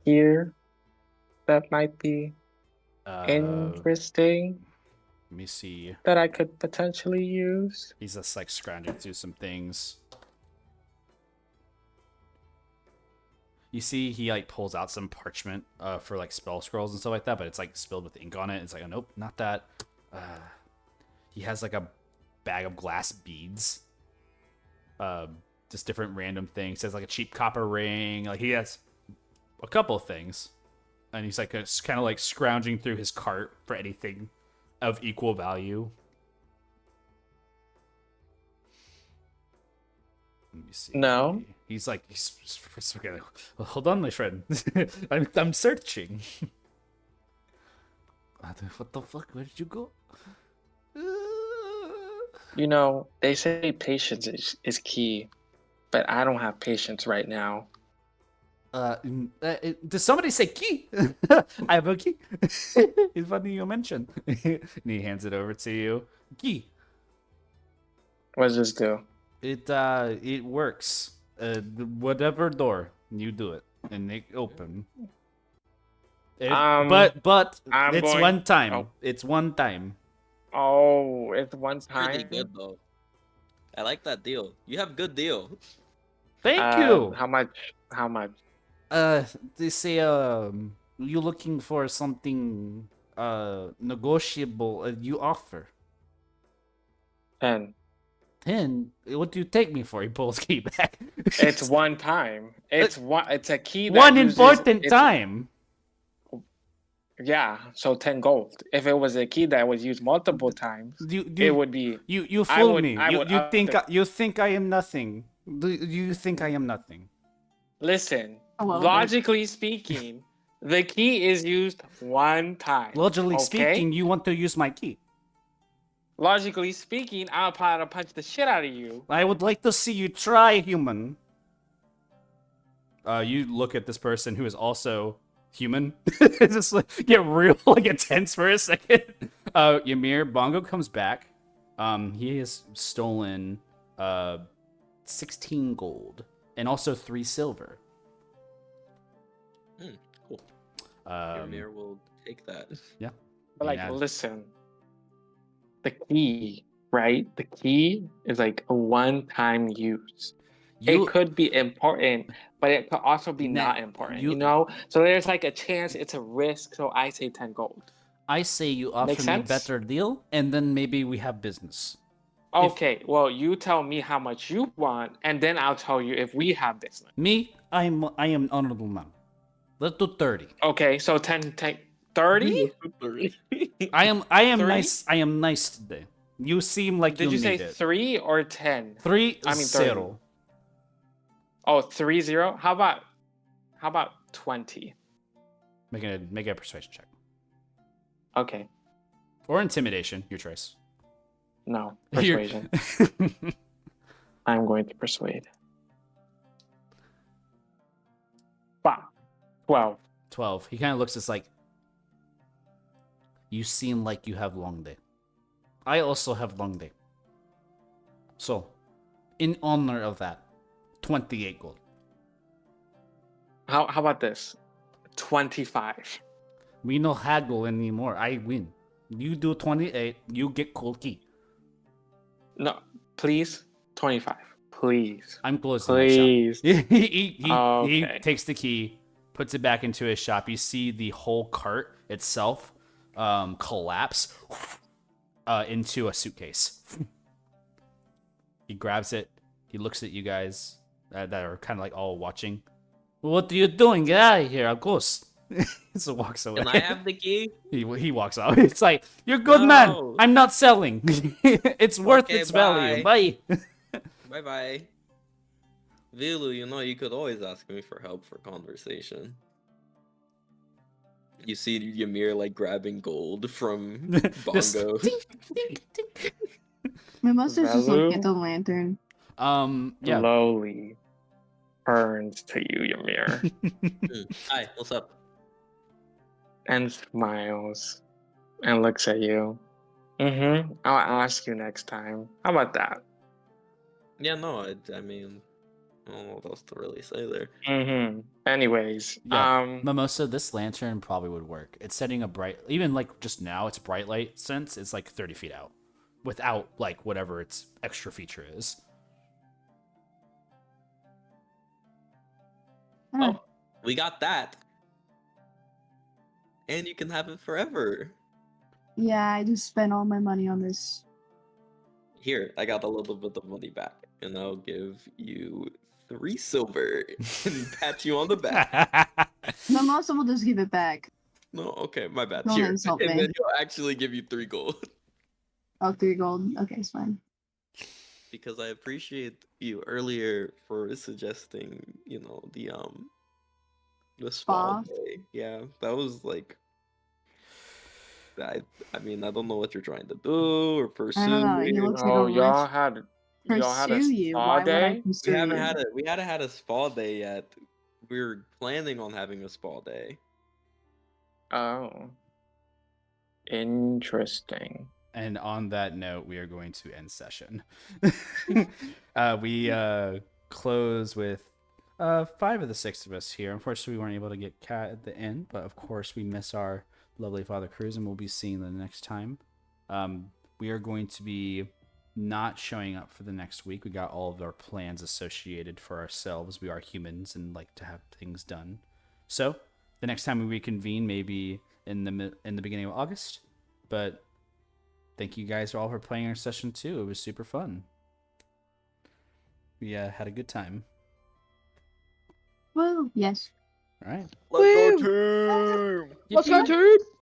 here that might be interesting Let me see. that I could potentially use? He's just like scrounging through some things. You see, he like pulls out some parchment for like spell scrolls and stuff like that, but it's like spilled with ink on it. It's like, oh, nope, not that. He has like a bag of glass beads. Just different random things. He has like a cheap copper ring. Like he has a couple of things, and he's like kind of like scrounging through his cart for anything of equal value. Let me see. No. He's like, okay, hold on, my friend. I'm searching. What the fuck? Where did you go? You know, they say patience is key, but I don't have patience right now. Does somebody say key? I have a key. It's funny you mentioned. And he hands it over to you. Key. What does this do? It works. Whatever door you do it, and they open. But I'm it's going- one time. oh. It's one time. Oh, it's one time. Pretty good though. I like that deal. You have good deal. Thank you. How much? How much? They say you looking for something negotiable. You offer 10. 10. What do you take me for? He pulls key back. It's one time. It's one. It's a key. That one uses- important it's- time. Yeah, so 10 gold. If it was a key that was used multiple times, it would be. You I fool would- me. I You would you up think the- you think I am nothing. Do you think I am nothing? Listen, A little bit. logically speaking, the key is used one time. Logically okay? speaking, you want to use my key. Logically speaking, I'll probably punch the shit out of you. I would like to see you try, human. You look at this person who is also human. Just like, get real like intense for a second. Ymir, Bongo comes back. He has stolen 16 gold and also 3 silver. Cool. Ymir will take that. But like, Yeah. listen, the key, right? The key is like a one-time use. It could be important, but it could also be not important. You know, so there's like a chance. It's a risk. So I say 10 gold. I say you offer Make me a sense? better deal, and then maybe we have business. Okay, well, you tell me how much you want, and then I'll tell you if we have business. Me, I am honorable man. Let's do 30. Okay, so 10, 30? I am 30? nice. I am nice today. You seem like Did you say need it. 3 or 10? 3 I mean 30. 0. Oh, 3-0? How about 20? Make a persuasion check. Okay, Or intimidation, your choice. no, You're- persuasion. I'm going to persuade. 12. 12. He kind of looks just like, you seem like you have long day. I also have long day. So, in honor of that, 28 gold. How about this? 25. We no haggle anymore. I win. You do 28, you get cold key. No, please, 25. Please. I'm closing my shop. Please. He Okay. takes the key, puts it back into his shop. You see the whole cart itself collapse into a suitcase. He grabs it. He looks at you guys that are kind of like all watching. What are you doing? Get out of here, of course. So walks away. Can I have the key? He walks out. It's like, you're a good man. No. I'm not selling. It's worth Okay, its value. Bye. Bye bye. Velu, you know you could always ask me for help for conversation. You see Ymir like grabbing gold from Just Bongo. tink, tink, tink. Mimosa's just Velu? looking at the lantern. Yeah. Slowly turns to you, Ymir, Hi, what's up? and smiles and looks at you. Mm-hmm. I'll ask you next time. How about that? Yeah, no, I mean, I don't know what else to really say there. Mm-hmm. Anyways, Yeah. Mimosa, this lantern probably would work. It's setting a bright, even like just now, it's bright light since it's like 30 feet out without like whatever its extra feature is. Oh, we got that. And you can have it forever. Yeah, I just spent all my money on this. Here, I got a little bit of money back, and I'll give you 3 silver and pat you on the back. Mimosa will just give it back. No, okay, my bad. Don't Here, insult and me. then he'll actually give you 3 gold. Oh, 3 gold. Okay, it's fine. because I appreciate you earlier for suggesting, the spa Spa? day. Yeah, that was like, I mean, I don't know what you're trying to do or I don't know. He pursue. looks like a Oh, rich y'all had a pursue you. spa Why would I day? pursue you? We haven't had a spa day yet. We're planning on having a spa day. Oh, interesting. And on that note, we are going to end session. We close with 5 of the 6 of us here. Unfortunately, we weren't able to get Kat at the end, but of course, we miss our lovely Father Cruz, and we'll be seeing them next time. We are going to be not showing up for the next week. We got all of our plans associated for ourselves. We are humans and like to have things done. So the next time we reconvene, maybe in the beginning of August. But thank you guys all for playing our session too. It was super fun. We had a good time. Well, yes. All right. Let's go Woo! team! Let's go, dude!